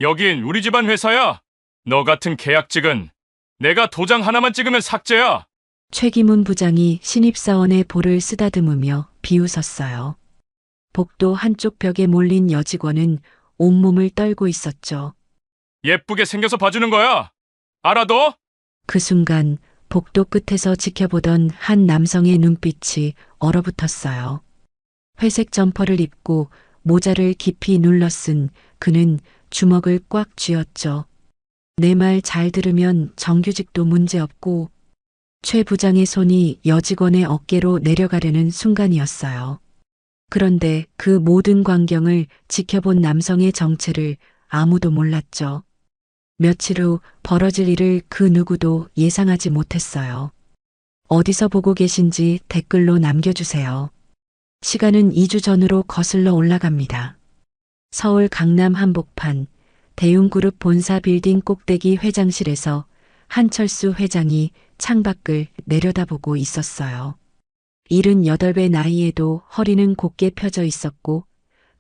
여긴 우리 집안 회사야. 너 같은 계약직은 내가 도장 하나만 찍으면 삭제야. 최기문 부장이 신입사원의 볼을 쓰다듬으며 비웃었어요. 복도 한쪽 벽에 몰린 여직원은 온몸을 떨고 있었죠. 예쁘게 생겨서 봐주는 거야. 알아둬? 그 순간 복도 끝에서 지켜보던 한 남성의 눈빛이 얼어붙었어요. 회색 점퍼를 입고 모자를 깊이 눌러쓴 그는 주먹을 꽉 쥐었죠. 내 말 잘 들으면 정규직도 문제없고. 최 부장의 손이 여직원의 어깨로 내려가려는 순간이었어요. 그런데 그 모든 광경을 지켜본 남성의 정체를 아무도 몰랐죠. 며칠 후 벌어질 일을 그 누구도 예상하지 못했어요. 어디서 보고 계신지 댓글로 남겨주세요. 시간은 2주 전으로 거슬러 올라갑니다. 서울 강남 한복판 대웅그룹 본사 빌딩 꼭대기 회장실에서 한철수 회장이 창밖을 내려다보고 있었어요. 78배 나이에도 허리는 곧게 펴져 있었고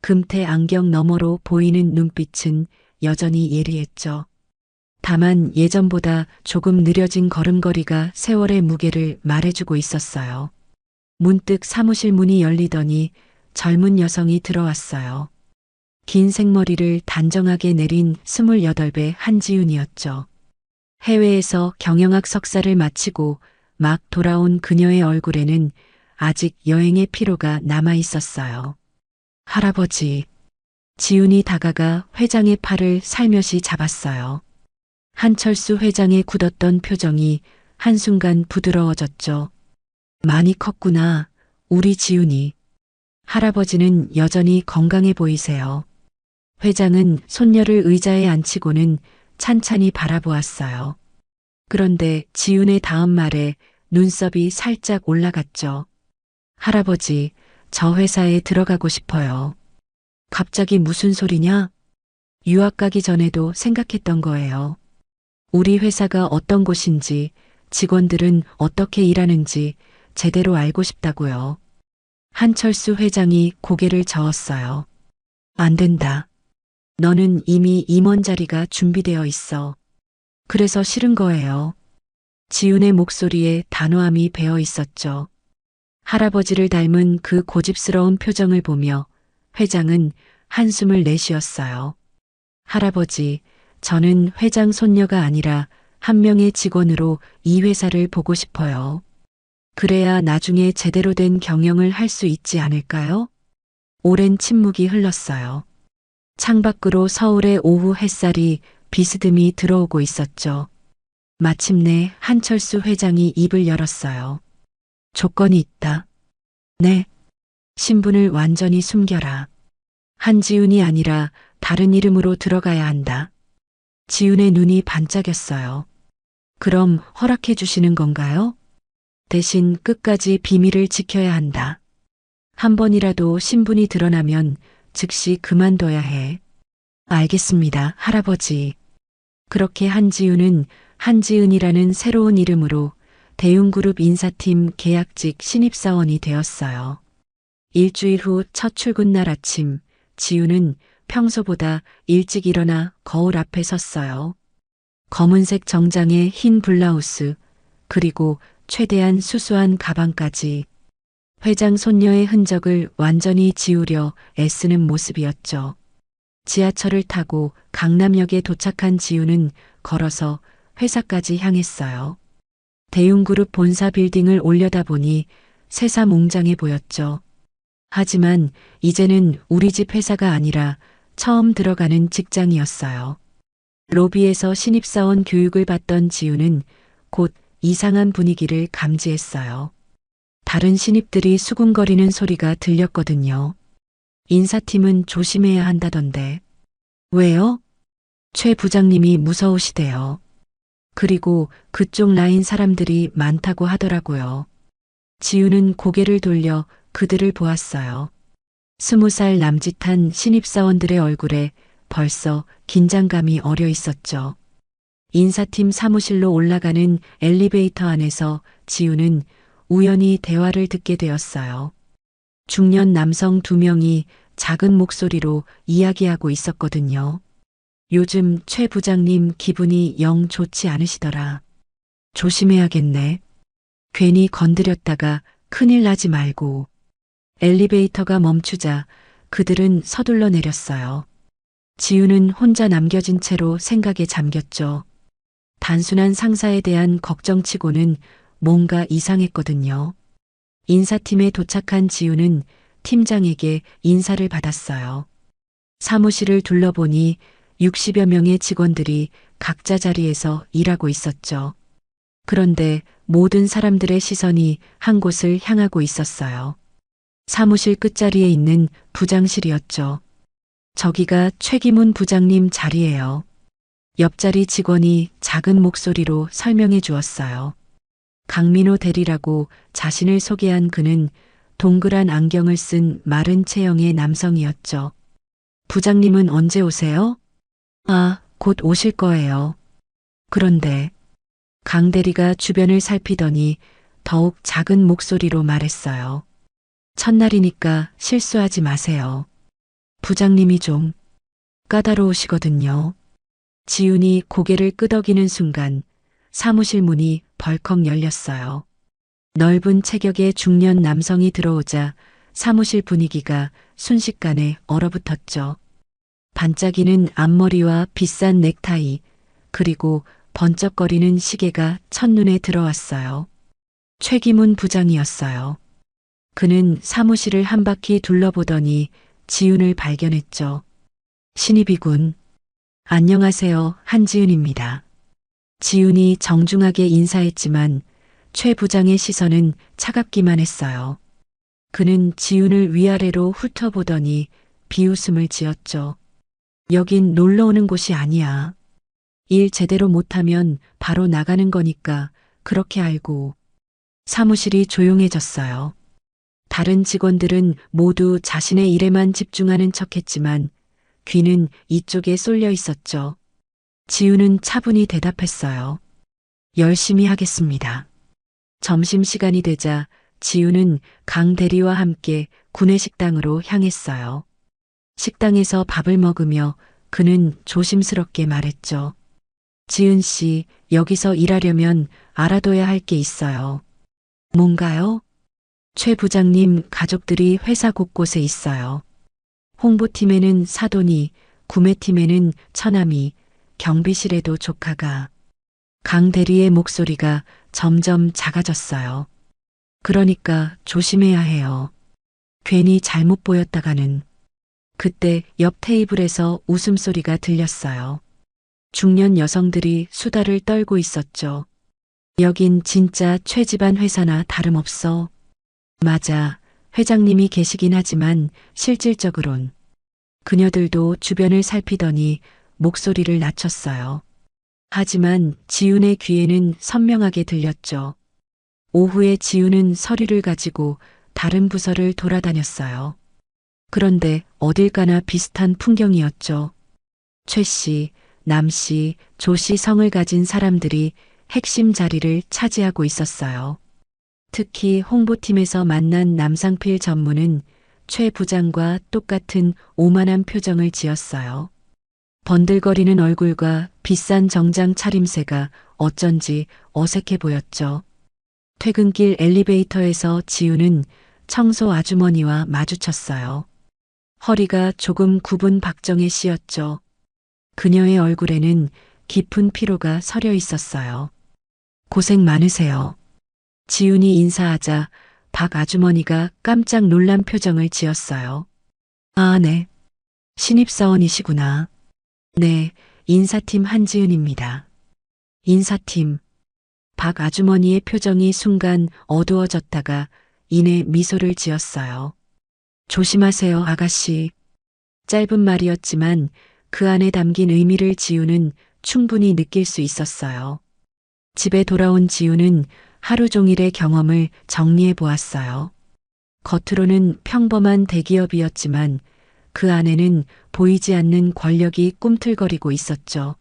금태 안경 너머로 보이는 눈빛은 여전히 예리했죠. 다만 예전보다 조금 느려진 걸음걸이가 세월의 무게를 말해주고 있었어요. 문득 사무실 문이 열리더니 젊은 여성이 들어왔어요. 긴 생머리를 단정하게 내린 28배 한지윤이었죠. 해외에서 경영학 석사를 마치고 막 돌아온 그녀의 얼굴에는 아직 여행의 피로가 남아 있었어요. 할아버지. 지훈이 다가가 회장의 팔을 살며시 잡았어요. 한철수 회장의 굳었던 표정이 한순간 부드러워졌죠. 많이 컸구나, 우리 지훈이. 할아버지는 여전히 건강해 보이세요. 회장은 손녀를 의자에 앉히고는 찬찬히 바라보았어요. 그런데 지훈의 다음 말에 눈썹이 살짝 올라갔죠. 할아버지, 저 회사에 들어가고 싶어요. 갑자기 무슨 소리냐? 유학 가기 전에도 생각했던 거예요. 우리 회사가 어떤 곳인지, 직원들은 어떻게 일하는지 제대로 알고 싶다고요. 한철수 회장이 고개를 저었어요. 안 된다. 너는 이미 임원 자리가 준비되어 있어. 그래서 싫은 거예요. 지훈의 목소리에 단호함이 배어 있었죠. 할아버지를 닮은 그 고집스러운 표정을 보며 회장은 한숨을 내쉬었어요. 할아버지, 저는 회장 손녀가 아니라 한 명의 직원으로 이 회사를 보고 싶어요. 그래야 나중에 제대로 된 경영을 할 수 있지 않을까요? 오랜 침묵이 흘렀어요. 창밖으로 서울의 오후 햇살이 비스듬히 들어오고 있었죠. 마침내 한철수 회장이 입을 열었어요. 조건이 있다. 네. 신분을 완전히 숨겨라. 한지훈이 아니라 다른 이름으로 들어가야 한다. 지훈의 눈이 반짝였어요. 그럼 허락해 주시는 건가요? 대신 끝까지 비밀을 지켜야 한다. 한 번이라도 신분이 드러나면 즉시 그만둬야 해. 알겠습니다, 할아버지. 그렇게 한지훈은 한지은이라는 새로운 이름으로 대웅그룹 인사팀 계약직 신입사원이 되었어요. 일주일 후 첫 출근 날 아침, 지훈은 평소보다 일찍 일어나 거울 앞에 섰어요. 검은색 정장에 흰 블라우스, 그리고 최대한 수수한 가방까지. 회장 손녀의 흔적을 완전히 지우려 애쓰는 모습이었죠. 지하철을 타고 강남역에 도착한 지훈은 걸어서 회사까지 향했어요. 대웅그룹 본사 빌딩을 올려다보니 새삼웅장해 보였죠. 하지만 이제는 우리 집 회사가 아니라 처음 들어가는 직장이었어요. 로비에서 신입사원 교육을 받던 지훈은 곧 이상한 분위기를 감지했어요. 다른 신입들이 수군거리는 소리가 들렸거든요. 인사팀은 조심해야 한다던데. 왜요? 최 부장님이 무서우시대요. 그리고 그쪽 라인 사람들이 많다고 하더라고요. 지훈은 고개를 돌려 그들을 보았어요. 20살 남짓한 신입사원들의 얼굴에 벌써 긴장감이 어려 있었죠. 인사팀 사무실로 올라가는 엘리베이터 안에서 지훈은 우연히 대화를 듣게 되었어요. 중년 남성 2명이 작은 목소리로 이야기하고 있었거든요. 요즘 최 부장님 기분이 영 좋지 않으시더라. 조심해야겠네. 괜히 건드렸다가 큰일 나지 말고. 엘리베이터가 멈추자 그들은 서둘러 내렸어요. 지우는 혼자 남겨진 채로 생각에 잠겼죠. 단순한 상사에 대한 걱정치고는 뭔가 이상했거든요. 인사팀에 도착한 지우는 팀장에게 인사를 받았어요. 사무실을 둘러보니 60여 명의 직원들이 각자 자리에서 일하고 있었죠. 그런데 모든 사람들의 시선이 한 곳을 향하고 있었어요. 사무실 끝자리에 있는 부장실이었죠. 저기가 최기문 부장님 자리예요. 옆자리 직원이 작은 목소리로 설명해 주었어요. 강민호 대리라고 자신을 소개한 그는 동그란 안경을 쓴 마른 체형의 남성이었죠. 부장님은 언제 오세요? 아, 곧 오실 거예요. 그런데 강 대리가 주변을 살피더니 더욱 작은 목소리로 말했어요. 첫날이니까 실수하지 마세요. 부장님이 좀 까다로우시거든요. 지훈이 고개를 끄덕이는 순간 사무실 문이 벌컥 열렸어요. 넓은 체격의 중년 남성이 들어오자 사무실 분위기가 순식간에 얼어붙었죠. 반짝이는 앞머리와 비싼 넥타이, 그리고 번쩍거리는 시계가 첫눈에 들어왔어요. 최기문 부장이었어요. 그는 사무실을 한 바퀴 둘러보더니 지훈을 발견했죠. 신입이군. 안녕하세요, 한지은입니다. 지훈이 정중하게 인사했지만 최 부장의 시선은 차갑기만 했어요. 그는 지훈을 위아래로 훑어보더니 비웃음을 지었죠. 여긴 놀러 오는 곳이 아니야. 일 제대로 못하면 바로 나가는 거니까 그렇게 알고. 사무실이 조용해졌어요. 다른 직원들은 모두 자신의 일에만 집중하는 척했지만 귀는 이쪽에 쏠려 있었죠. 지우는 차분히 대답했어요. 열심히 하겠습니다. 점심시간이 되자 지우는 강 대리와 함께 구내식당으로 향했어요. 식당에서 밥을 먹으며 그는 조심스럽게 말했죠. 지은 씨, 여기서 일하려면 알아둬야 할 게 있어요. 뭔가요? 최 부장님 가족들이 회사 곳곳에 있어요. 홍보팀에는 사돈이, 구매팀에는 처남이, 경비실에도 조카가. 강 대리의 목소리가 점점 작아졌어요. 그러니까 조심해야 해요. 괜히 잘못 보였다가는. 그때 옆 테이블에서 웃음소리가 들렸어요. 중년 여성들이 수다를 떨고 있었죠. 여긴 진짜 최집안 회사나 다름없어. 맞아, 회장님이 계시긴 하지만 실질적으론. 그녀들도 주변을 살피더니 목소리를 낮췄어요. 하지만 지훈의 귀에는 선명하게 들렸죠. 오후에 지훈은 서류를 가지고 다른 부서를 돌아다녔어요. 그런데 어딜 가나 비슷한 풍경이었죠. 최 씨, 남 씨, 조 씨 성을 가진 사람들이 핵심 자리를 차지하고 있었어요. 특히 홍보팀에서 만난 남상필 전무는 최 부장과 똑같은 오만한 표정을 지었어요. 번들거리는 얼굴과 비싼 정장 차림새가 어쩐지 어색해 보였죠. 퇴근길 엘리베이터에서 지우는 청소 아주머니와 마주쳤어요. 허리가 조금 굽은 박정혜 씨였죠. 그녀의 얼굴에는 깊은 피로가 서려 있었어요. 고생 많으세요. 지훈이 인사하자 박 아주머니가 깜짝 놀란 표정을 지었어요. 아, 네. 신입사원이시구나. 네, 인사팀 한지은입니다. 인사팀. 박 아주머니의 표정이 순간 어두워졌다가 이내 미소를 지었어요. 조심하세요, 아가씨. 짧은 말이었지만 그 안에 담긴 의미를 지우는 충분히 느낄 수 있었어요. 집에 돌아온 지우는 하루 종일의 경험을 정리해 보았어요. 겉으로는 평범한 대기업이었지만 그 안에는 보이지 않는 권력이 꿈틀거리고 있었죠.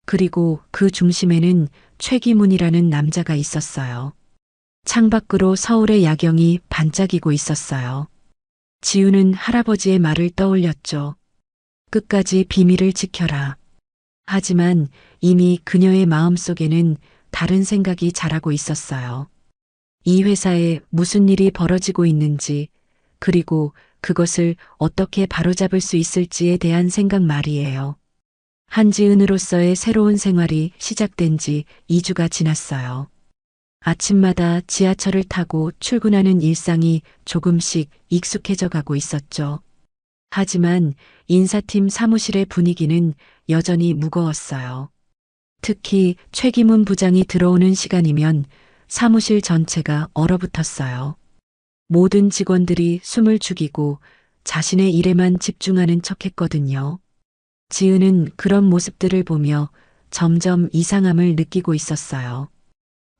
그리고 그 중심에는 최기문이라는 남자가 있었어요. 창밖으로 서울의 야경이 반짝이고 있었어요. 지우는 할아버지의 말을 떠올렸죠. 끝까지 비밀을 지켜라. 하지만 이미 그녀의 마음속에는 다른 생각이 자라고 있었어요. 이 회사에 무슨 일이 벌어지고 있는지, 그리고 그것을 어떻게 바로잡을 수 있을지에 대한 생각 말이에요. 한지은으로서의 새로운 생활이 시작된 지 2주가 지났어요. 아침마다 지하철을 타고 출근하는 일상이 조금씩 익숙해져 가고 있었죠. 하지만 인사팀 사무실의 분위기는 여전히 무거웠어요. 특히 최기문 부장이 들어오는 시간이면 사무실 전체가 얼어붙었어요. 모든 직원들이 숨을 죽이고 자신의 일에만 집중하는 척 했거든요. 지은은 그런 모습들을 보며 점점 이상함을 느끼고 있었어요.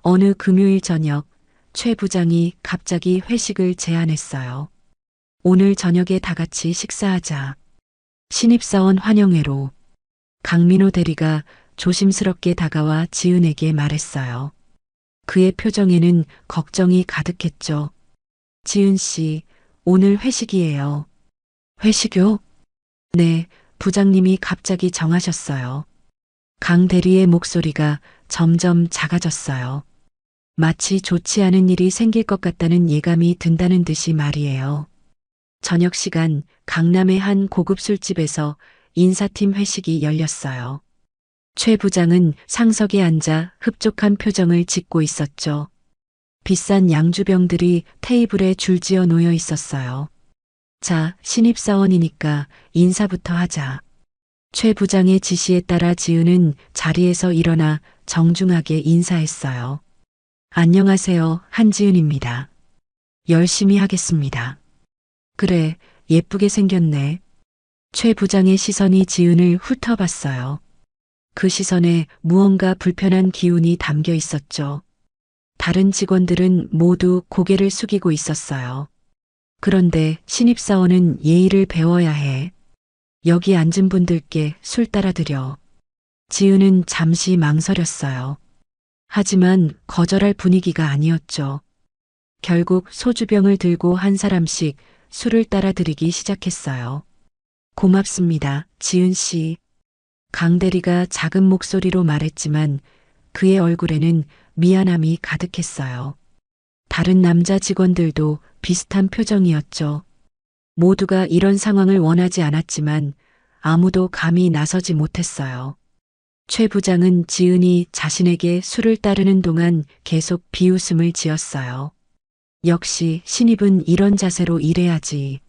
어느 금요일 저녁, 최 부장이 갑자기 회식을 제안했어요. 오늘 저녁에 다 같이 식사하자. 신입사원 환영회로. 강민호 대리가 조심스럽게 다가와 지은에게 말했어요. 그의 표정에는 걱정이 가득했죠. 지은 씨, 오늘 회식이에요. 회식요? 네, 부장님이 갑자기 정하셨어요. 강 대리의 목소리가 점점 작아졌어요. 마치 좋지 않은 일이 생길 것 같다는 예감이 든다는 듯이 말이에요. 저녁 시간 강남의 한 고급 술집에서 인사팀 회식이 열렸어요. 최 부장은 상석에 앉아 흡족한 표정을 짓고 있었죠. 비싼 양주병들이 테이블에 줄지어 놓여 있었어요. 자, 신입사원이니까 인사부터 하자. 최 부장의 지시에 따라 지은은 자리에서 일어나 정중하게 인사했어요. 안녕하세요, 한지은입니다. 열심히 하겠습니다. 그래, 예쁘게 생겼네. 최 부장의 시선이 지은을 훑어봤어요. 그 시선에 무언가 불편한 기운이 담겨 있었죠. 다른 직원들은 모두 고개를 숙이고 있었어요. 그런데 신입사원은 예의를 배워야 해. 여기 앉은 분들께 술 따라드려. 지은은 잠시 망설였어요. 하지만 거절할 분위기가 아니었죠. 결국 소주병을 들고 한 사람씩 술을 따라드리기 시작했어요. 고맙습니다, 지은 씨. 강 대리가 작은 목소리로 말했지만 그의 얼굴에는 미안함이 가득했어요. 다른 남자 직원들도 비슷한 표정이었죠. 모두가 이런 상황을 원하지 않았지만 아무도 감히 나서지 못했어요. 최 부장은 지은이 자신에게 술을 따르는 동안 계속 비웃음을 지었어요. 역시 신입은 이런 자세로 일해야지.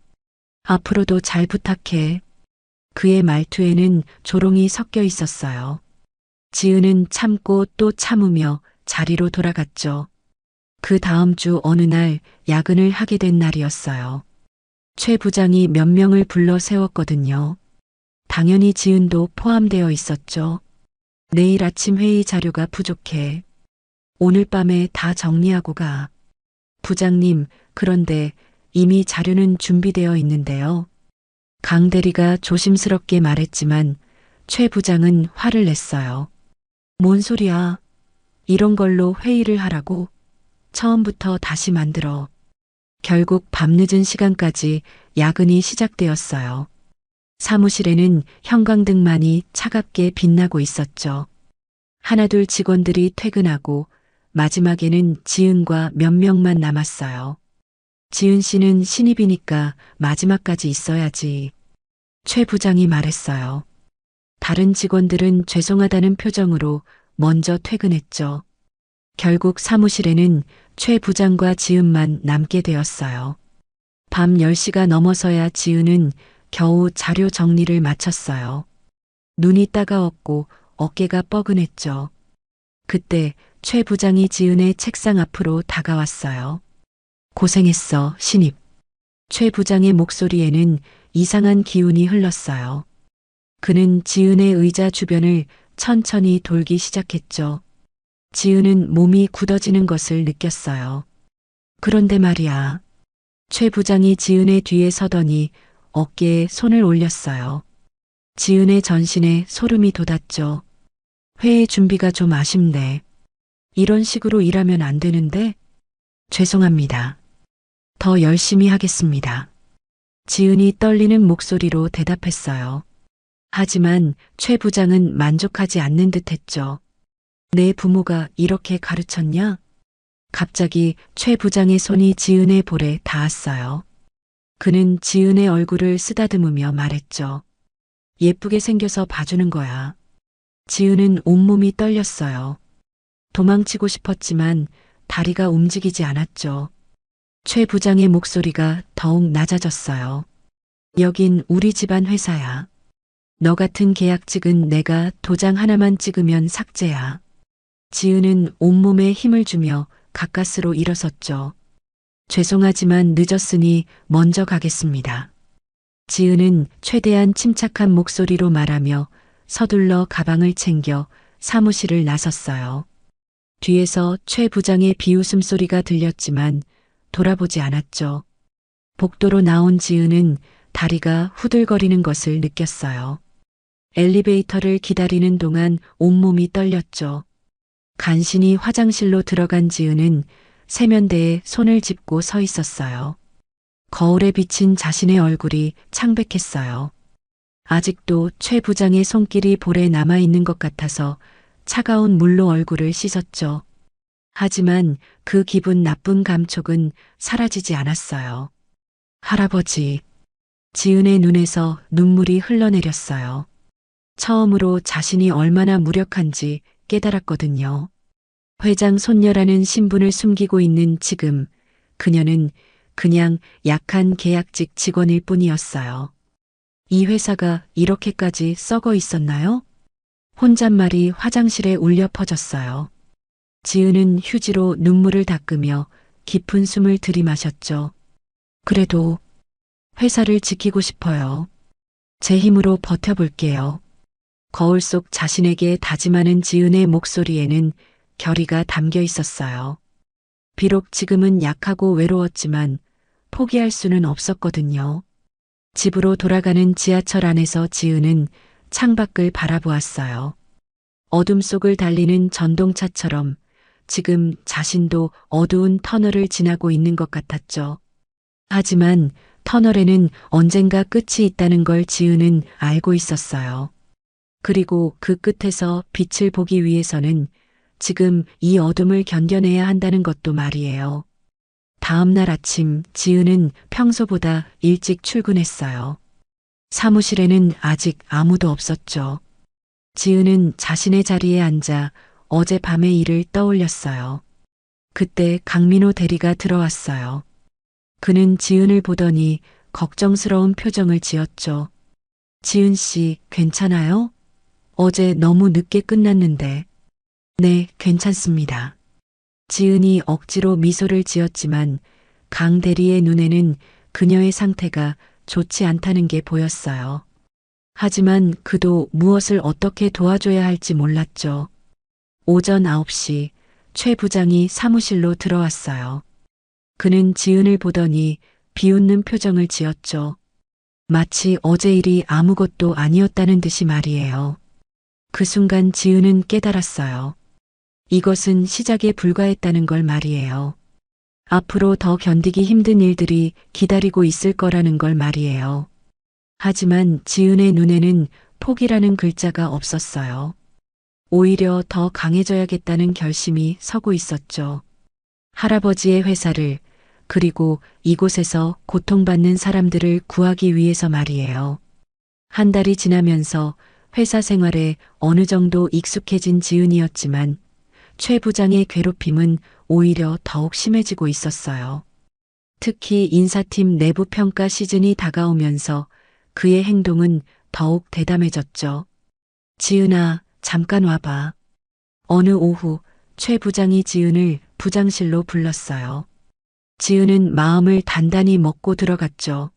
앞으로도 잘 부탁해. 그의 말투에는 조롱이 섞여 있었어요. 지은은 참고 또 참으며 자리로 돌아갔죠. 그 다음 주 어느 날 야근을 하게 된 날이었어요. 최 부장이 몇 명을 불러 세웠거든요. 당연히 지은도 포함되어 있었죠. 내일 아침 회의 자료가 부족해. 오늘 밤에 다 정리하고 가. 부장님, 그런데 이미 자료는 준비되어 있는데요. 강 대리가 조심스럽게 말했지만 최 부장은 화를 냈어요. 뭔 소리야. 이런 걸로 회의를 하라고. 처음부터 다시 만들어. 결국 밤늦은 시간까지 야근이 시작되었어요. 사무실에는 형광등만이 차갑게 빛나고 있었죠. 하나둘 직원들이 퇴근하고 마지막에는 지은과 몇 명만 남았어요. 지은 씨는 신입이니까 마지막까지 있어야지. 최 부장이 말했어요. 다른 직원들은 죄송하다는 표정으로 먼저 퇴근했죠. 결국 사무실에는 최 부장과 지은만 남게 되었어요. 밤 10시가 넘어서야 지은은 겨우 자료 정리를 마쳤어요. 눈이 따가웠고 어깨가 뻐근했죠. 그때 최 부장이 지은의 책상 앞으로 다가왔어요. 고생했어, 신입. 최 부장의 목소리에는 이상한 기운이 흘렀어요. 그는 지은의 의자 주변을 천천히 돌기 시작했죠. 지은은 몸이 굳어지는 것을 느꼈어요. 그런데 말이야. 최 부장이 지은의 뒤에 서더니 어깨에 손을 올렸어요. 지은의 전신에 소름이 돋았죠. 회의 준비가 좀 아쉽네. 이런 식으로 일하면 안 되는데? 죄송합니다. 더 열심히 하겠습니다. 지은이 떨리는 목소리로 대답했어요. 하지만 최 부장은 만족하지 않는 듯 했죠. 내 부모가 이렇게 가르쳤냐? 갑자기 최 부장의 손이 지은의 볼에 닿았어요. 그는 지은의 얼굴을 쓰다듬으며 말했죠. 예쁘게 생겨서 봐주는 거야. 지은은 온몸이 떨렸어요. 도망치고 싶었지만 다리가 움직이지 않았죠. 최 부장의 목소리가 더욱 낮아졌어요. 여긴 우리 집안 회사야. 너 같은 계약직은 내가 도장 하나만 찍으면 삭제야. 지은은 온몸에 힘을 주며 가까스로 일어섰죠. 죄송하지만 늦었으니 먼저 가겠습니다. 지은은 최대한 침착한 목소리로 말하며 서둘러 가방을 챙겨 사무실을 나섰어요. 뒤에서 최 부장의 비웃음 소리가 들렸지만 돌아보지 않았죠. 복도로 나온 지은은 다리가 후들거리는 것을 느꼈어요. 엘리베이터를 기다리는 동안 온몸이 떨렸죠. 간신히 화장실로 들어간 지은은 세면대에 손을 짚고 서 있었어요. 거울에 비친 자신의 얼굴이 창백했어요. 아직도 최 부장의 손길이 볼에 남아있는 것 같아서 차가운 물로 얼굴을 씻었죠. 하지만 그 기분 나쁜 감촉은 사라지지 않았어요. 할아버지. 지은의 눈에서 눈물이 흘러내렸어요. 처음으로 자신이 얼마나 무력한지 깨달았거든요. 회장 손녀라는 신분을 숨기고 있는 지금 그녀는 그냥 약한 계약직 직원일 뿐이었어요. 이 회사가 이렇게까지 썩어 있었나요? 혼잣말이 화장실에 울려 퍼졌어요. 지은은 휴지로 눈물을 닦으며 깊은 숨을 들이마셨죠. 그래도 회사를 지키고 싶어요. 제 힘으로 버텨볼게요. 거울 속 자신에게 다짐하는 지은의 목소리에는 결의가 담겨 있었어요. 비록 지금은 약하고 외로웠지만 포기할 수는 없었거든요. 집으로 돌아가는 지하철 안에서 지은은 창밖을 바라보았어요. 어둠 속을 달리는 전동차처럼 지금 자신도 어두운 터널을 지나고 있는 것 같았죠. 하지만 터널에는 언젠가 끝이 있다는 걸 지은은 알고 있었어요. 그리고 그 끝에서 빛을 보기 위해서는 지금 이 어둠을 견뎌내야 한다는 것도 말이에요. 다음 날 아침 지은은 평소보다 일찍 출근했어요. 사무실에는 아직 아무도 없었죠. 지은은 자신의 자리에 앉아 어젯밤의 일을 떠올렸어요. 그때 강민호 대리가 들어왔어요. 그는 지은을 보더니 걱정스러운 표정을 지었죠. 지은 씨, 괜찮아요? 어제 너무 늦게 끝났는데. 네, 괜찮습니다. 지은이 억지로 미소를 지었지만 강 대리의 눈에는 그녀의 상태가 좋지 않다는 게 보였어요. 하지만 그도 무엇을 어떻게 도와줘야 할지 몰랐죠. 오전 9시 최 부장이 사무실로 들어왔어요. 그는 지은을 보더니 비웃는 표정을 지었죠. 마치 어제 일이 아무것도 아니었다는 듯이 말이에요. 그 순간 지은은 깨달았어요. 이것은 시작에 불과했다는 걸 말이에요. 앞으로 더 견디기 힘든 일들이 기다리고 있을 거라는 걸 말이에요. 하지만 지은의 눈에는 포기라는 글자가 없었어요. 오히려 더 강해져야겠다는 결심이 서고 있었죠. 할아버지의 회사를 그리고 이곳에서 고통받는 사람들을 구하기 위해서 말이에요. 한 달이 지나면서 회사 생활에 어느 정도 익숙해진 지은이었지만 최 부장의 괴롭힘은 오히려 더욱 심해지고 있었어요. 특히 인사팀 내부 평가 시즌이 다가오면서 그의 행동은 더욱 대담해졌죠. 지은아, 잠깐 와봐. 어느 오후 최 부장이 지은을 부장실로 불렀어요. 지은은 마음을 단단히 먹고 들어갔죠.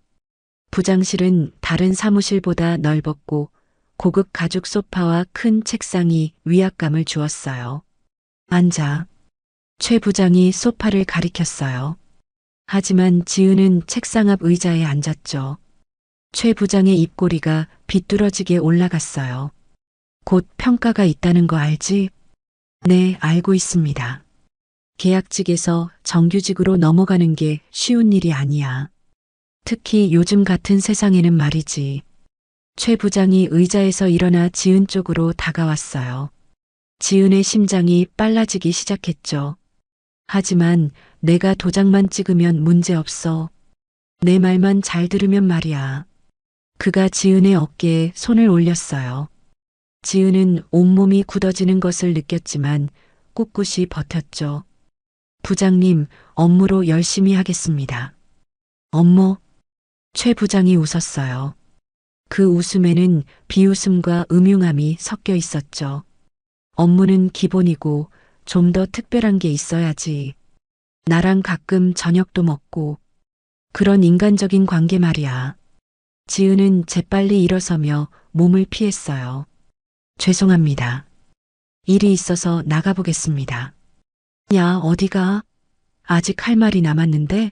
부장실은 다른 사무실보다 넓었고 고급 가죽 소파와 큰 책상이 위압감을 주었어요. 앉아. 최 부장이 소파를 가리켰어요. 하지만 지은은 책상 앞 의자에 앉았죠. 최 부장의 입꼬리가 비뚤어지게 올라갔어요. 곧 평가가 있다는 거 알지? 네, 알고 있습니다. 계약직에서 정규직으로 넘어가는 게 쉬운 일이 아니야. 특히 요즘 같은 세상에는 말이지. 최 부장이 의자에서 일어나 지은 쪽으로 다가왔어요. 지은의 심장이 빨라지기 시작했죠. 하지만 내가 도장만 찍으면 문제없어. 내 말만 잘 들으면 말이야. 그가 지은의 어깨에 손을 올렸어요. 지은은 온몸이 굳어지는 것을 느꼈지만 꿋꿋이 버텼죠. 부장님, 업무로 열심히 하겠습니다. 업무? 최 부장이 웃었어요. 그 웃음에는 비웃음과 음흉함이 섞여 있었죠. 업무는 기본이고 좀 더 특별한 게 있어야지. 나랑 가끔 저녁도 먹고 그런 인간적인 관계 말이야. 지은은 재빨리 일어서며 몸을 피했어요. 죄송합니다. 일이 있어서 나가보겠습니다. 야, 어디가? 아직 할 말이 남았는데?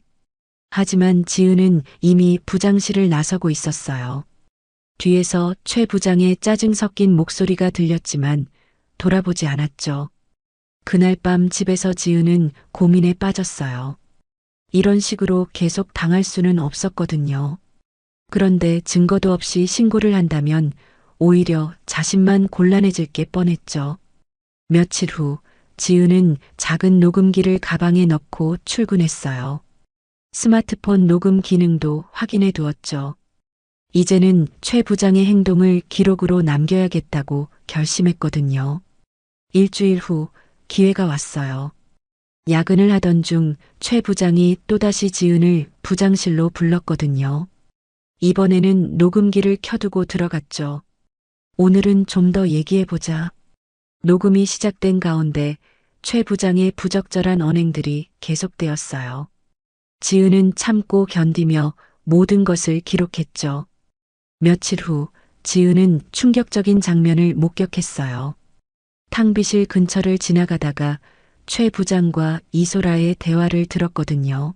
하지만 지은은 이미 부장실을 나서고 있었어요. 뒤에서 최 부장의 짜증 섞인 목소리가 들렸지만 돌아보지 않았죠. 그날 밤 집에서 지은은 고민에 빠졌어요. 이런 식으로 계속 당할 수는 없었거든요. 그런데 증거도 없이 신고를 한다면 오히려 자신만 곤란해질 게 뻔했죠. 며칠 후 지은은 작은 녹음기를 가방에 넣고 출근했어요. 스마트폰 녹음 기능도 확인해 두었죠. 이제는 최 부장의 행동을 기록으로 남겨야겠다고 결심했거든요. 일주일 후 기회가 왔어요. 야근을 하던 중 최 부장이 또다시 지은을 부장실로 불렀거든요. 이번에는 녹음기를 켜두고 들어갔죠. 오늘은 좀 더 얘기해보자. 녹음이 시작된 가운데 최 부장의 부적절한 언행들이 계속되었어요. 지은은 참고 견디며 모든 것을 기록했죠. 며칠 후 지은은 충격적인 장면을 목격했어요. 탕비실 근처를 지나가다가 최 부장과 이소라의 대화를 들었거든요.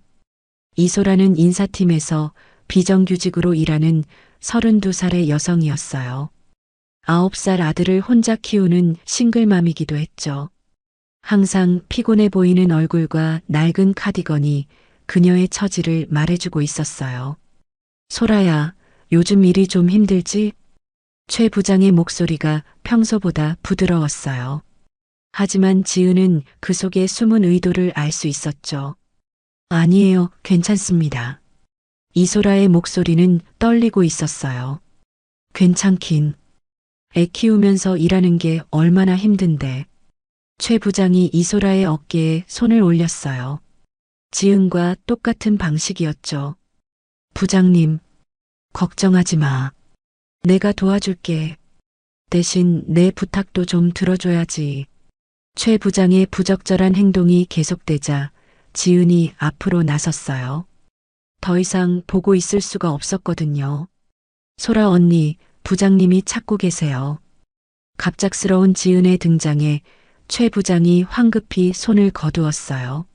이소라는 인사팀에서 비정규직으로 일하는 32살의 여성이었어요. 9살 아들을 혼자 키우는 싱글맘이기도 했죠. 항상 피곤해 보이는 얼굴과 낡은 카디건이 그녀의 처지를 말해주고 있었어요. 소라야, 요즘 일이 좀 힘들지? 최 부장의 목소리가 평소보다 부드러웠어요. 하지만 지은은 그 속에 숨은 의도를 알 수 있었죠. 아니에요, 괜찮습니다. 이소라의 목소리는 떨리고 있었어요. 괜찮긴. 애 키우면서 일하는 게 얼마나 힘든데. 최 부장이 이소라의 어깨에 손을 올렸어요. 지은과 똑같은 방식이었죠. 부장님, 걱정하지 마. 내가 도와줄게. 대신 내 부탁도 좀 들어줘야지. 최 부장의 부적절한 행동이 계속되자 지은이 앞으로 나섰어요. 더 이상 보고 있을 수가 없었거든요. 소라 언니, 부장님이 찾고 계세요. 갑작스러운 지은의 등장에 최 부장이 황급히 손을 거두었어요.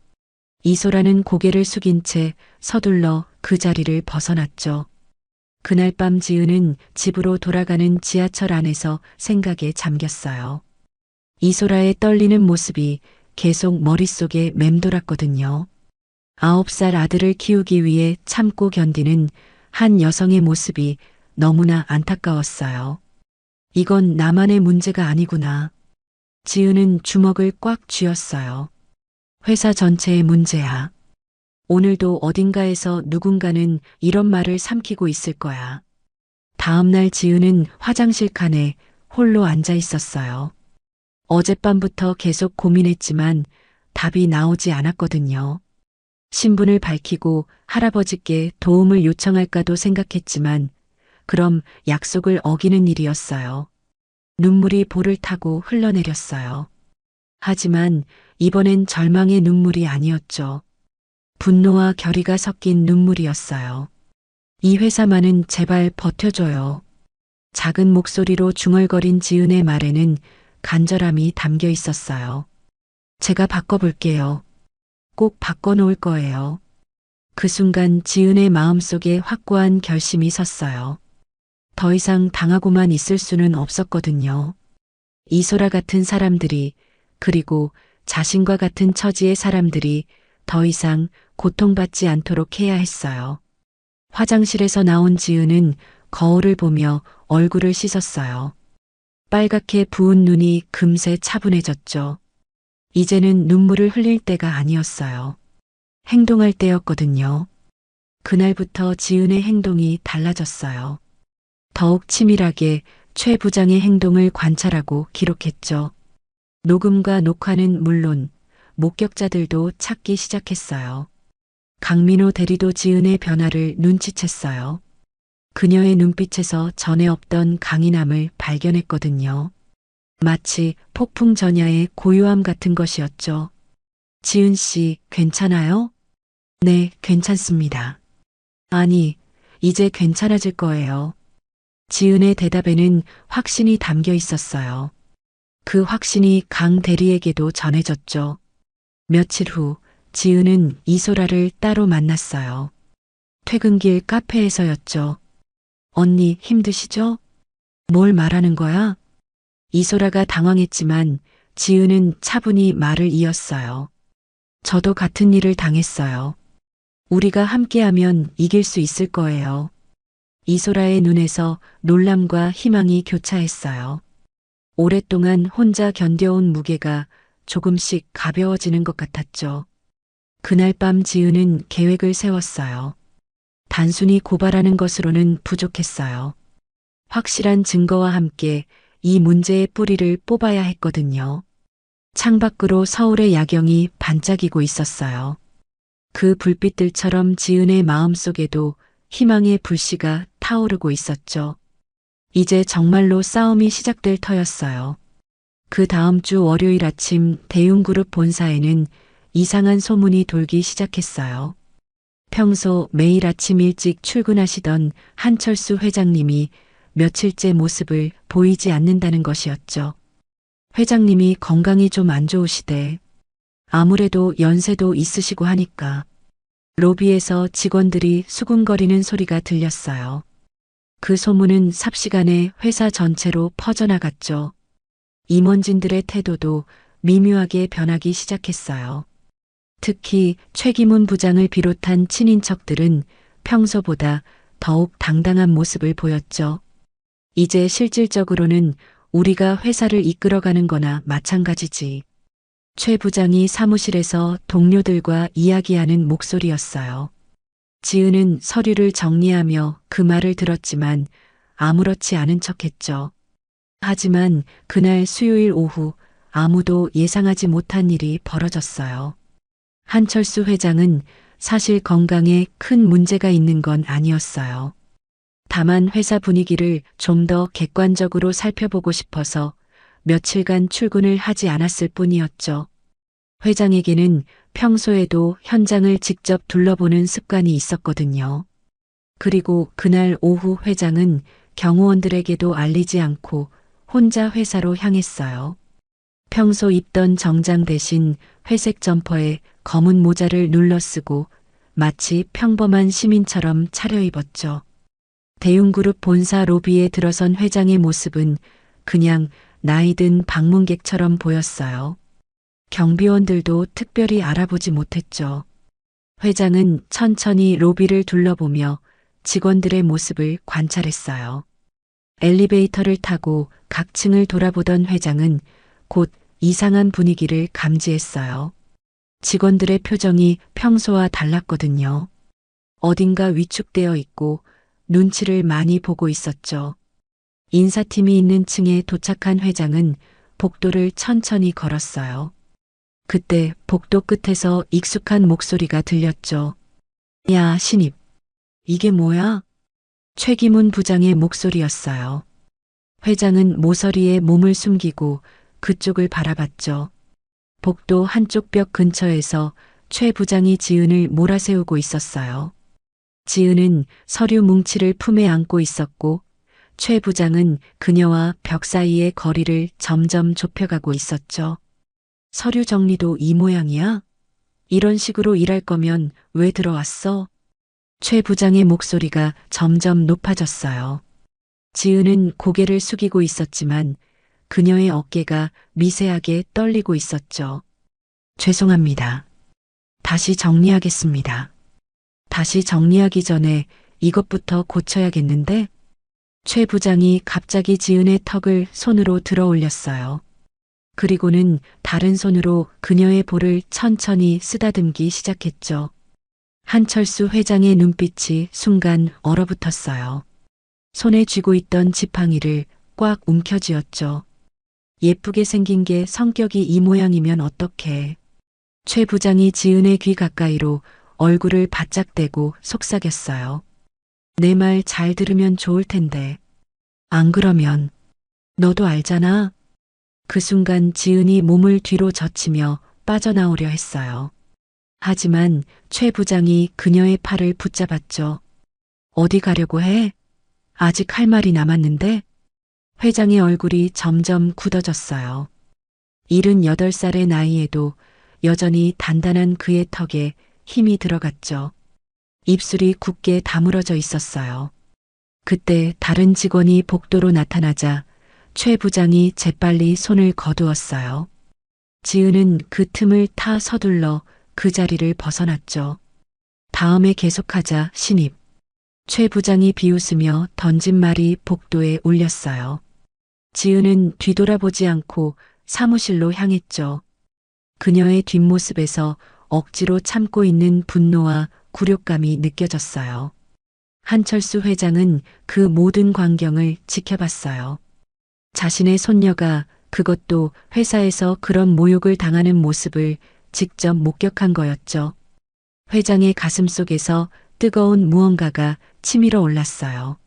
이소라는 고개를 숙인 채 서둘러 그 자리를 벗어났죠. 그날 밤 지은은 집으로 돌아가는 지하철 안에서 생각에 잠겼어요. 이소라의 떨리는 모습이 계속 머릿속에 맴돌았거든요. 9살 아들을 키우기 위해 참고 견디는 한 여성의 모습이 너무나 안타까웠어요. 이건 나만의 문제가 아니구나. 지은은 주먹을 꽉 쥐었어요. 회사 전체의 문제야. 오늘도 어딘가에서 누군가는 이런 말을 삼키고 있을 거야. 다음 날 지은은 화장실 칸에 홀로 앉아 있었어요. 어젯밤부터 계속 고민했지만 답이 나오지 않았거든요. 신분을 밝히고 할아버지께 도움을 요청할까도 생각했지만 그럼 약속을 어기는 일이었어요. 눈물이 볼을 타고 흘러내렸어요. 하지만 이번엔 절망의 눈물이 아니었죠. 분노와 결의가 섞인 눈물이었어요. 이 회사만은 제발 버텨줘요. 작은 목소리로 중얼거린 지은의 말에는 간절함이 담겨 있었어요. 제가 바꿔볼게요. 꼭 바꿔놓을 거예요. 그 순간 지은의 마음속에 확고한 결심이 섰어요. 더 이상 당하고만 있을 수는 없었거든요. 이소라 같은 사람들이, 그리고 자신과 같은 처지의 사람들이 더 이상 고통받지 않도록 해야 했어요. 화장실에서 나온 지은은 거울을 보며 얼굴을 씻었어요. 빨갛게 부은 눈이 금세 차분해졌죠. 이제는 눈물을 흘릴 때가 아니었어요. 행동할 때였거든요. 그날부터 지은의 행동이 달라졌어요. 더욱 치밀하게 최 부장의 행동을 관찰하고 기록했죠. 녹음과 녹화는 물론 목격자들도 찾기 시작했어요. 강민호 대리도 지은의 변화를 눈치챘어요. 그녀의 눈빛에서 전에 없던 강인함을 발견했거든요. 마치 폭풍 전야의 고요함 같은 것이었죠. 지은 씨, 괜찮아요? 네, 괜찮습니다. 아니, 이제 괜찮아질 거예요. 지은의 대답에는 확신이 담겨 있었어요. 그 확신이 강 대리에게도 전해졌죠. 며칠 후, 지은은 이소라를 따로 만났어요. 퇴근길 카페에서였죠. 언니 힘드시죠? 뭘 말하는 거야? 이소라가 당황했지만 지은은 차분히 말을 이었어요. 저도 같은 일을 당했어요. 우리가 함께하면 이길 수 있을 거예요. 이소라의 눈에서 놀람과 희망이 교차했어요. 오랫동안 혼자 견뎌온 무게가 조금씩 가벼워지는 것 같았죠. 그날 밤 지은은 계획을 세웠어요. 단순히 고발하는 것으로는 부족했어요. 확실한 증거와 함께 이 문제의 뿌리를 뽑아야 했거든요. 창밖으로 서울의 야경이 반짝이고 있었어요. 그 불빛들처럼 지은의 마음속에도 희망의 불씨가 타오르고 있었죠. 이제 정말로 싸움이 시작될 터였어요. 그 다음 주 월요일 아침 대웅그룹 본사에는 이상한 소문이 돌기 시작했어요. 평소 매일 아침 일찍 출근하시던 한철수 회장님이 며칠째 모습을 보이지 않는다는 것이었죠. 회장님이 건강이 좀 안 좋으시대. 아무래도 연세도 있으시고 하니까. 로비에서 직원들이 수군거리는 소리가 들렸어요. 그 소문은 삽시간에 회사 전체로 퍼져나갔죠. 임원진들의 태도도 미묘하게 변하기 시작했어요. 특히 최기문 부장을 비롯한 친인척들은 평소보다 더욱 당당한 모습을 보였죠. 이제 실질적으로는 우리가 회사를 이끌어가는 거나 마찬가지지. 최 부장이 사무실에서 동료들과 이야기하는 목소리였어요. 지은은 서류를 정리하며 그 말을 들었지만 아무렇지 않은 척했죠. 하지만 그날 수요일 오후 아무도 예상하지 못한 일이 벌어졌어요. 한철수 회장은 사실 건강에 큰 문제가 있는 건 아니었어요. 다만 회사 분위기를 좀 더 객관적으로 살펴보고 싶어서 며칠간 출근을 하지 않았을 뿐이었죠. 회장에게는 평소에도 현장을 직접 둘러보는 습관이 있었거든요. 그리고 그날 오후 회장은 경호원들에게도 알리지 않고 혼자 회사로 향했어요. 평소 입던 정장 대신 회색 점퍼에 검은 모자를 눌러쓰고 마치 평범한 시민처럼 차려입었죠. 대웅그룹 본사 로비에 들어선 회장의 모습은 그냥 나이든 방문객처럼 보였어요. 경비원들도 특별히 알아보지 못했죠. 회장은 천천히 로비를 둘러보며 직원들의 모습을 관찰했어요. 엘리베이터를 타고 각 층을 돌아보던 회장은 곧 이상한 분위기를 감지했어요. 직원들의 표정이 평소와 달랐거든요. 어딘가 위축되어 있고 눈치를 많이 보고 있었죠. 인사팀이 있는 층에 도착한 회장은 복도를 천천히 걸었어요. 그때 복도 끝에서 익숙한 목소리가 들렸죠. 야, 신입. 이게 뭐야? 최기문 부장의 목소리였어요. 회장은 모서리에 몸을 숨기고 그쪽을 바라봤죠. 복도 한쪽 벽 근처에서 최 부장이 지은을 몰아세우고 있었어요. 지은은 서류 뭉치를 품에 안고 있었고 최 부장은 그녀와 벽 사이의 거리를 점점 좁혀가고 있었죠. 서류 정리도 이 모양이야? 이런 식으로 일할 거면 왜 들어왔어? 최 부장의 목소리가 점점 높아졌어요. 지은은 고개를 숙이고 있었지만 그녀의 어깨가 미세하게 떨리고 있었죠. 죄송합니다. 다시 정리하겠습니다. 다시 정리하기 전에 이것부터 고쳐야겠는데? 최 부장이 갑자기 지은의 턱을 손으로 들어 올렸어요. 그리고는 다른 손으로 그녀의 볼을 천천히 쓰다듬기 시작했죠. 한철수 회장의 눈빛이 순간 얼어붙었어요. 손에 쥐고 있던 지팡이를 꽉 움켜쥐었죠. 예쁘게 생긴 게 성격이 이 모양이면 어떡해. 최 부장이 지은의 귀 가까이로 얼굴을 바짝 대고 속삭였어요. 내 말 잘 들으면 좋을 텐데. 안 그러면 너도 알잖아. 그 순간 지은이 몸을 뒤로 젖히며 빠져나오려 했어요. 하지만 최 부장이 그녀의 팔을 붙잡았죠. 어디 가려고 해? 아직 할 말이 남았는데? 회장의 얼굴이 점점 굳어졌어요. 78살의 나이에도 여전히 단단한 그의 턱에 힘이 들어갔죠. 입술이 굳게 다물어져 있었어요. 그때 다른 직원이 복도로 나타나자 최 부장이 재빨리 손을 거두었어요. 지은은 그 틈을 타 서둘러 그 자리를 벗어났죠. 다음에 계속하자 신입. 최 부장이 비웃으며 던진 말이 복도에 울렸어요. 지은은 뒤돌아보지 않고 사무실로 향했죠. 그녀의 뒷모습에서 억지로 참고 있는 분노와 굴욕감이 느껴졌어요. 한철수 회장은 그 모든 광경을 지켜봤어요. 자신의 손녀가 그것도 회사에서 그런 모욕을 당하는 모습을 직접 목격한 거였죠. 회장의 가슴 속에서 뜨거운 무언가가 치밀어 올랐어요.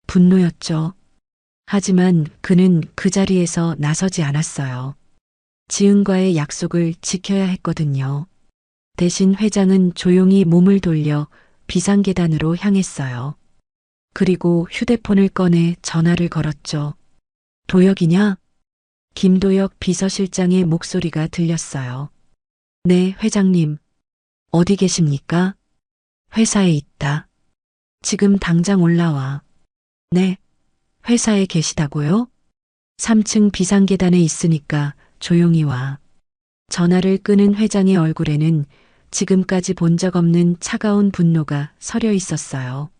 분노였죠. 하지만 그는 그 자리에서 나서지 않았어요. 지은과의 약속을 지켜야 했거든요. 대신 회장은 조용히 몸을 돌려 비상계단으로 향했어요. 그리고 휴대폰을 꺼내 전화를 걸었죠. 도혁이냐? 김도혁 비서실장의 목소리가 들렸어요. 네, 회장님. 어디 계십니까? 회사에 있다. 지금 당장 올라와. 네. 회사에 계시다고요? 3층 비상계단에 있으니까 조용히 와. 전화를 끄는 회장의 얼굴에는 지금까지 본 적 없는 차가운 분노가 서려 있었어요.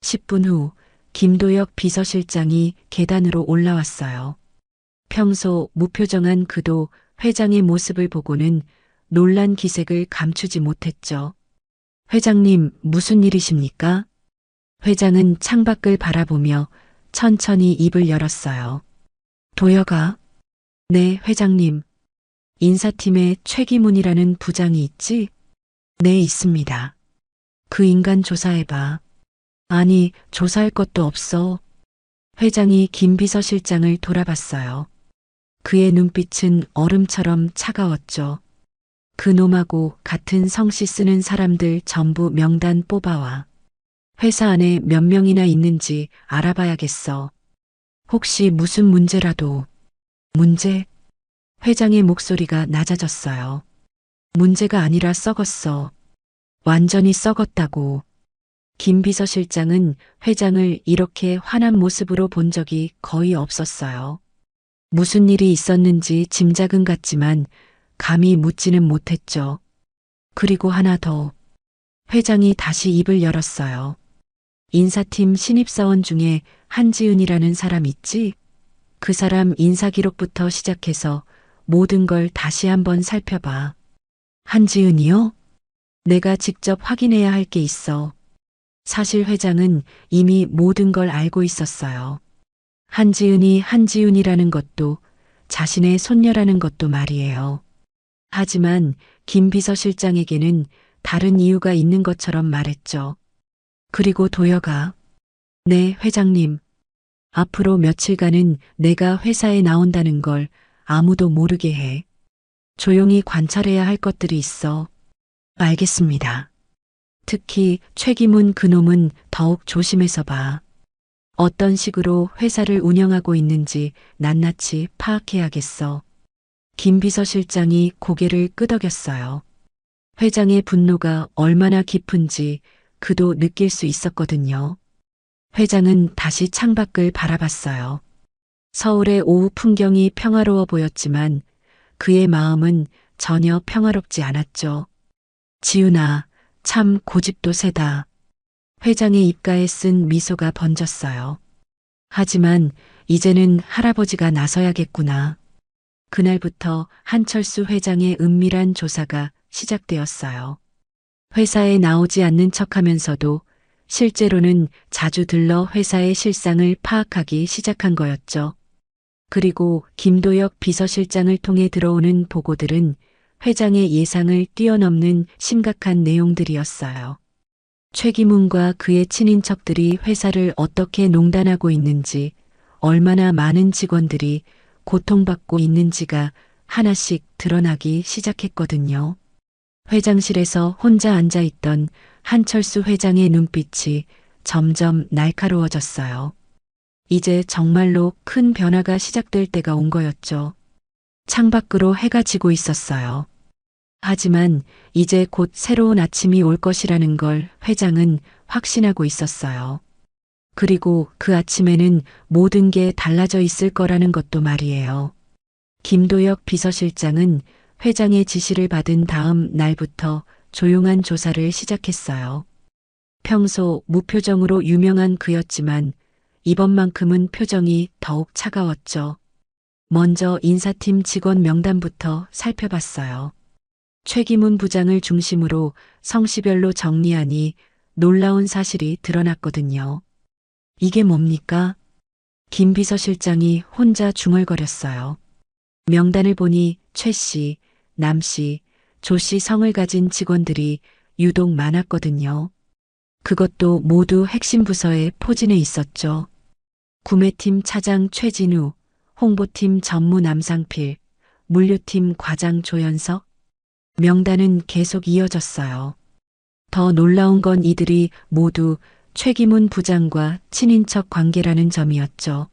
10분 후 김도혁 비서실장이 계단으로 올라왔어요. 평소 무표정한 그도 회장의 모습을 보고는 놀란 기색을 감추지 못했죠. 회장님, 무슨 일이십니까? 회장은 창밖을 바라보며 천천히 입을 열었어요. 도혁아. 네, 회장님. 인사팀에 최기문이라는 부장이 있지? 네, 있습니다. 그 인간 조사해봐. 아니, 조사할 것도 없어. 회장이 김 비서실장을 돌아봤어요. 그의 눈빛은 얼음처럼 차가웠죠. 그 놈하고 같은 성씨 쓰는 사람들 전부 명단 뽑아와. 회사 안에 몇 명이나 있는지 알아봐야겠어. 혹시 무슨 문제라도. 문제? 회장의 목소리가 낮아졌어요. 문제가 아니라 썩었어. 완전히 썩었다고. 김 비서실장은 회장을 이렇게 화난 모습으로 본 적이 거의 없었어요. 무슨 일이 있었는지 짐작은 갔지만 감히 묻지는 못했죠. 그리고 하나 더. 회장이 다시 입을 열었어요. 인사팀 신입사원 중에 한지은이라는 사람 있지? 그 사람 인사기록부터 시작해서 모든 걸 다시 한번 살펴봐. 한지은이요? 내가 직접 확인해야 할 게 있어. 사실 회장은 이미 모든 걸 알고 있었어요. 한지은이 한지은이라는 것도 자신의 손녀라는 것도 말이에요. 하지만 김 비서실장에게는 다른 이유가 있는 것처럼 말했죠. 그리고 도혁아. 네, 회장님. 앞으로 며칠간은 내가 회사에 나온다는 걸 아무도 모르게 해. 조용히 관찰해야 할 것들이 있어. 알겠습니다. 특히 최기문 그놈은 더욱 조심해서 봐. 어떤 식으로 회사를 운영하고 있는지 낱낱이 파악해야겠어. 김 비서실장이 고개를 끄덕였어요. 회장의 분노가 얼마나 깊은지 그도 느낄 수 있었거든요. 회장은 다시 창밖을 바라봤어요. 서울의 오후 풍경이 평화로워 보였지만 그의 마음은 전혀 평화롭지 않았죠. 지은아, 참 고집도 세다. 회장의 입가에 쓴 미소가 번졌어요. 하지만 이제는 할아버지가 나서야겠구나. 그날부터 한철수 회장의 은밀한 조사가 시작되었어요. 회사에 나오지 않는 척하면서도 실제로는 자주 들러 회사의 실상을 파악하기 시작한 거였죠. 그리고 김도혁 비서실장을 통해 들어오는 보고들은 회장의 예상을 뛰어넘는 심각한 내용들이었어요. 최기문과 그의 친인척들이 회사를 어떻게 농단하고 있는지, 얼마나 많은 직원들이 고통받고 있는지가 하나씩 드러나기 시작했거든요. 회장실에서 혼자 앉아있던 한철수 회장의 눈빛이 점점 날카로워졌어요. 이제 정말로 큰 변화가 시작될 때가 온 거였죠. 창밖으로 해가 지고 있었어요. 하지만 이제 곧 새로운 아침이 올 것이라는 걸 회장은 확신하고 있었어요. 그리고 그 아침에는 모든 게 달라져 있을 거라는 것도 말이에요. 김도혁 비서실장은 회장의 지시를 받은 다음 날부터 조용한 조사를 시작했어요. 평소 무표정으로 유명한 그였지만 이번만큼은 표정이 더욱 차가웠죠. 먼저 인사팀 직원 명단부터 살펴봤어요. 최기문 부장을 중심으로 성씨별로 정리하니 놀라운 사실이 드러났거든요. 이게 뭡니까? 김 비서실장이 혼자 중얼거렸어요. 명단을 보니 최 씨, 남 씨, 조 씨 성을 가진 직원들이 유독 많았거든요. 그것도 모두 핵심 부서에 포진해 있었죠. 구매팀 차장 최진우, 홍보팀 전무 남상필, 물류팀 과장 조연석. 명단은 계속 이어졌어요. 더 놀라운 건 이들이 모두 최기문 부장과 친인척 관계라는 점이었죠.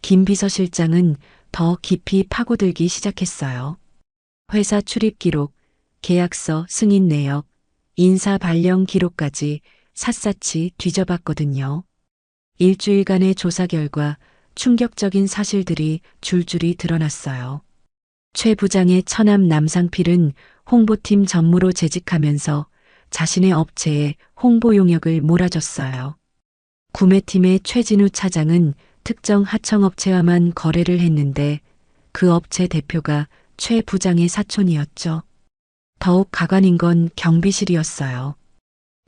김 비서실장은 더 깊이 파고들기 시작했어요. 회사 출입 기록, 계약서 승인 내역, 인사 발령 기록까지 샅샅이 뒤져봤거든요. 일주일간의 조사 결과 충격적인 사실들이 줄줄이 드러났어요. 최 부장의 처남 남상필은 홍보팀 전무로 재직하면서 자신의 업체에 홍보 용역을 몰아줬어요. 구매팀의 최진우 차장은 특정 하청업체와만 거래를 했는데 그 업체 대표가 최 부장의 사촌이었죠. 더욱 가관인 건 경비실이었어요.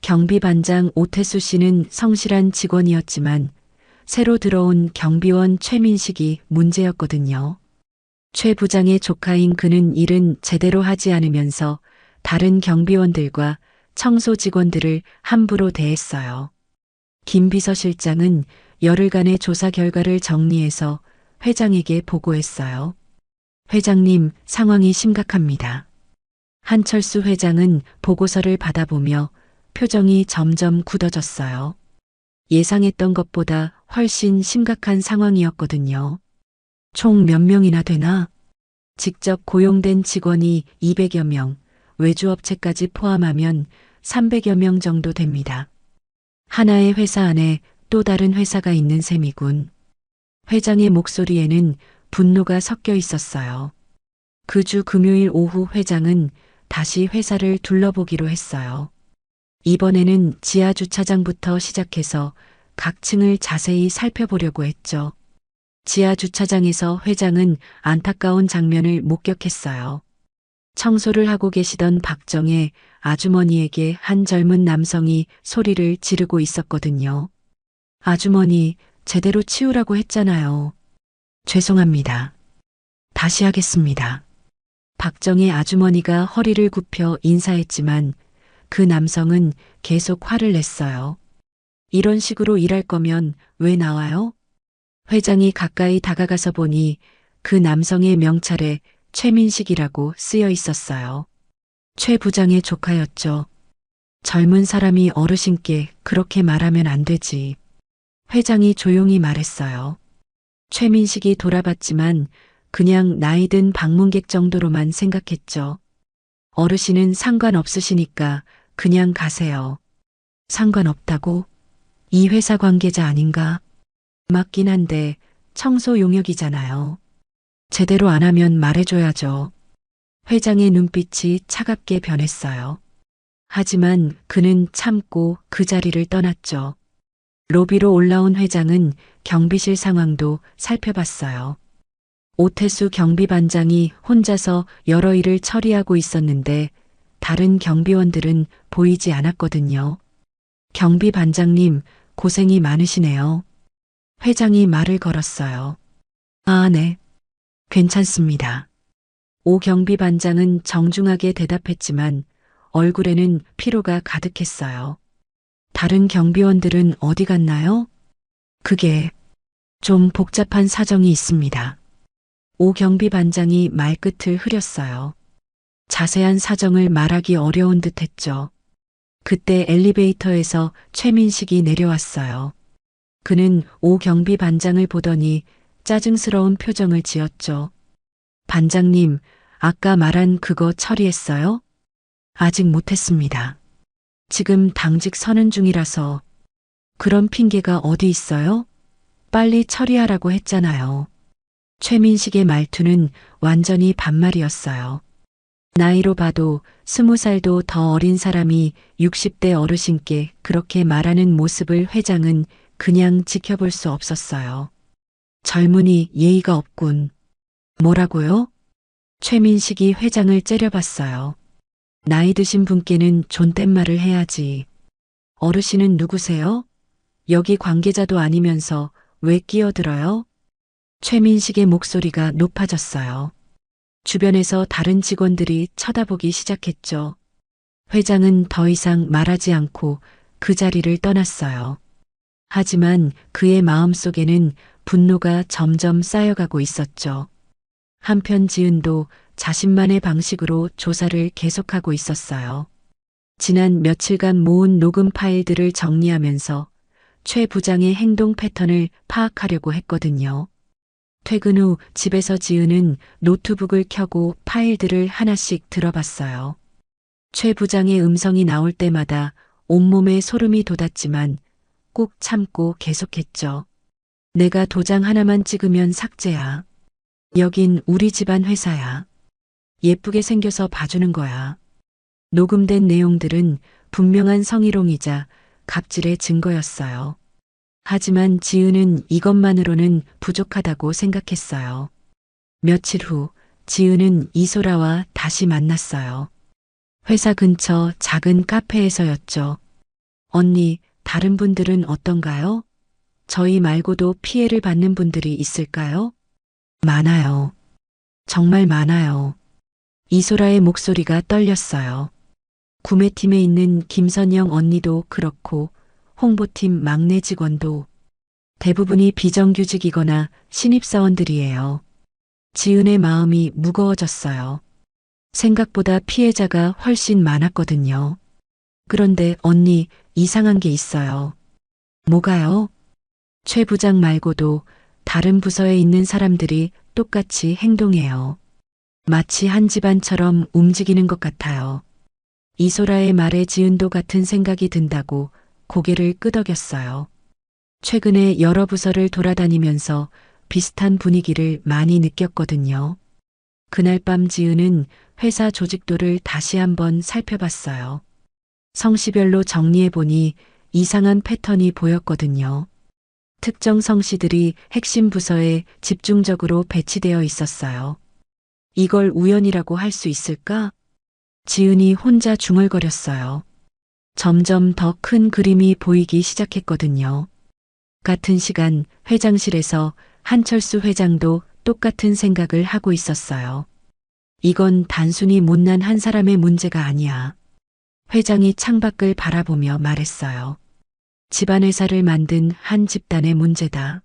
경비반장 오태수 씨는 성실한 직원이었지만 새로 들어온 경비원 최민식이 문제였거든요. 최 부장의 조카인 그는 일은 제대로 하지 않으면서 다른 경비원들과 청소 직원들을 함부로 대했어요. 김 비서실장은 열흘간의 조사 결과를 정리해서 회장에게 보고했어요. 회장님, 상황이 심각합니다. 한철수 회장은 보고서를 받아보며 표정이 점점 굳어졌어요. 예상했던 것보다 훨씬 심각한 상황이었거든요. 총 몇 명이나 되나? 직접 고용된 직원이 200여 명, 외주업체까지 포함하면 300여 명 정도 됩니다. 하나의 회사 안에 또 다른 회사가 있는 셈이군. 회장의 목소리에는 분노가 섞여 있었어요. 그 주 금요일 오후 회장은 다시 회사를 둘러보기로 했어요. 이번에는 지하 주차장부터 시작해서 각 층을 자세히 살펴보려고 했죠. 지하 주차장에서 회장은 안타까운 장면을 목격했어요. 청소를 하고 계시던 박정혜 아주머니에게 한 젊은 남성이 소리를 지르고 있었거든요. 아주머니, 제대로 치우라고 했잖아요. 죄송합니다. 다시 하겠습니다. 박정혜 아주머니가 허리를 굽혀 인사했지만 그 남성은 계속 화를 냈어요. 이런 식으로 일할 거면 왜 나와요? 회장이 가까이 다가가서 보니 그 남성의 명찰에 최민식이라고 쓰여 있었어요. 최 부장의 조카였죠. 젊은 사람이 어르신께 그렇게 말하면 안 되지. 회장이 조용히 말했어요. 최민식이 돌아봤지만 그냥 나이든 방문객 정도로만 생각했죠. 어르신은 상관없으시니까 그냥 가세요. 상관없다고? 이 회사 관계자 아닌가? 맞긴 한데 청소 용역이잖아요. 제대로 안 하면 말해줘야죠. 회장의 눈빛이 차갑게 변했어요. 하지만 그는 참고 그 자리를 떠났죠. 로비로 올라온 회장은 경비실 상황도 살펴봤어요. 오태수 경비반장이 혼자서 여러 일을 처리하고 있었는데 다른 경비원들은 보이지 않았거든요. 경비반장님, 고생이 많으시네요. 회장이 말을 걸었어요. 아, 네. 괜찮습니다. 오 경비반장은 정중하게 대답했지만 얼굴에는 피로가 가득했어요. 다른 경비원들은 어디 갔나요? 그게 좀 복잡한 사정이 있습니다. 오 경비반장이 말끝을 흐렸어요. 자세한 사정을 말하기 어려운 듯 했죠. 그때 엘리베이터에서 최민식이 내려왔어요. 그는 오 경비반장을 보더니 짜증스러운 표정을 지었죠. 반장님, 아까 말한 그거 처리했어요? 아직 못했습니다. 지금 당직 서는 중이라서. 그런 핑계가 어디 있어요? 빨리 처리하라고 했잖아요. 최민식의 말투는 완전히 반말이었어요. 나이로 봐도 20살도 더 어린 사람이 60대 어르신께 그렇게 말하는 모습을 회장은 그냥 지켜볼 수 없었어요. 젊은이 예의가 없군. 뭐라고요? 최민식이 회장을 째려봤어요. 나이 드신 분께는 존댓말을 해야지. 어르신은 누구세요? 여기 관계자도 아니면서 왜 끼어들어요? 최민식의 목소리가 높아졌어요. 주변에서 다른 직원들이 쳐다보기 시작했죠. 회장은 더 이상 말하지 않고 그 자리를 떠났어요. 하지만 그의 마음속에는 분노가 점점 쌓여가고 있었죠. 한편 지은도 자신만의 방식으로 조사를 계속하고 있었어요. 지난 며칠간 모은 녹음 파일들을 정리하면서 최 부장의 행동 패턴을 파악하려고 했거든요. 퇴근 후 집에서 지은은 노트북을 켜고 파일들을 하나씩 들어봤어요. 최 부장의 음성이 나올 때마다 온몸에 소름이 돋았지만 꾹 참고 계속했죠. 내가 도장 하나만 찍으면 삭제야. 여긴 우리 집안 회사야. 예쁘게 생겨서 봐주는 거야. 녹음된 내용들은 분명한 성희롱이자 갑질의 증거였어요. 하지만 지은은 이것만으로는 부족하다고 생각했어요. 며칠 후 지은은 이소라와 다시 만났어요. 회사 근처 작은 카페에서였죠. 언니, 다른 분들은 어떤가요? 저희 말고도 피해를 받는 분들이 있을까요? 많아요. 정말 많아요. 이소라의 목소리가 떨렸어요. 구매팀에 있는 김선영 언니도 그렇고 홍보팀 막내 직원도 대부분이 비정규직이거나 신입사원들이에요. 지은의 마음이 무거워졌어요. 생각보다 피해자가 훨씬 많았거든요. 그런데 언니, 이상한 게 있어요. 뭐가요? 최 부장 말고도 다른 부서에 있는 사람들이 똑같이 행동해요. 마치 한 집안처럼 움직이는 것 같아요. 이소라의 말에 지은도 같은 생각이 든다고 고개를 끄덕였어요. 최근에 여러 부서를 돌아다니면서 비슷한 분위기를 많이 느꼈거든요. 그날 밤 지은은 회사 조직도를 다시 한번 살펴봤어요. 성씨별로 정리해보니 이상한 패턴이 보였거든요. 특정 성씨들이 핵심 부서에 집중적으로 배치되어 있었어요. 이걸 우연이라고 할 수 있을까? 지은이 혼자 중얼거렸어요. 점점 더 큰 그림이 보이기 시작했거든요. 같은 시간 회장실에서 한철수 회장도 똑같은 생각을 하고 있었어요. 이건 단순히 못난 한 사람의 문제가 아니야. 회장이 창밖을 바라보며 말했어요. 집안 회사를 만든 한 집단의 문제다.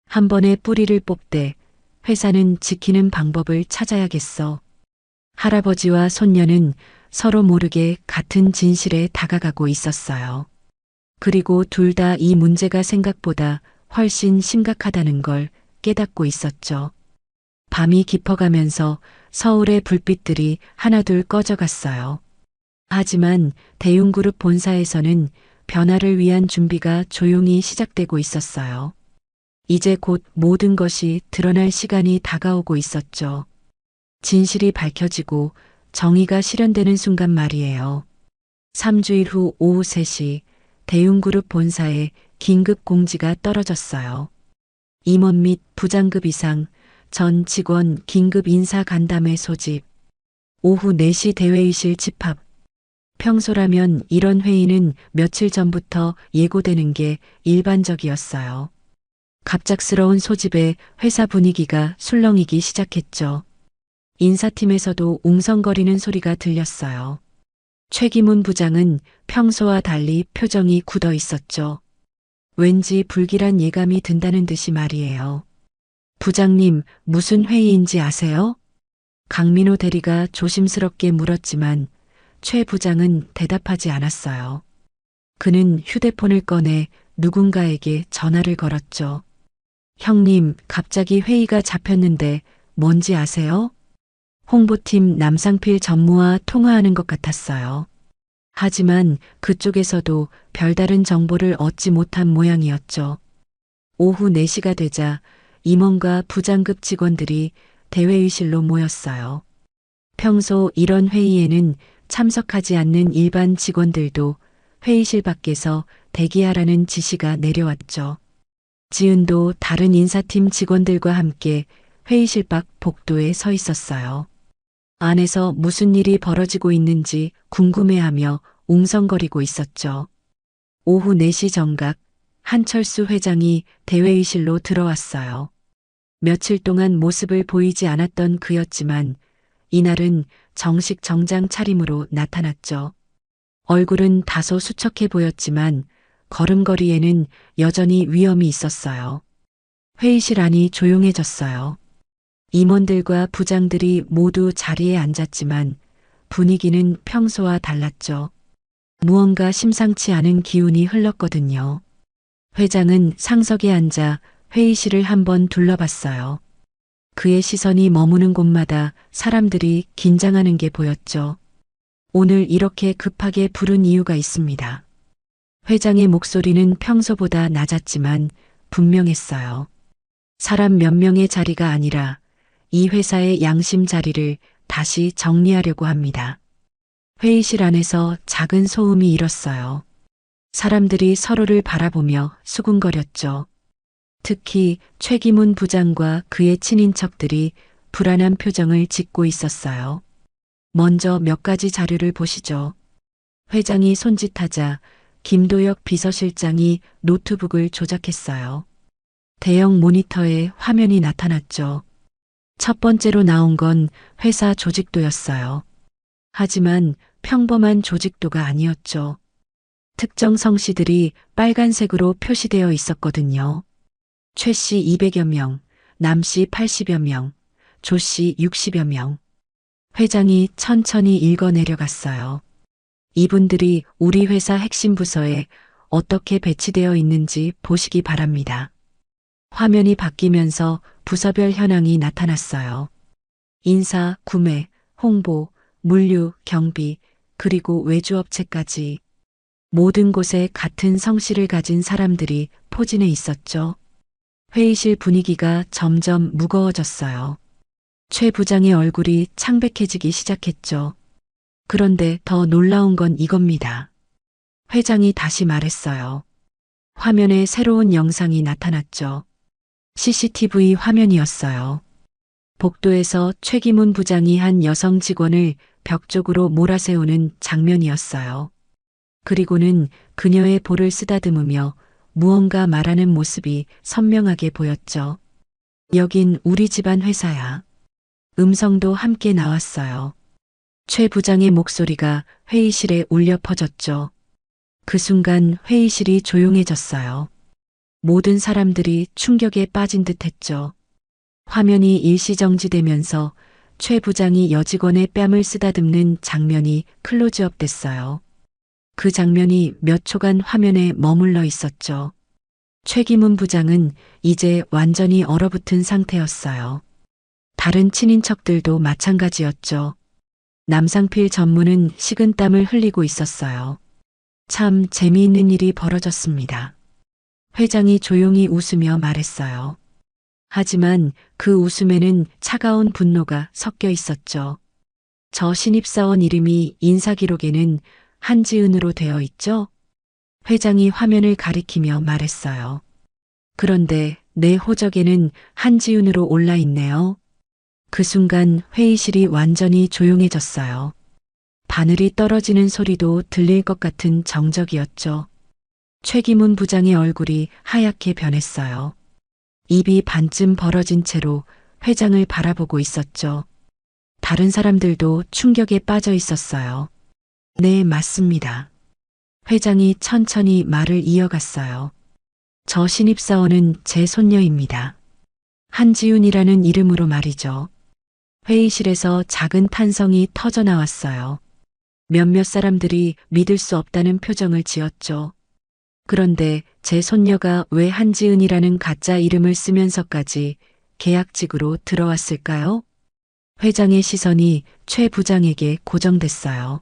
한 번에 뿌리를 뽑되 회사는 지키는 방법을 찾아야겠어. 할아버지와 손녀는 서로 모르게 같은 진실에 다가가고 있었어요. 그리고 둘 다 이 문제가 생각보다 훨씬 심각하다는 걸 깨닫고 있었죠. 밤이 깊어가면서 서울의 불빛들이 하나둘 꺼져갔어요. 하지만 대웅그룹 본사에서는 변화를 위한 준비가 조용히 시작되고 있었어요. 이제 곧 모든 것이 드러날 시간이 다가오고 있었죠. 진실이 밝혀지고 정의가 실현되는 순간 말이에요. 3주일 후 오후 3시 대웅그룹 본사에 긴급 공지가 떨어졌어요. 임원 및 부장급 이상, 전 직원 긴급 인사 간담회 소집, 오후 4시 대회의실 집합. 평소라면 이런 회의는 며칠 전부터 예고되는 게 일반적이었어요. 갑작스러운 소집에 회사 분위기가 술렁이기 시작했죠. 인사팀에서도 웅성거리는 소리가 들렸어요. 최기문 부장은 평소와 달리 표정이 굳어 있었죠. 왠지 불길한 예감이 든다는 듯이 말이에요. 부장님, 무슨 회의인지 아세요? 강민호 대리가 조심스럽게 물었지만 최 부장은 대답하지 않았어요. 그는 휴대폰을 꺼내 누군가에게 전화를 걸었죠. 형님, 갑자기 회의가 잡혔는데 뭔지 아세요? 홍보팀 남상필 전무와 통화하는 것 같았어요. 하지만 그쪽에서도 별다른 정보를 얻지 못한 모양이었죠. 오후 4시가 되자 임원과 부장급 직원들이 대회의실로 모였어요. 평소 이런 회의에는 참석하지 않는 일반 직원들도 회의실 밖에서 대기하라는 지시가 내려왔죠. 지은도 다른 인사팀 직원들과 함께 회의실 밖 복도에 서 있었어요. 안에서 무슨 일이 벌어지고 있는지 궁금해하며 웅성거리고 있었죠. 오후 4시 정각 한철수 회장이 대회의실로 들어왔어요. 며칠 동안 모습을 보이지 않았던 그였지만 이날은 정식 정장 차림으로 나타났죠. 얼굴은 다소 수척해 보였지만 걸음걸이에는 여전히 위엄이 있었어요. 회의실 안이 조용해졌어요. 임원들과 부장들이 모두 자리에 앉았지만 분위기는 평소와 달랐죠. 무언가 심상치 않은 기운이 흘렀거든요. 회장은 상석에 앉아 회의실을 한번 둘러봤어요. 그의 시선이 머무는 곳마다 사람들이 긴장하는 게 보였죠. 오늘 이렇게 급하게 부른 이유가 있습니다. 회장의 목소리는 평소보다 낮았지만 분명했어요. 사람 몇 명의 자리가 아니라 이 회사의 양심 자리를 다시 정리하려고 합니다. 회의실 안에서 작은 소음이 일었어요. 사람들이 서로를 바라보며 수군거렸죠. 특히 최기문 부장과 그의 친인척들이 불안한 표정을 짓고 있었어요. 먼저 몇 가지 자료를 보시죠. 회장이 손짓하자 김도혁 비서실장이 노트북을 조작했어요. 대형 모니터에 화면이 나타났죠. 첫 번째로 나온 건 회사 조직도였어요. 하지만 평범한 조직도가 아니었죠. 특정 성씨들이 빨간색으로 표시되어 있었거든요. 최씨 200여 명, 남씨 80여 명, 조씨 60여 명. 회장이 천천히 읽어내려갔어요. 이분들이 우리 회사 핵심 부서에 어떻게 배치되어 있는지 보시기 바랍니다. 화면이 바뀌면서 부서별 현황이 나타났어요. 인사, 구매, 홍보, 물류, 경비, 그리고 외주업체까지 모든 곳에 같은 성씨를 가진 사람들이 포진해 있었죠. 회의실 분위기가 점점 무거워졌어요. 최 부장의 얼굴이 창백해지기 시작했죠. 그런데 더 놀라운 건 이겁니다. 회장이 다시 말했어요. 화면에 새로운 영상이 나타났죠. CCTV 화면이었어요. 복도에서 최기문 부장이 한 여성 직원을 벽 쪽으로 몰아세우는 장면이었어요. 그리고는 그녀의 볼을 쓰다듬으며 무언가 말하는 모습이 선명하게 보였죠. 여긴 우리 집안 회사야. 음성도 함께 나왔어요. 최 부장의 목소리가 회의실에 울려 퍼졌죠. 그 순간 회의실이 조용해졌어요. 모든 사람들이 충격에 빠진 듯 했죠. 화면이 일시정지되면서 최 부장이 여직원의 뺨을 쓰다듬는 장면이 클로즈업 됐어요. 그 장면이 몇 초간 화면에 머물러 있었죠. 최기문 부장은 이제 완전히 얼어붙은 상태였어요. 다른 친인척들도 마찬가지였죠. 남상필 전무는 식은땀을 흘리고 있었어요. 참 재미있는 일이 벌어졌습니다. 회장이 조용히 웃으며 말했어요. 하지만 그 웃음에는 차가운 분노가 섞여 있었죠. 저 신입사원 이름이 인사기록에는 한지은으로 되어 있죠? 회장이 화면을 가리키며 말했어요. 그런데 내 호적에는 한지훈으로 올라 있네요. 그 순간 회의실이 완전히 조용해졌어요. 바늘이 떨어지는 소리도 들릴 것 같은 정적이었죠. 최기문 부장의 얼굴이 하얗게 변했어요. 입이 반쯤 벌어진 채로 회장을 바라보고 있었죠. 다른 사람들도 충격에 빠져 있었어요. 네, 맞습니다. 회장이 천천히 말을 이어갔어요. 저 신입사원은 제 손녀입니다. 한지훈이라는 이름으로 말이죠. 회의실에서 작은 탄성이 터져 나왔어요. 몇몇 사람들이 믿을 수 없다는 표정을 지었죠. 그런데 제 손녀가 왜 한지은이라는 가짜 이름을 쓰면서까지 계약직으로 들어왔을까요? 회장의 시선이 최 부장에게 고정됐어요.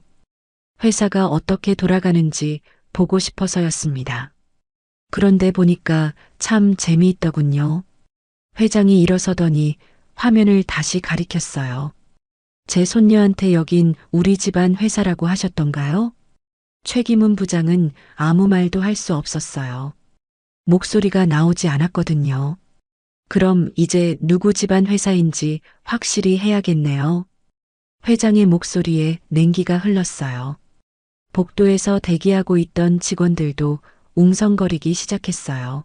회사가 어떻게 돌아가는지 보고 싶어서였습니다. 그런데 보니까 참 재미있더군요. 회장이 일어서더니 화면을 다시 가리켰어요. 제 손녀한테 여긴 우리 집안 회사라고 하셨던가요? 최기문 부장은 아무 말도 할 수 없었어요. 목소리가 나오지 않았거든요. 그럼 이제 누구 집안 회사인지 확실히 해야겠네요. 회장의 목소리에 냉기가 흘렀어요. 복도에서 대기하고 있던 직원들도 웅성거리기 시작했어요.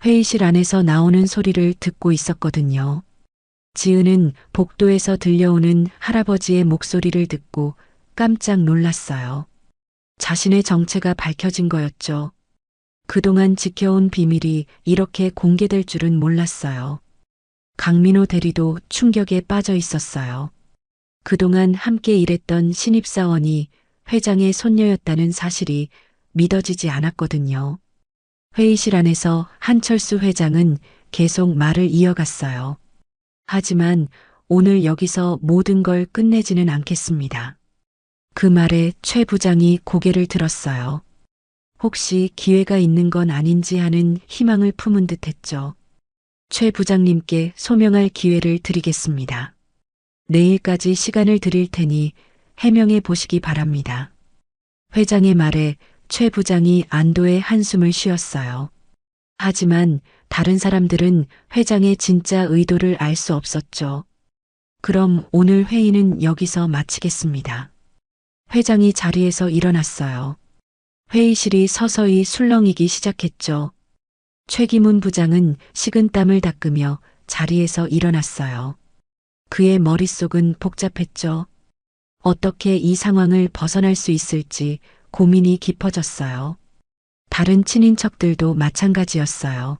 회의실 안에서 나오는 소리를 듣고 있었거든요. 지은은 복도에서 들려오는 할아버지의 목소리를 듣고 깜짝 놀랐어요. 자신의 정체가 밝혀진 거였죠. 그동안 지켜온 비밀이 이렇게 공개될 줄은 몰랐어요. 강민호 대리도 충격에 빠져 있었어요. 그동안 함께 일했던 신입사원이 회장의 손녀였다는 사실이 믿어지지 않았거든요. 회의실 안에서 한철수 회장은 계속 말을 이어갔어요. 하지만 오늘 여기서 모든 걸 끝내지는 않겠습니다. 그 말에 최 부장이 고개를 들었어요. 혹시 기회가 있는 건 아닌지 하는 희망을 품은 듯 했죠. 최 부장님께 소명할 기회를 드리겠습니다. 내일까지 시간을 드릴 테니 해명해 보시기 바랍니다. 회장의 말에 최 부장이 안도의 한숨을 쉬었어요. 하지만 다른 사람들은 회장의 진짜 의도를 알 수 없었죠. 그럼 오늘 회의는 여기서 마치겠습니다. 회장이 자리에서 일어났어요. 회의실이 서서히 술렁이기 시작했죠. 최기문 부장은 식은땀을 닦으며 자리에서 일어났어요. 그의 머릿속은 복잡했죠. 어떻게 이 상황을 벗어날 수 있을지 고민이 깊어졌어요. 다른 친인척들도 마찬가지였어요.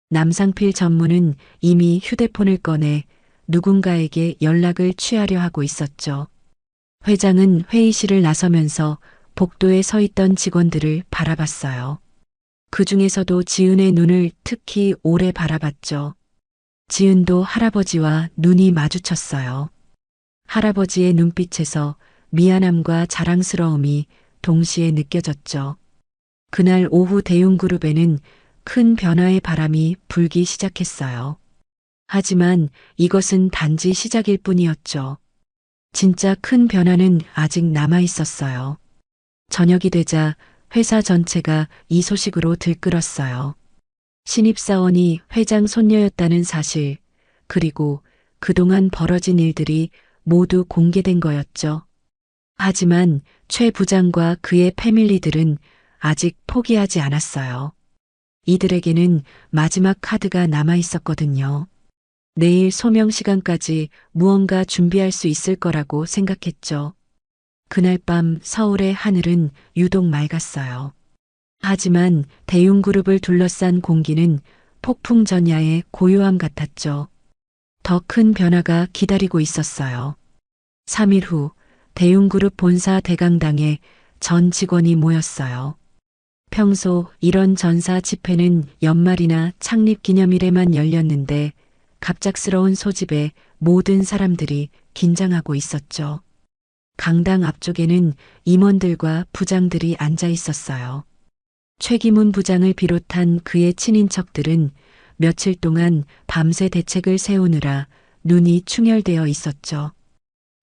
남상필 전무는 이미 휴대폰을 꺼내 누군가에게 연락을 취하려 하고 있었죠. 회장은 회의실을 나서면서 복도에 서 있던 직원들을 바라봤어요. 그 중에서도 지은의 눈을 특히 오래 바라봤죠. 지은도 할아버지와 눈이 마주쳤어요. 할아버지의 눈빛에서 미안함과 자랑스러움이 동시에 느껴졌죠. 그날 오후 대웅그룹에는 큰 변화의 바람이 불기 시작했어요. 하지만 이것은 단지 시작일 뿐이었죠. 진짜 큰 변화는 아직 남아 있었어요. 저녁이 되자 회사 전체가 이 소식으로 들끓었어요. 신입사원이 회장 손녀였다는 사실, 그리고 그동안 벌어진 일들이 모두 공개된 거였죠. 하지만 최 부장과 그의 패밀리들은 아직 포기하지 않았어요. 이들에게는 마지막 카드가 남아 있었거든요. 내일 소명 시간까지 무언가 준비할 수 있을 거라고 생각했죠. 그날 밤 서울의 하늘은 유독 맑았어요. 하지만 대웅그룹을 둘러싼 공기는 폭풍 전야의 고요함 같았죠. 더 큰 변화가 기다리고 있었어요. 3일 후 대웅그룹 본사 대강당에 전 직원이 모였어요. 평소 이런 전사 집회는 연말이나 창립 기념일에만 열렸는데 갑작스러운 소집에 모든 사람들이 긴장하고 있었죠. 강당 앞쪽에는 임원들과 부장들이 앉아 있었어요. 최기문 부장을 비롯한 그의 친인척들은 며칠 동안 밤새 대책을 세우느라 눈이 충혈되어 있었죠.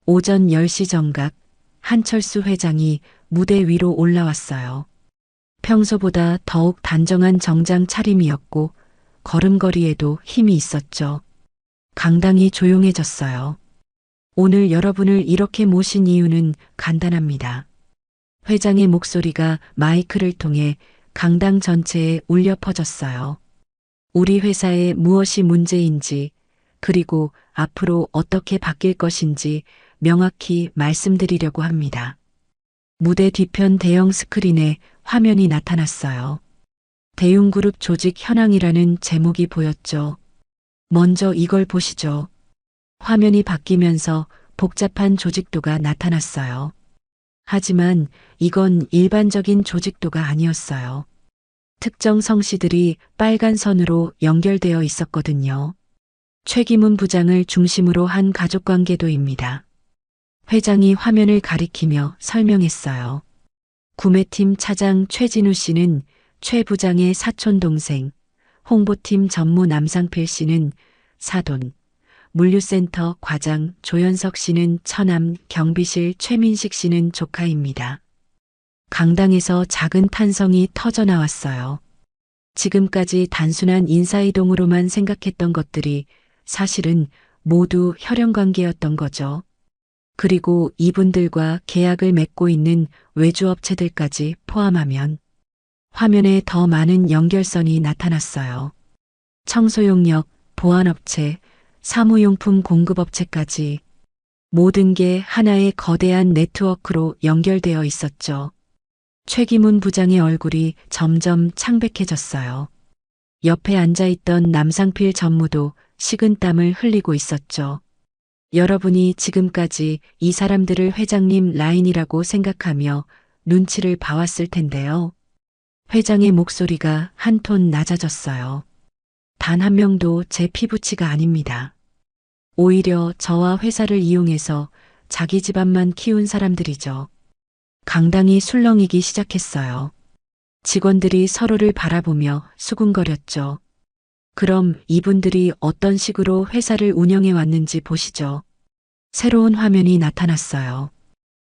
오전 10시 정각 한철수 회장이 무대 위로 올라왔어요. 평소보다 더욱 단정한 정장 차림이었고 걸음걸이에도 힘이 있었죠. 강당이 조용해졌어요. 오늘 여러분을 이렇게 모신 이유는 간단합니다. 회장의 목소리가 마이크를 통해 강당 전체에 울려 퍼졌어요. 우리 회사에 무엇이 문제인지, 그리고 앞으로 어떻게 바뀔 것인지 명확히 말씀드리려고 합니다. 무대 뒤편 대형 스크린에 화면이 나타났어요. 대웅그룹 조직 현황이라는 제목이 보였죠. 먼저 이걸 보시죠. 화면이 바뀌면서 복잡한 조직도가 나타났어요. 하지만 이건 일반적인 조직도가 아니었어요. 특정 성씨들이 빨간 선으로 연결되어 있었거든요. 최기문 부장을 중심으로 한 가족관계도입니다. 회장이 화면을 가리키며 설명했어요. 구매팀 차장 최진우 씨는 최 부장의 사촌 동생, 홍보팀 전무 남상필 씨는 사돈, 물류센터 과장 조현석 씨는 처남, 경비실 최민식 씨는 조카입니다. 강당에서 작은 탄성이 터져 나왔어요. 지금까지 단순한 인사이동으로만 생각했던 것들이 사실은 모두 혈연관계였던 거죠. 그리고 이분들과 계약을 맺고 있는 외주업체들까지 포함하면 화면에 더 많은 연결선이 나타났어요. 청소용역, 보안업체, 사무용품 공급업체까지 모든 게 하나의 거대한 네트워크로 연결되어 있었죠. 최기문 부장의 얼굴이 점점 창백해졌어요. 옆에 앉아있던 남상필 전무도 식은땀을 흘리고 있었죠. 여러분이 지금까지 이 사람들을 회장님 라인이라고 생각하며 눈치를 봐왔을 텐데요. 회장의 목소리가 한 톤 낮아졌어요. 단 한 명도 제 피부치가 아닙니다. 오히려 저와 회사를 이용해서 자기 집안만 키운 사람들이죠. 강당이 술렁이기 시작했어요. 직원들이 서로를 바라보며 수군거렸죠. 그럼 이분들이 어떤 식으로 회사를 운영해 왔는지 보시죠. 새로운 화면이 나타났어요.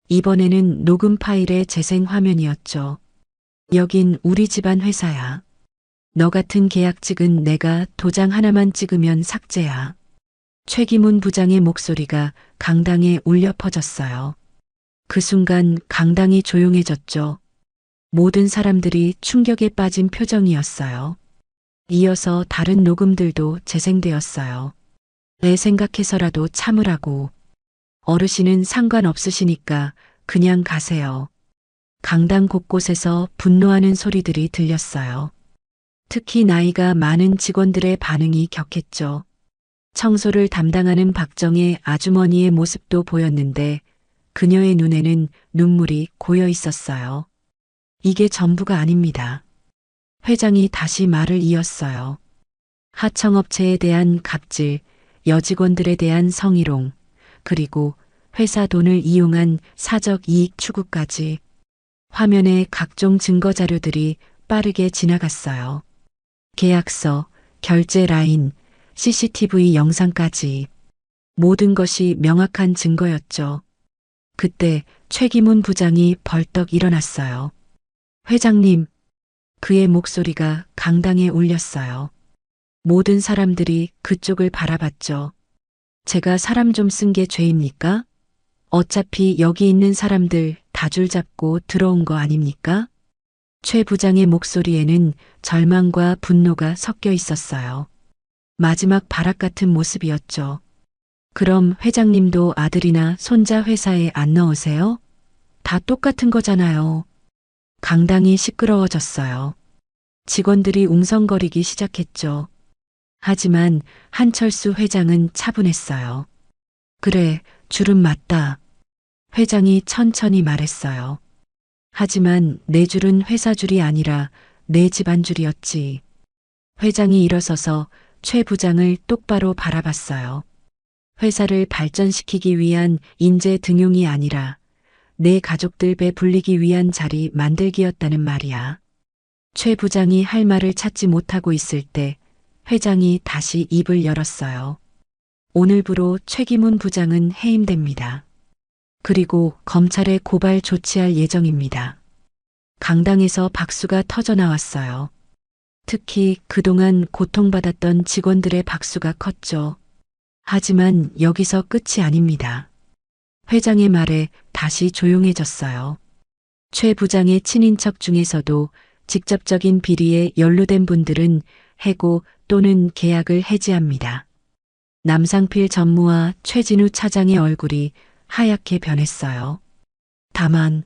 이번에는 녹음 파일의 재생 화면이었죠. 여긴 우리 집안 회사야. 너 같은 계약직은 내가 도장 하나만 찍으면 삭제야. 최기문 부장의 목소리가 강당에 울려 퍼졌어요. 그 순간 강당이 조용해졌죠. 모든 사람들이 충격에 빠진 표정이었어요. 이어서 다른 녹음들도 재생되었어요. 내 생각해서라도 참으라고. 어르신은 상관없으시니까 그냥 가세요. 강당 곳곳에서 분노하는 소리들이 들렸어요. 특히 나이가 많은 직원들의 반응이 격했죠. 청소를 담당하는 박정의 아주머니의 모습도 보였는데 그녀의 눈에는 눈물이 고여 있었어요. 이게 전부가 아닙니다. 회장이 다시 말을 이었어요. 하청업체에 대한 갑질, 여직원들에 대한 성희롱, 그리고 회사 돈을 이용한 사적 이익 추구까지. 화면에 각종 증거 자료들이 빠르게 지나갔어요. 계약서, 결제 라인, CCTV 영상까지. 모든 것이 명확한 증거였죠. 그때 최기문 부장이 벌떡 일어났어요. 회장님, 그의 목소리가 강당에 울렸어요. 모든 사람들이 그쪽을 바라봤죠. 제가 사람 좀 쓴 게 죄입니까? 어차피 여기 있는 사람들 다 줄 잡고 들어온 거 아닙니까? 최 부장의 목소리에는 절망과 분노가 섞여 있었어요. 마지막 발악 같은 모습이었죠. 그럼 회장님도 아들이나 손자 회사에 안 넣으세요? 다 똑같은 거잖아요. 강당이 시끄러워졌어요. 직원들이 웅성거리기 시작했죠. 하지만 한철수 회장은 차분했어요. 그래, 줄은 맞다. 회장이 천천히 말했어요. 하지만 내 줄은 회사 줄이 아니라 내 집안 줄이었지. 회장이 일어서서 최 부장을 똑바로 바라봤어요. 회사를 발전시키기 위한 인재 등용이 아니라 내 가족들 배불리기 위한 자리 만들기였다는 말이야. 최 부장이 할 말을 찾지 못하고 있을 때 회장이 다시 입을 열었어요. 오늘부로 최기문 부장은 해임됩니다. 그리고 검찰에 고발 조치할 예정입니다. 강당에서 박수가 터져 나왔어요. 특히 그동안 고통받았던 직원들의 박수가 컸죠. 하지만 여기서 끝이 아닙니다. 회장의 말에 다시 조용해졌어요. 최 부장의 친인척 중에서도 직접적인 비리에 연루된 분들은 해고 또는 계약을 해지합니다. 남상필 전무와 최진우 차장의 얼굴이 하얗게 변했어요. 다만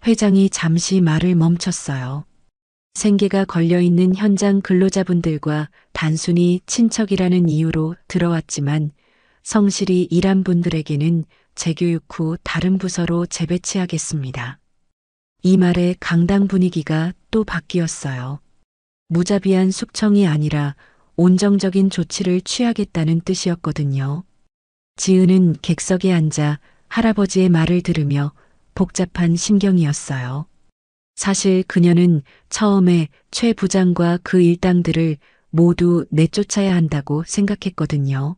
회장이 잠시 말을 멈췄어요. 생계가 걸려있는 현장 근로자분들과 단순히 친척이라는 이유로 들어왔지만 성실히 일한 분들에게는 재교육 후 다른 부서로 재배치하겠습니다. 이 말에 강당 분위기가 또 바뀌었어요. 무자비한 숙청이 아니라 온정적인 조치를 취하겠다는 뜻이었거든요. 지은은 객석에 앉아 할아버지의 말을 들으며 복잡한 심경이었어요. 사실 그녀는 처음에 최 부장과 그 일당들을 모두 내쫓아야 한다고 생각했거든요.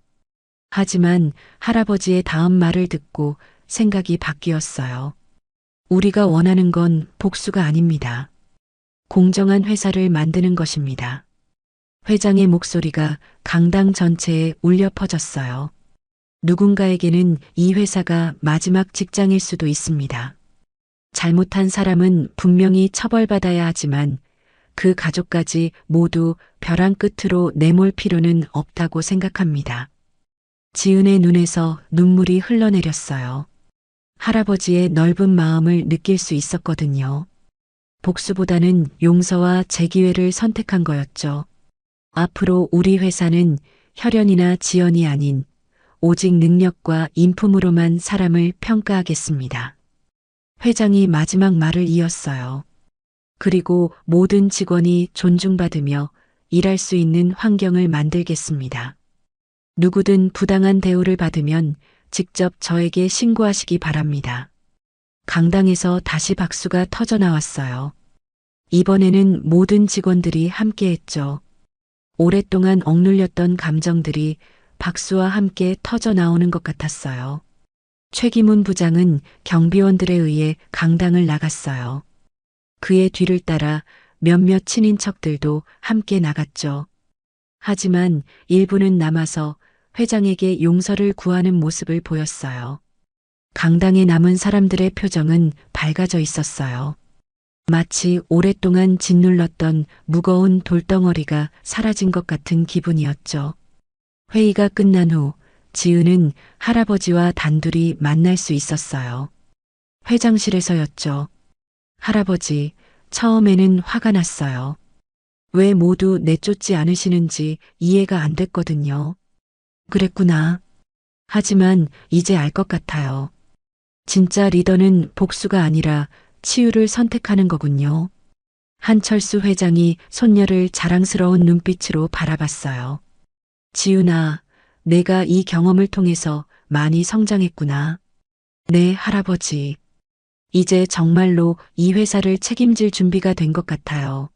하지만 할아버지의 다음 말을 듣고 생각이 바뀌었어요. 우리가 원하는 건 복수가 아닙니다. 공정한 회사를 만드는 것입니다. 회장의 목소리가 강당 전체에 울려 퍼졌어요. 누군가에게는 이 회사가 마지막 직장일 수도 있습니다. 잘못한 사람은 분명히 처벌받아야 하지만 그 가족까지 모두 벼랑 끝으로 내몰 필요는 없다고 생각합니다. 지은의 눈에서 눈물이 흘러내렸어요. 할아버지의 넓은 마음을 느낄 수 있었거든요. 복수보다는 용서와 재기회를 선택한 거였죠. 앞으로 우리 회사는 혈연이나 지연이 아닌 오직 능력과 인품으로만 사람을 평가하겠습니다. 회장이 마지막 말을 이었어요. 그리고 모든 직원이 존중받으며 일할 수 있는 환경을 만들겠습니다. 누구든 부당한 대우를 받으면 직접 저에게 신고하시기 바랍니다. 강당에서 다시 박수가 터져 나왔어요. 이번에는 모든 직원들이 함께했죠. 오랫동안 억눌렸던 감정들이 박수와 함께 터져 나오는 것 같았어요. 최기문 부장은 경비원들에 의해 강당을 나갔어요. 그의 뒤를 따라 몇몇 친인척들도 함께 나갔죠. 하지만 일부는 남아서 회장에게 용서를 구하는 모습을 보였어요. 강당에 남은 사람들의 표정은 밝아져 있었어요. 마치 오랫동안 짓눌렀던 무거운 돌덩어리가 사라진 것 같은 기분이었죠. 회의가 끝난 후 지은은 할아버지와 단둘이 만날 수 있었어요. 회장실에서였죠. 할아버지, 처음에는 화가 났어요. 왜 모두 내쫓지 않으시는지 이해가 안 됐거든요. 그랬구나. 하지만 이제 알 것 같아요. 진짜 리더는 복수가 아니라 치유를 선택하는 거군요. 한철수 회장이 손녀를 자랑스러운 눈빛으로 바라봤어요. 지은아, 내가 이 경험을 통해서 많이 성장했구나. 네, 할아버지. 이제 정말로 이 회사를 책임질 준비가 된 것 같아요.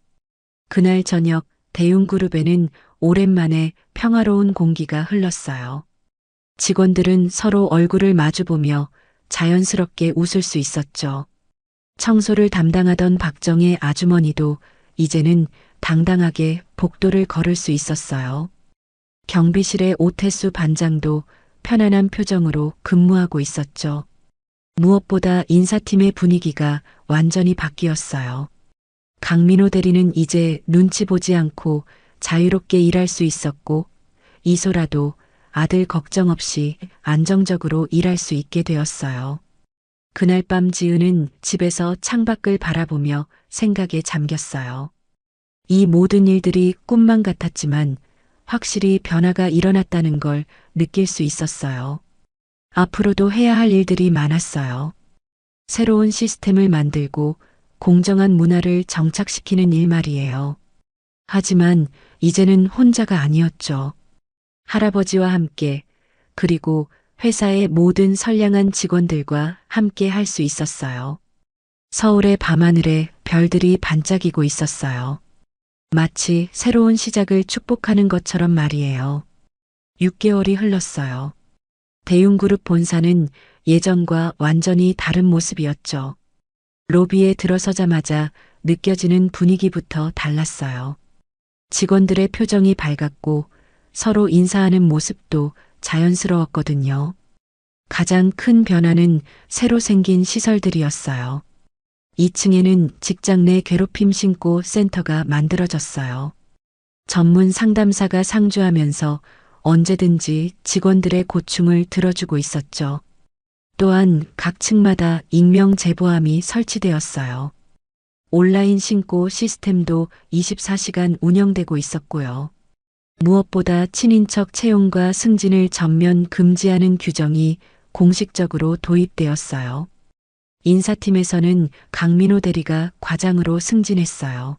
그날 저녁 대웅그룹에는 오랜만에 평화로운 공기가 흘렀어요. 직원들은 서로 얼굴을 마주보며 자연스럽게 웃을 수 있었죠. 청소를 담당하던 박정의 아주머니도 이제는 당당하게 복도를 걸을 수 있었어요. 경비실의 오태수 반장도 편안한 표정으로 근무하고 있었죠. 무엇보다 인사팀의 분위기가 완전히 바뀌었어요. 강민호 대리는 이제 눈치 보지 않고 자유롭게 일할 수 있었고, 이소라도 아들 걱정 없이 안정적으로 일할 수 있게 되었어요. 그날 밤 지은은 집에서 창밖을 바라보며 생각에 잠겼어요. 이 모든 일들이 꿈만 같았지만 확실히 변화가 일어났다는 걸 느낄 수 있었어요. 앞으로도 해야 할 일들이 많았어요. 새로운 시스템을 만들고 공정한 문화를 정착시키는 일 말이에요. 하지만 이제는 혼자가 아니었죠. 할아버지와 함께, 그리고 회사의 모든 선량한 직원들과 함께 할 수 있었어요. 서울의 밤하늘에 별들이 반짝이고 있었어요. 마치 새로운 시작을 축복하는 것처럼 말이에요. 6개월이 흘렀어요. 대웅그룹 본사는 예전과 완전히 다른 모습이었죠. 로비에 들어서자마자 느껴지는 분위기부터 달랐어요. 직원들의 표정이 밝았고 서로 인사하는 모습도 자연스러웠거든요. 가장 큰 변화는 새로 생긴 시설들이었어요. 2층에는 직장 내 괴롭힘 신고 센터가 만들어졌어요. 전문 상담사가 상주하면서 언제든지 직원들의 고충을 들어주고 있었죠. 또한 각 층마다 익명 제보함이 설치되었어요. 온라인 신고 시스템도 24시간 운영되고 있었고요. 무엇보다 친인척 채용과 승진을 전면 금지하는 규정이 공식적으로 도입되었어요. 인사팀에서는 강민호 대리가 과장으로 승진했어요.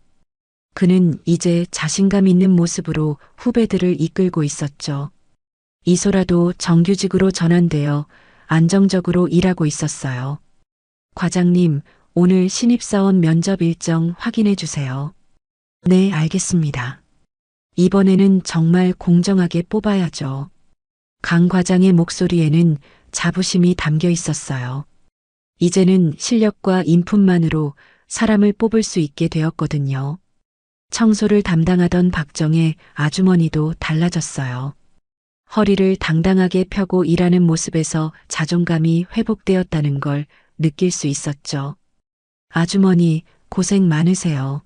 그는 이제 자신감 있는 모습으로 후배들을 이끌고 있었죠. 이소라도 정규직으로 전환되어 안정적으로 일하고 있었어요. 과장님, 오늘 신입사원 면접 일정 확인해 주세요. 네, 알겠습니다. 이번에는 정말 공정하게 뽑아야죠. 강 과장의 목소리에는 자부심이 담겨 있었어요. 이제는 실력과 인품만으로 사람을 뽑을 수 있게 되었거든요. 청소를 담당하던 박정의 아주머니도 달라졌어요. 허리를 당당하게 펴고 일하는 모습에서 자존감이 회복되었다는 걸 느낄 수 있었죠. 아주머니, 고생 많으세요.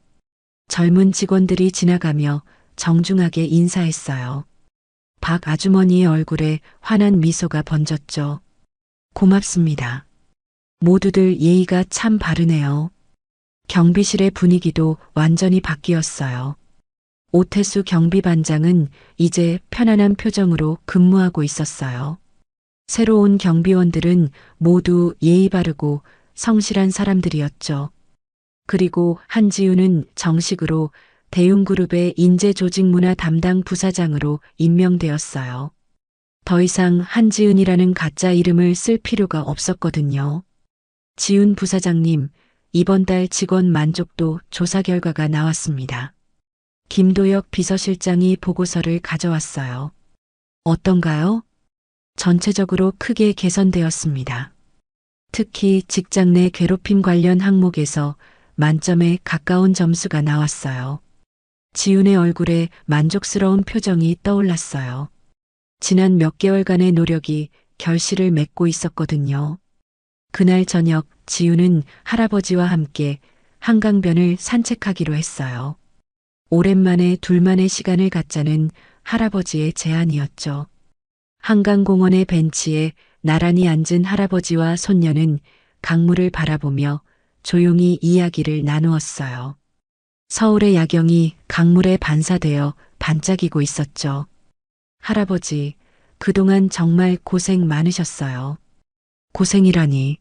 젊은 직원들이 지나가며 정중하게 인사했어요. 박 아주머니의 얼굴에 환한 미소가 번졌죠. 고맙습니다. 모두들 예의가 참 바르네요. 경비실의 분위기도 완전히 바뀌었어요. 오태수 경비반장은 이제 편안한 표정으로 근무하고 있었어요. 새로운 경비원들은 모두 예의 바르고 성실한 사람들이었죠. 그리고 한지우는 정식으로 대웅그룹의 인재조직문화 담당 부사장으로 임명되었어요. 더 이상 한지은이라는 가짜 이름을 쓸 필요가 없었거든요. 지훈 부사장님, 이번 달 직원 만족도 조사 결과가 나왔습니다. 김도혁 비서실장이 보고서를 가져왔어요. 어떤가요? 전체적으로 크게 개선되었습니다. 특히 직장 내 괴롭힘 관련 항목에서 만점에 가까운 점수가 나왔어요. 지훈의 얼굴에 만족스러운 표정이 떠올랐어요. 지난 몇 개월간의 노력이 결실을 맺고 있었거든요. 그날 저녁 지훈은 할아버지와 함께 한강변을 산책하기로 했어요. 오랜만에 둘만의 시간을 갖자는 할아버지의 제안이었죠. 한강공원의 벤치에 나란히 앉은 할아버지와 손녀는 강물을 바라보며 조용히 이야기를 나누었어요. 서울의 야경이 강물에 반사되어 반짝이고 있었죠. 할아버지, 그동안 정말 고생 많으셨어요. 고생이라니.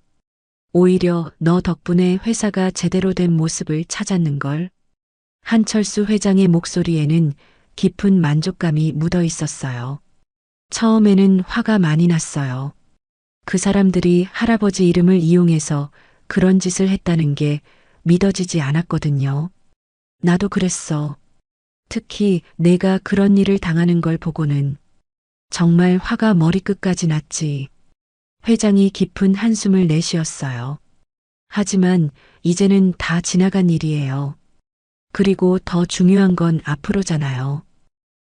오히려 너 덕분에 회사가 제대로 된 모습을 찾았는걸. 한철수 회장의 목소리에는 깊은 만족감이 묻어 있었어요. 처음에는 화가 많이 났어요. 그 사람들이 할아버지 이름을 이용해서 그런 짓을 했다는 게 믿어지지 않았거든요. 나도 그랬어. 특히 내가 그런 일을 당하는 걸 보고는 정말 화가 머리끝까지 났지. 회장이 깊은 한숨을 내쉬었어요. 하지만 이제는 다 지나간 일이에요. 그리고 더 중요한 건 앞으로잖아요.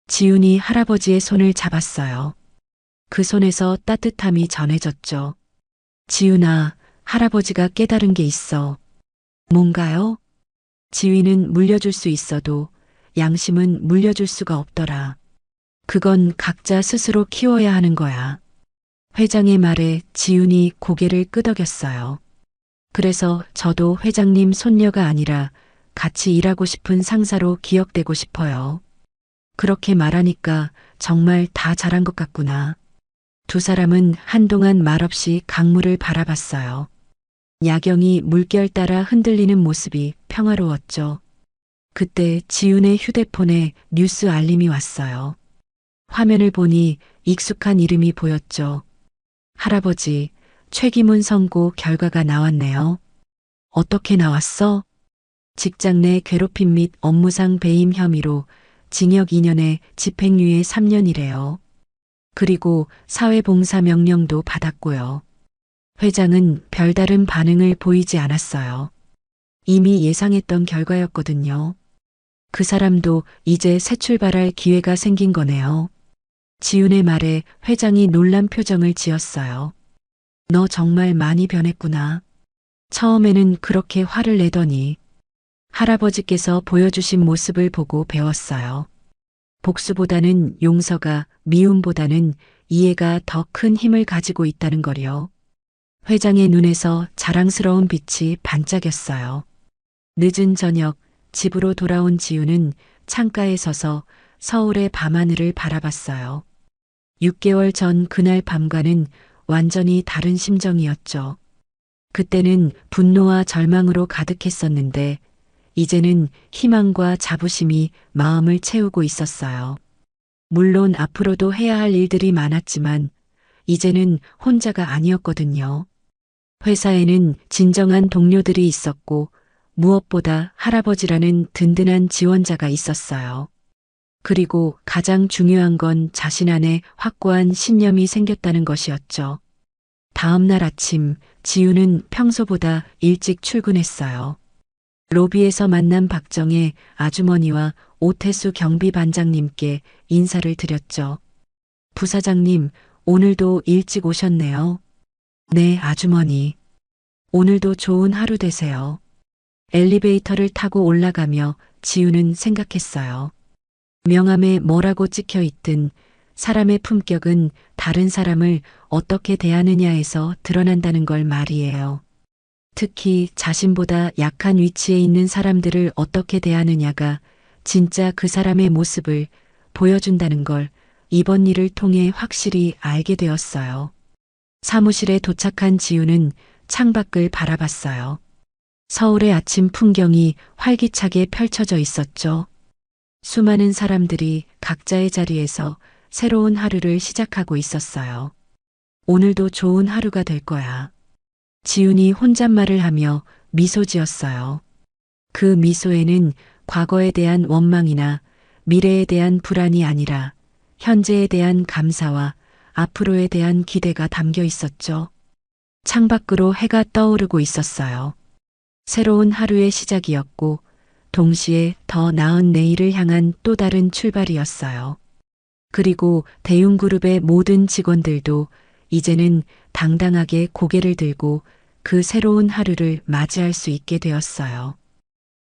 지훈이 할아버지의 손을 잡았어요. 그 손에서 따뜻함이 전해졌죠. 지훈아, 할아버지가 깨달은 게 있어. 뭔가요? 지위는 물려줄 수 있어도 양심은 물려줄 수가 없더라. 그건 각자 스스로 키워야 하는 거야. 회장의 말에 지훈이 고개를 끄덕였어요. 그래서 저도 회장님 손녀가 아니라 같이 일하고 싶은 상사로 기억되고 싶어요. 그렇게 말하니까 정말 다 잘한 것 같구나. 두 사람은 한동안 말없이 강물을 바라봤어요. 야경이 물결 따라 흔들리는 모습이 평화로웠죠. 그때 지훈의 휴대폰에 뉴스 알림이 왔어요. 화면을 보니 익숙한 이름이 보였죠. 할아버지, 최기문 선고 결과가 나왔네요. 어떻게 나왔어? 직장 내 괴롭힘 및 업무상 배임 혐의로 징역 2년에 집행유예 3년이래요. 그리고 사회봉사 명령도 받았고요. 회장은 별다른 반응을 보이지 않았어요. 이미 예상했던 결과였거든요. 그 사람도 이제 새 출발할 기회가 생긴 거네요. 지훈의 말에 회장이 놀란 표정을 지었어요. 너 정말 많이 변했구나. 처음에는 그렇게 화를 내더니 할아버지께서 보여주신 모습을 보고 배웠어요. 복수보다는 용서가, 미움보다는 이해가 더 큰 힘을 가지고 있다는 거요. 회장의 눈에서 자랑스러운 빛이 반짝였어요. 늦은 저녁 집으로 돌아온 지우는 창가에 서서 서울의 밤하늘을 바라봤어요. 6개월 전 그날 밤과는 완전히 다른 심정이었죠. 그때는 분노와 절망으로 가득했었는데 이제는 희망과 자부심이 마음을 채우고 있었어요. 물론 앞으로도 해야 할 일들이 많았지만 이제는 혼자가 아니었거든요. 회사에는 진정한 동료들이 있었고 무엇보다 할아버지라는 든든한 지원자가 있었어요. 그리고 가장 중요한 건 자신 안에 확고한 신념이 생겼다는 것이었죠. 다음 날 아침 지우는 평소보다 일찍 출근했어요. 로비에서 만난 박정혜 아주머니와 오태수 경비반장님께 인사를 드렸죠. 부사장님, 오늘도 일찍 오셨네요. 네, 아주머니. 오늘도 좋은 하루 되세요. 엘리베이터를 타고 올라가며 지우는 생각했어요. 명함에 뭐라고 찍혀 있든 사람의 품격은 다른 사람을 어떻게 대하느냐에서 드러난다는 걸 말이에요. 특히 자신보다 약한 위치에 있는 사람들을 어떻게 대하느냐가 진짜 그 사람의 모습을 보여준다는 걸 이번 일을 통해 확실히 알게 되었어요. 사무실에 도착한 지우는 창밖을 바라봤어요. 서울의 아침 풍경이 활기차게 펼쳐져 있었죠. 수많은 사람들이 각자의 자리에서 새로운 하루를 시작하고 있었어요. 오늘도 좋은 하루가 될 거야. 지훈이 혼잣말을 하며 미소 지었어요. 그 미소에는 과거에 대한 원망이나 미래에 대한 불안이 아니라 현재에 대한 감사와 앞으로에 대한 기대가 담겨 있었죠. 창밖으로 해가 떠오르고 있었어요. 새로운 하루의 시작이었고 동시에 더 나은 내일을 향한 또 다른 출발이었어요. 그리고 대웅그룹의 모든 직원들도 이제는 당당하게 고개를 들고 그 새로운 하루를 맞이할 수 있게 되었어요.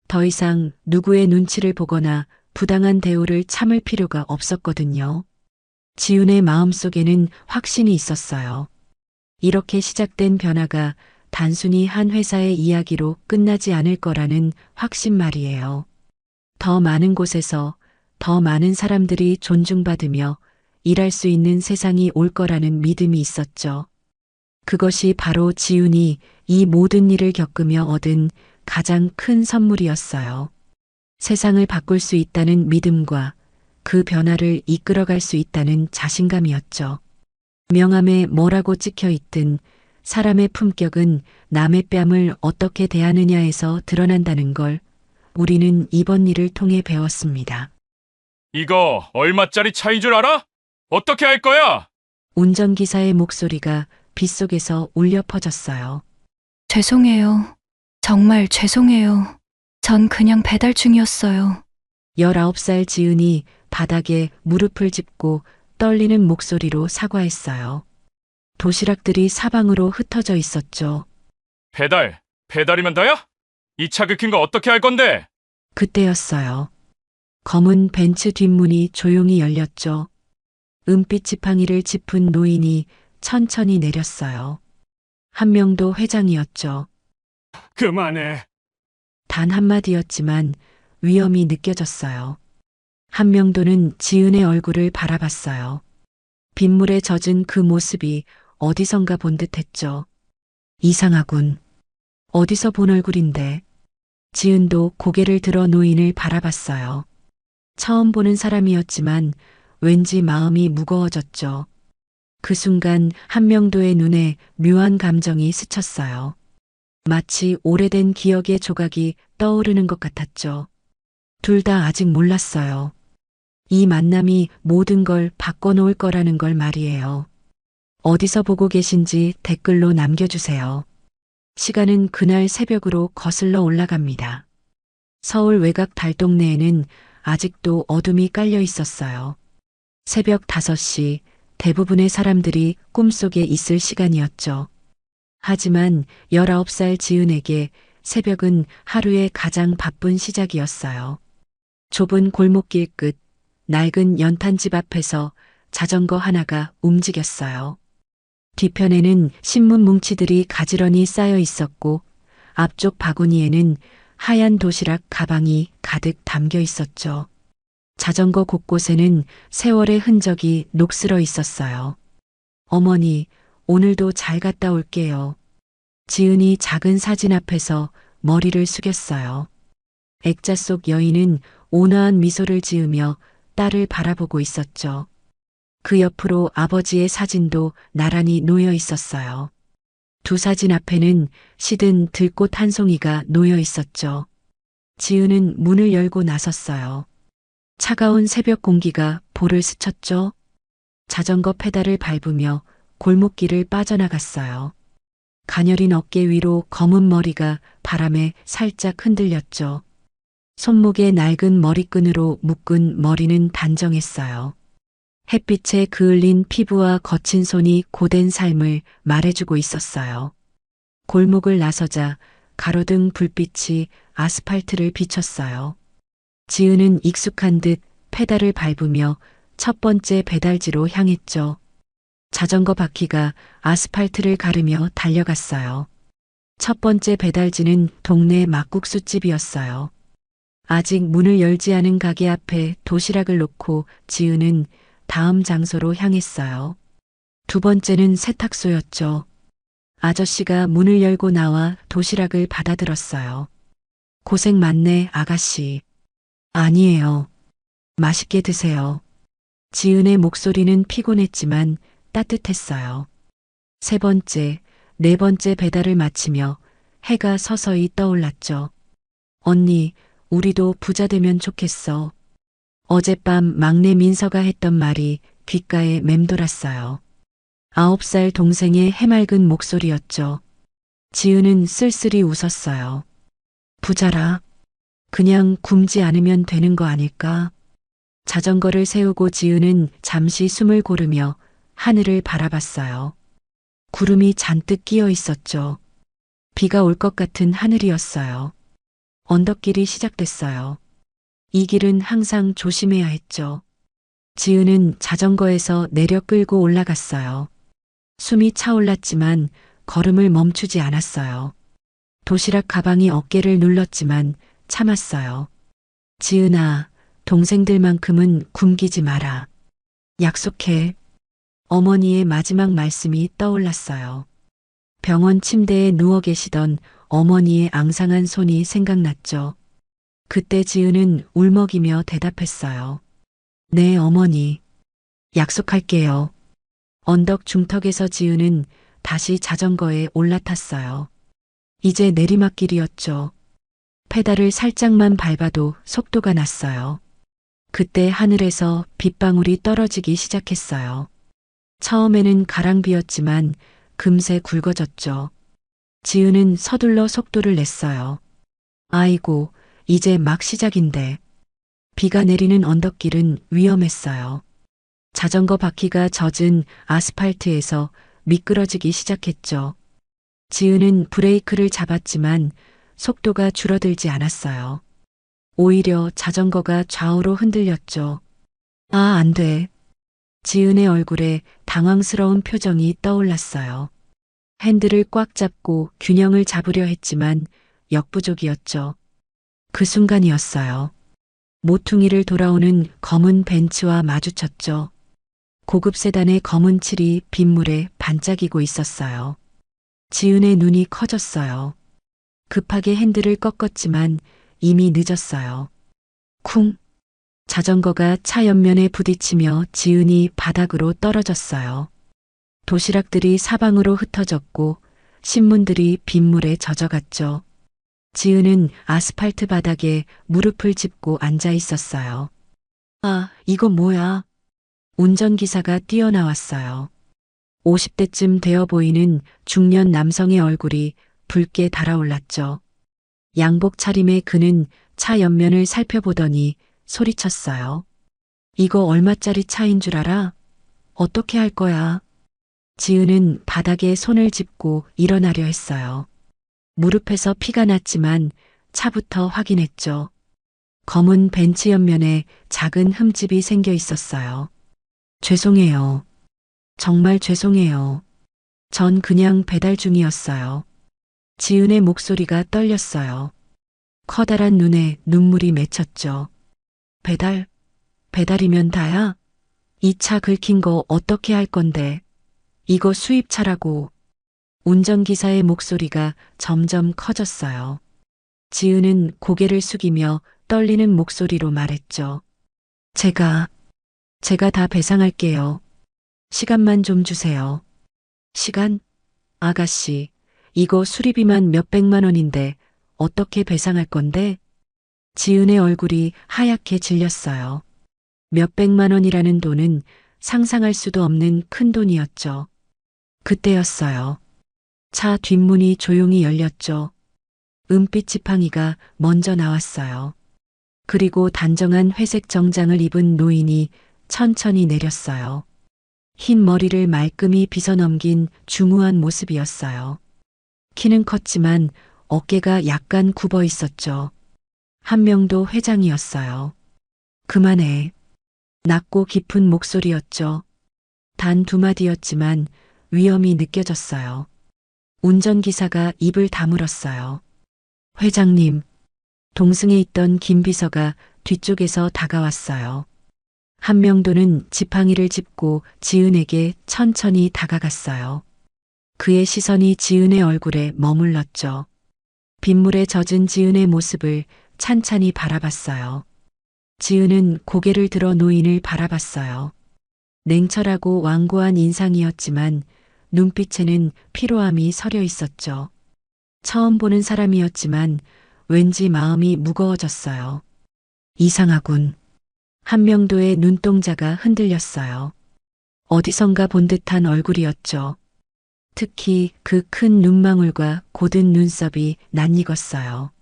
더 이상 누구의 눈치를 보거나 부당한 대우를 참을 필요가 없었거든요. 지훈의 마음속에는 확신이 있었어요. 이렇게 시작된 변화가 단순히 한 회사의 이야기로 끝나지 않을 거라는 확신 말이에요. 더 많은 곳에서 더 많은 사람들이 존중받으며 일할 수 있는 세상이 올 거라는 믿음이 있었죠. 그것이 바로 지훈이 이 모든 일을 겪으며 얻은 가장 큰 선물이었어요. 세상을 바꿀 수 있다는 믿음과 그 변화를 이끌어갈 수 있다는 자신감이었죠. 명함에 뭐라고 찍혀 있든 사람의 품격은 남의 뺨을 어떻게 대하느냐에서 드러난다는 걸 우리는 이번 일을 통해 배웠습니다. 이거 얼마짜리 차인 줄 알아? 어떻게 할 거야? 운전기사의 목소리가 빗속에서 울려 퍼졌어요. 죄송해요. 정말 죄송해요. 전 그냥 배달 중이었어요. 19살 지은이 바닥에 무릎을 짚고 떨리는 목소리로 사과했어요. 도시락들이 사방으로 흩어져 있었죠. 배달이면 다야? 이 차 긁힌 거 어떻게 할 건데? 그때였어요. 검은 벤츠 뒷문이 조용히 열렸죠. 은빛 지팡이를 짚은 노인이 천천히 내렸어요. 한 명도 회장이었죠. 그만해. 단 한마디였지만 위험이 느껴졌어요. 한명도는 지은의 얼굴을 바라봤어요. 빗물에 젖은 그 모습이 어디선가 본 듯했죠. 이상하군. 어디서 본 얼굴인데. 지은도 고개를 들어 노인을 바라봤어요. 처음 보는 사람이었지만 왠지 마음이 무거워졌죠. 그 순간 한명도의 눈에 묘한 감정이 스쳤어요. 마치 오래된 기억의 조각이 떠오르는 것 같았죠. 둘 다 아직 몰랐어요. 이 만남이 모든 걸 바꿔놓을 거라는 걸 말이에요. 어디서 보고 계신지 댓글로 남겨주세요. 시간은 그날 새벽으로 거슬러 올라갑니다. 서울 외곽 달동네에는 아직도 어둠이 깔려 있었어요. 새벽 5시, 대부분의 사람들이 꿈속에 있을 시간이었죠. 하지만 19살 지은에게 새벽은 하루의 가장 바쁜 시작이었어요. 좁은 골목길 끝, 낡은 연탄집 앞에서 자전거 하나가 움직였어요. 뒤편에는 신문 뭉치들이 가지런히 쌓여 있었고, 앞쪽 바구니에는 하얀 도시락 가방이 가득 담겨 있었죠. 자전거 곳곳에는 세월의 흔적이 녹슬어 있었어요. 어머니, 오늘도 잘 갔다 올게요. 지은이 작은 사진 앞에서 머리를 숙였어요. 액자 속 여인은 온화한 미소를 지으며 딸을 바라보고 있었죠. 그 옆으로 아버지의 사진도 나란히 놓여 있었어요. 두 사진 앞에는 시든 들꽃 한 송이가 놓여 있었죠. 지은은 문을 열고 나섰어요. 차가운 새벽 공기가 볼을 스쳤죠. 자전거 페달을 밟으며 골목길을 빠져나갔어요. 가녀린 어깨 위로 검은 머리가 바람에 살짝 흔들렸죠. 손목에 낡은 머리끈으로 묶은 머리는 단정했어요. 햇빛에 그을린 피부와 거친 손이 고된 삶을 말해주고 있었어요. 골목을 나서자 가로등 불빛이 아스팔트를 비췄어요. 지은은 익숙한 듯 페달을 밟으며 첫 번째 배달지로 향했죠. 자전거 바퀴가 아스팔트를 가르며 달려갔어요. 첫 번째 배달지는 동네 막국수집이었어요. 아직 문을 열지 않은 가게 앞에 도시락을 놓고 지은은 다음 장소로 향했어요. 두 번째는 세탁소였죠. 아저씨가 문을 열고 나와 도시락을 받아들었어요. 고생 많네, 아가씨. 아니에요. 맛있게 드세요. 지은의 목소리는 피곤했지만 따뜻했어요. 세 번째, 네 번째 배달을 마치며 해가 서서히 떠올랐죠. 언니, 우리도 부자 되면 좋겠어. 어젯밤 막내 민서가 했던 말이 귓가에 맴돌았어요. 9살 동생의 해맑은 목소리였죠. 지은은 쓸쓸히 웃었어요. 부자라. 그냥 굶지 않으면 되는 거 아닐까? 자전거를 세우고 지은은 잠시 숨을 고르며 하늘을 바라봤어요. 구름이 잔뜩 끼어 있었죠. 비가 올 것 같은 하늘이었어요. 언덕길이 시작됐어요. 이 길은 항상 조심해야 했죠. 지은은 자전거에서 내려 끌고 올라갔어요. 숨이 차올랐지만 걸음을 멈추지 않았어요. 도시락 가방이 어깨를 눌렀지만 참았어요. 지은아, 동생들만큼은 굶기지 마라. 약속해. 어머니의 마지막 말씀이 떠올랐어요. 병원 침대에 누워 계시던 어머니의 앙상한 손이 생각났죠. 그때 지은은 울먹이며 대답했어요. 네, 어머니. 약속할게요. 언덕 중턱에서 지은은 다시 자전거에 올라탔어요. 이제 내리막길이었죠. 페달을 살짝만 밟아도 속도가 났어요. 그때 하늘에서 빗방울이 떨어지기 시작했어요. 처음에는 가랑비였지만 금세 굵어졌죠. 지은은 서둘러 속도를 냈어요. 아이고, 이제 막 시작인데. 비가 내리는 언덕길은 위험했어요. 자전거 바퀴가 젖은 아스팔트에서 미끄러지기 시작했죠. 지은은 브레이크를 잡았지만 속도가 줄어들지 않았어요. 오히려 자전거가 좌우로 흔들렸죠. 아, 안 돼. 지은의 얼굴에 당황스러운 표정이 떠올랐어요. 핸들을 꽉 잡고 균형을 잡으려 했지만 역부족이었죠. 그 순간이었어요. 모퉁이를 돌아오는 검은 벤츠와 마주쳤죠. 고급 세단의 검은 칠이 빗물에 반짝이고 있었어요. 지은의 눈이 커졌어요. 급하게 핸들을 꺾었지만 이미 늦었어요. 쿵! 자전거가 차 옆면에 부딪히며 지은이 바닥으로 떨어졌어요. 도시락들이 사방으로 흩어졌고 신문들이 빗물에 젖어갔죠. 지은은 아스팔트 바닥에 무릎을 짚고 앉아 있었어요. 아, 이거 뭐야? 운전기사가 뛰어나왔어요. 50대쯤 되어 보이는 중년 남성의 얼굴이 붉게 달아올랐죠. 양복 차림의 그는 차 옆면을 살펴보더니 소리쳤어요. 이거 얼마짜리 차인 줄 알아? 어떻게 할 거야? 지은은 바닥에 손을 짚고 일어나려 했어요. 무릎에서 피가 났지만 차부터 확인했죠. 검은 벤츠 옆면에 작은 흠집이 생겨 있었어요. 죄송해요. 정말 죄송해요. 전 그냥 배달 중이었어요. 지은의 목소리가 떨렸어요. 커다란 눈에 눈물이 맺혔죠. 배달이면 다야? 이 차 긁힌 거 어떻게 할 건데? 이거 수입차라고. 운전기사의 목소리가 점점 커졌어요. 지은은 고개를 숙이며 떨리는 목소리로 말했죠. 제가 다 배상할게요. 시간만 좀 주세요. 시간? 아가씨, 이거 수리비만 몇백만 원인데 어떻게 배상할 건데? 지은의 얼굴이 하얗게 질렸어요. 몇백만 원이라는 돈은 상상할 수도 없는 큰 돈이었죠. 그때였어요. 차 뒷문이 조용히 열렸죠. 은빛 지팡이가 먼저 나왔어요. 그리고 단정한 회색 정장을 입은 노인이 천천히 내렸어요. 흰 머리를 말끔히 빗어넘긴 중후한 모습이었어요. 키는 컸지만 어깨가 약간 굽어 있었죠. 한명도 회장이었어요. 그만해. 낮고 깊은 목소리였죠. 단 두 마디였지만 위험이 느껴졌어요. 운전기사가 입을 다물었어요. 회장님, 동승에 있던 김 비서가 뒤쪽에서 다가왔어요. 한명도는 지팡이를 짚고 지은에게 천천히 다가갔어요. 그의 시선이 지은의 얼굴에 머물렀죠. 빗물에 젖은 지은의 모습을 찬찬히 바라봤어요. 지은은 고개를 들어 노인을 바라봤어요. 냉철하고 완고한 인상이었지만 눈빛에는 피로함이 서려 있었죠. 처음 보는 사람이었지만 왠지 마음이 무거워졌어요. 이상하군. 한명도의 눈동자가 흔들렸어요. 어디선가 본 듯한 얼굴이었죠. 특히 그 큰 눈망울과 고든 눈썹이 낯익었어요.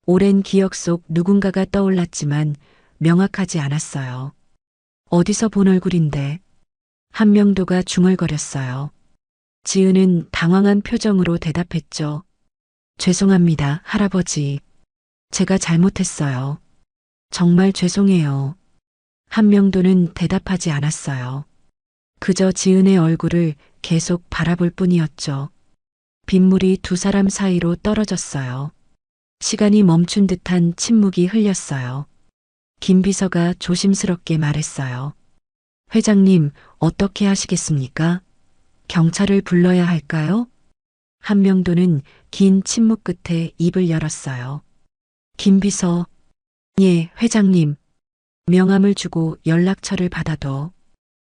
오랜 기억 속 누군가가 떠올랐지만 명확하지 않았어요. 어디서 본 얼굴인데? 한명도가 중얼거렸어요. 지은은 당황한 표정으로 대답했죠. 죄송합니다, 할아버지. 제가 잘못했어요. 정말 죄송해요. 한명도는 대답하지 않았어요. 그저 지은의 얼굴을 계속 바라볼 뿐이었죠. 빗물이 두 사람 사이로 떨어졌어요. 시간이 멈춘 듯한 침묵이 흘렸어요. 김 비서가 조심스럽게 말했어요. 회장님, 어떻게 하시겠습니까? 경찰을 불러야 할까요? 한명도는 긴 침묵 끝에 입을 열었어요. 김 비서, 예, 회장님. 명함을 주고 연락처를 받아둬.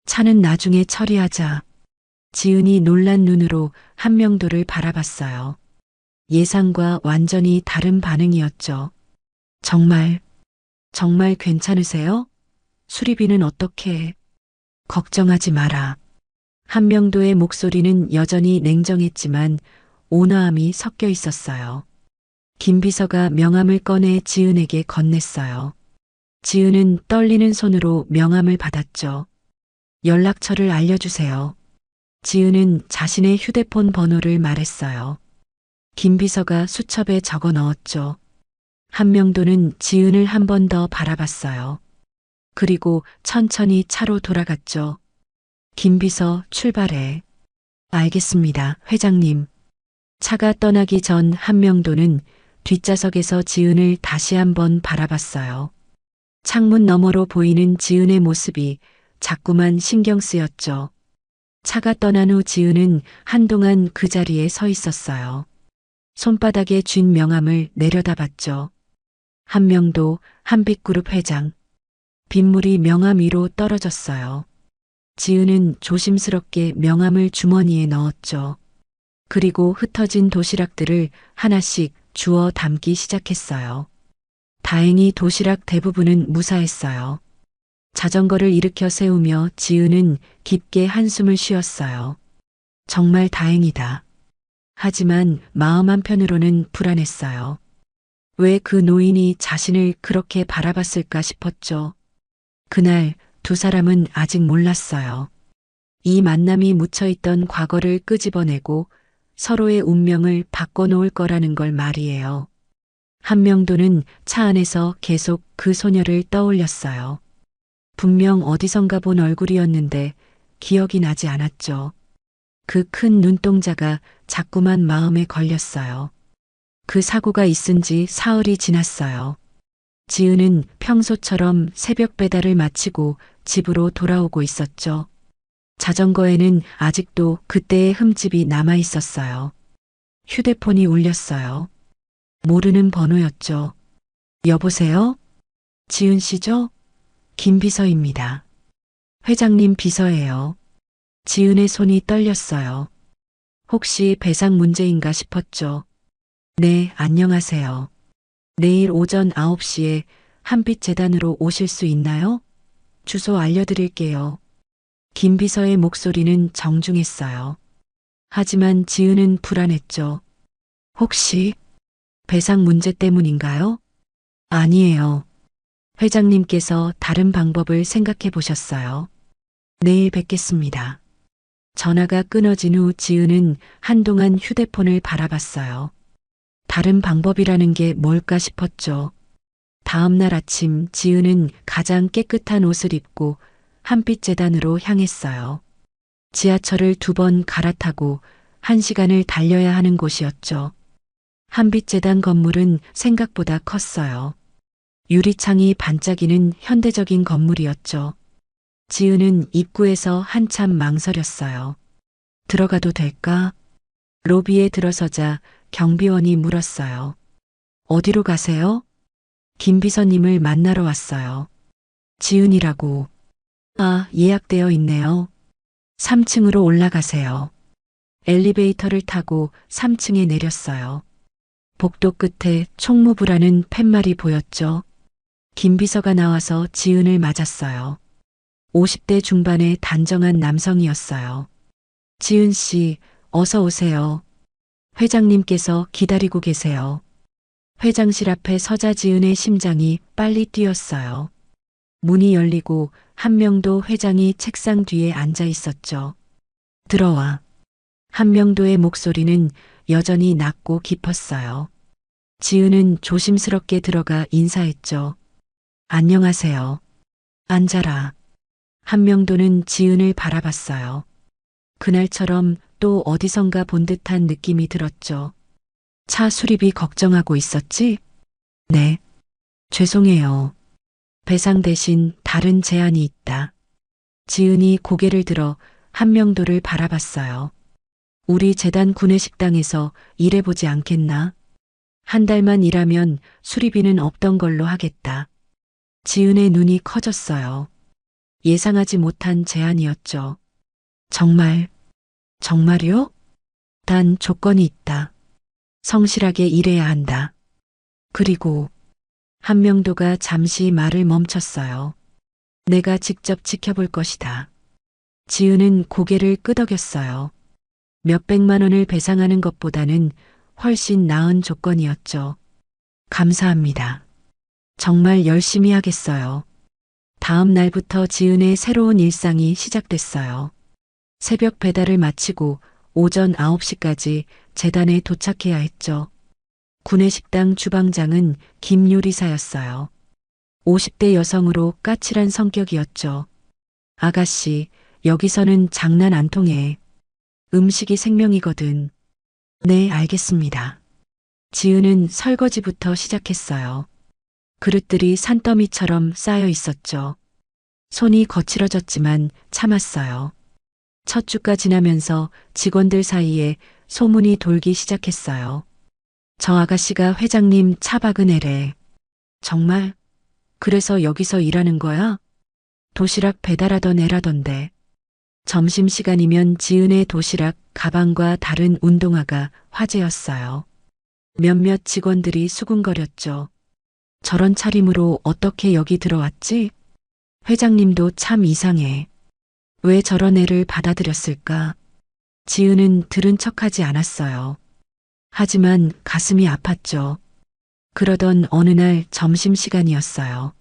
차는 나중에 처리하자. 지은이 놀란 눈으로 한명도를 바라봤어요. 예상과 완전히 다른 반응이었죠. 정말 괜찮으세요? 수리비는 어떻게 해? 걱정하지 마라. 한명도의 목소리는 여전히 냉정했지만 온화함이 섞여 있었어요. 김 비서가 명함을 꺼내 지은에게 건넸어요. 지은은 떨리는 손으로 명함을 받았죠. 연락처를 알려주세요. 지은은 자신의 휴대폰 번호를 말했어요. 김 비서가 수첩에 적어 넣었죠. 한명도는 지은을 한 번 더 바라봤어요. 그리고 천천히 차로 돌아갔죠. 김 비서 출발해. 알겠습니다, 회장님. 차가 떠나기 전 한명도는 뒷좌석에서 지은을 다시 한번 바라봤어요. 창문 너머로 보이는 지은의 모습이 자꾸만 신경 쓰였죠. 차가 떠난 후 지은은 한동안 그 자리에 서 있었어요. 손바닥에 쥔 명함을 내려다봤죠. 한명도 한빛그룹 회장. 빗물이 명함 위로 떨어졌어요. 지은은 조심스럽게 명함을 주머니에 넣었죠. 그리고 흩어진 도시락들을 하나씩 주워 담기 시작했어요. 다행히 도시락 대부분은 무사했어요. 자전거를 일으켜 세우며 지은은 깊게 한숨을 쉬었어요. 정말 다행이다. 하지만 마음 한편으로는 불안했어요. 왜 그 노인이 자신을 그렇게 바라봤을까 싶었죠. 그날 두 사람은 아직 몰랐어요. 이 만남이 묻혀있던 과거를 끄집어내고 서로의 운명을 바꿔놓을 거라는 걸 말이에요. 한명도는 차 안에서 계속 그 소녀를 떠올렸어요. 분명 어디선가 본 얼굴이었는데 기억이 나지 않았죠. 그 큰 눈동자가 자꾸만 마음에 걸렸어요. 그 사고가 있은 지 사흘이 지났어요. 지은은 평소처럼 새벽 배달을 마치고 집으로 돌아오고 있었죠. 자전거에는 아직도 그때의 흠집이 남아 있었어요. 휴대폰이 울렸어요. 모르는 번호였죠. 여보세요? 지은 씨죠? 김 비서입니다. 회장님 비서예요. 지은의 손이 떨렸어요. 혹시 배상 문제인가 싶었죠. 네, 안녕하세요. 내일 오전 9시에 한빛재단으로 오실 수 있나요? 주소 알려드릴게요. 김 비서의 목소리는 정중했어요. 하지만 지은은 불안했죠. 혹시 배상 문제 때문인가요? 아니에요. 회장님께서 다른 방법을 생각해 보셨어요. 내일 뵙겠습니다. 전화가 끊어진 후 지은은 한동안 휴대폰을 바라봤어요. 다른 방법이라는 게 뭘까 싶었죠. 다음 날 아침 지은은 가장 깨끗한 옷을 입고 한빛재단으로 향했어요. 지하철을 2번 갈아타고 1시간을 달려야 하는 곳이었죠. 한빛재단 건물은 생각보다 컸어요. 유리창이 반짝이는 현대적인 건물이었죠. 지은은 입구에서 한참 망설였어요. 들어가도 될까? 로비에 들어서자 경비원이 물었어요. 어디로 가세요? 김 비서님을 만나러 왔어요. 지은이라고. 아, 예약되어 있네요. 3층으로 올라가세요. 엘리베이터를 타고 3층에 내렸어요. 복도 끝에 총무부라는 팻말이 보였죠. 김 비서가 나와서 지은을 맞았어요. 50대 중반의 단정한 남성이었어요. 지은 씨, 어서 오세요. 회장님께서 기다리고 계세요. 회장실 앞에 서자 지은의 심장이 빨리 뛰었어요. 문이 열리고 한명도 회장이 책상 뒤에 앉아 있었죠. 들어와. 한명도의 목소리는 여전히 낮고 깊었어요. 지은은 조심스럽게 들어가 인사했죠. 안녕하세요. 앉아라. 한명도는 지은을 바라봤어요. 그날처럼 또 어디선가 본 듯한 느낌이 들었죠. 차 수리비 걱정하고 있었지? 네. 죄송해요. 배상 대신 다른 제안이 있다. 지은이 고개를 들어 한명도를 바라봤어요. 우리 재단 구내식당에서 일해보지 않겠나? 한 달만 일하면 수리비는 없던 걸로 하겠다. 지은의 눈이 커졌어요. 예상하지 못한 제안이었죠. 정말요? 단 조건이 있다. 성실하게 일해야 한다. 그리고 한명도가 잠시 말을 멈췄어요. 내가 직접 지켜볼 것이다. 지은은 고개를 끄덕였어요. 몇백만 원을 배상하는 것보다는 훨씬 나은 조건이었죠. 감사합니다. 정말 열심히 하겠어요. 다음 날부터 지은의 새로운 일상이 시작됐어요. 새벽 배달을 마치고 오전 9시까지 재단에 도착해야 했죠. 구내식당 주방장은 김 요리사였어요. 50대 여성으로 까칠한 성격이었죠. 아가씨, 여기서는 장난 안 통해. 음식이 생명이거든. 네, 알겠습니다. 지은은 설거지부터 시작했어요. 그릇들이 산더미처럼 쌓여 있었죠. 손이 거칠어졌지만 참았어요. 첫 주가 지나면서 직원들 사이에 소문이 돌기 시작했어요. 저 아가씨가 회장님 차 박은 애래. 정말? 그래서 여기서 일하는 거야? 도시락 배달하던 애라던데. 점심시간이면 지은의 도시락, 가방과 다른 운동화가 화제였어요. 몇몇 직원들이 수군거렸죠. 저런 차림으로 어떻게 여기 들어왔지? 회장님도 참 이상해. 왜 저런 애를 받아들였을까? 지은은 들은 척하지 않았어요. 하지만 가슴이 아팠죠. 그러던 어느 날 점심시간이었어요.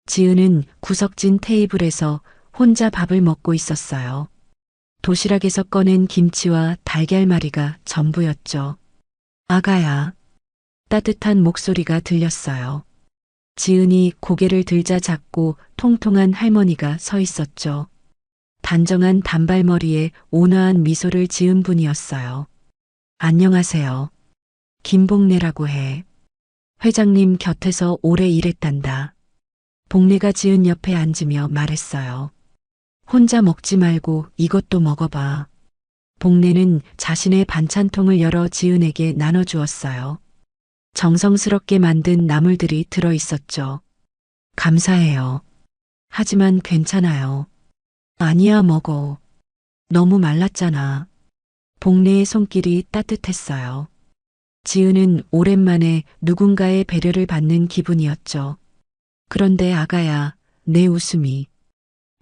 지은은 구석진 테이블에서 혼자 밥을 먹고 있었어요. 도시락에서 꺼낸 김치와 달걀말이가 전부였죠. 아가야. 따뜻한 목소리가 들렸어요. 지은이 고개를 들자 작고 통통한 할머니가 서 있었죠. 단정한 단발머리에 온화한 미소를 지은 분이었어요. 안녕하세요. 김복래라고 해. 회장님 곁에서 오래 일했단다. 복래가 지은 옆에 앉으며 말했어요. 혼자 먹지 말고 이것도 먹어봐. 복래는 자신의 반찬통을 열어 지은에게 나눠주었어요. 정성스럽게 만든 나물들이 들어 있었죠. 감사해요. 하지만 괜찮아요. 아니야, 먹어. 너무 말랐잖아. 복래의 손길이 따뜻했어요. 지은은 오랜만에 누군가의 배려를 받는 기분이었죠. 그런데 아가야, 내 웃음이.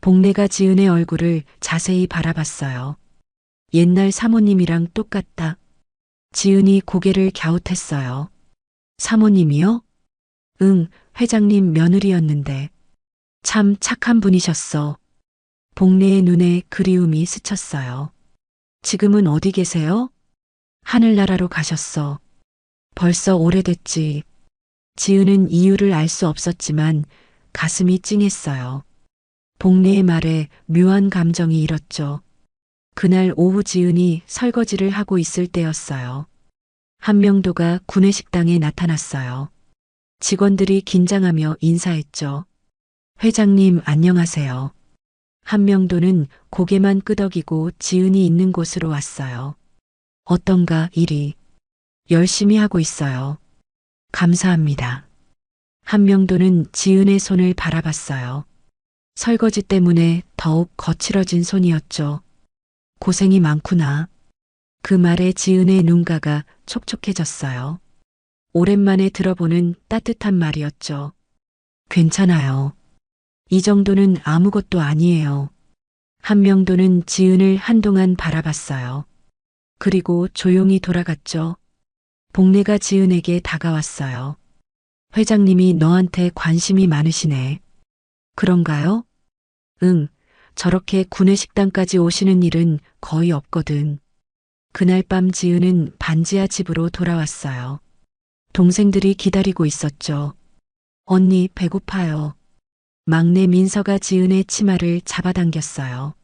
복래가 지은의 얼굴을 자세히 바라봤어요. 옛날 사모님이랑 똑같다. 지은이 고개를 갸웃했어요. 사모님이요? 응, 회장님 며느리였는데. 참 착한 분이셨어. 복래의 눈에 그리움이 스쳤어요. 지금은 어디 계세요? 하늘나라로 가셨어. 벌써 오래됐지. 지은은 이유를 알 수 없었지만 가슴이 찡했어요. 복래의 말에 묘한 감정이 일었죠. 그날 오후 지은이 설거지를 하고 있을 때였어요. 한명도가 구내식당에 나타났어요. 직원들이 긴장하며 인사했죠. 회장님 안녕하세요. 한명도는 고개만 끄덕이고 지은이 있는 곳으로 왔어요. 어떤가 일이. 열심히 하고 있어요. 감사합니다. 한명도는 지은의 손을 바라봤어요. 설거지 때문에 더욱 거칠어진 손이었죠. 고생이 많구나. 그 말에 지은의 눈가가 촉촉해졌어요. 오랜만에 들어보는 따뜻한 말이었죠. 괜찮아요. 이 정도는 아무것도 아니에요. 한명도는 지은을 한동안 바라봤어요. 그리고 조용히 돌아갔죠. 복래가 지은에게 다가왔어요. 회장님이 너한테 관심이 많으시네. 그런가요? 응, 저렇게 구내식당까지 오시는 일은 거의 없거든. 그날 밤 지은은 반지하 집으로 돌아왔어요. 동생들이 기다리고 있었죠. 언니 배고파요. 막내 민서가 지은의 치마를 잡아당겼어요.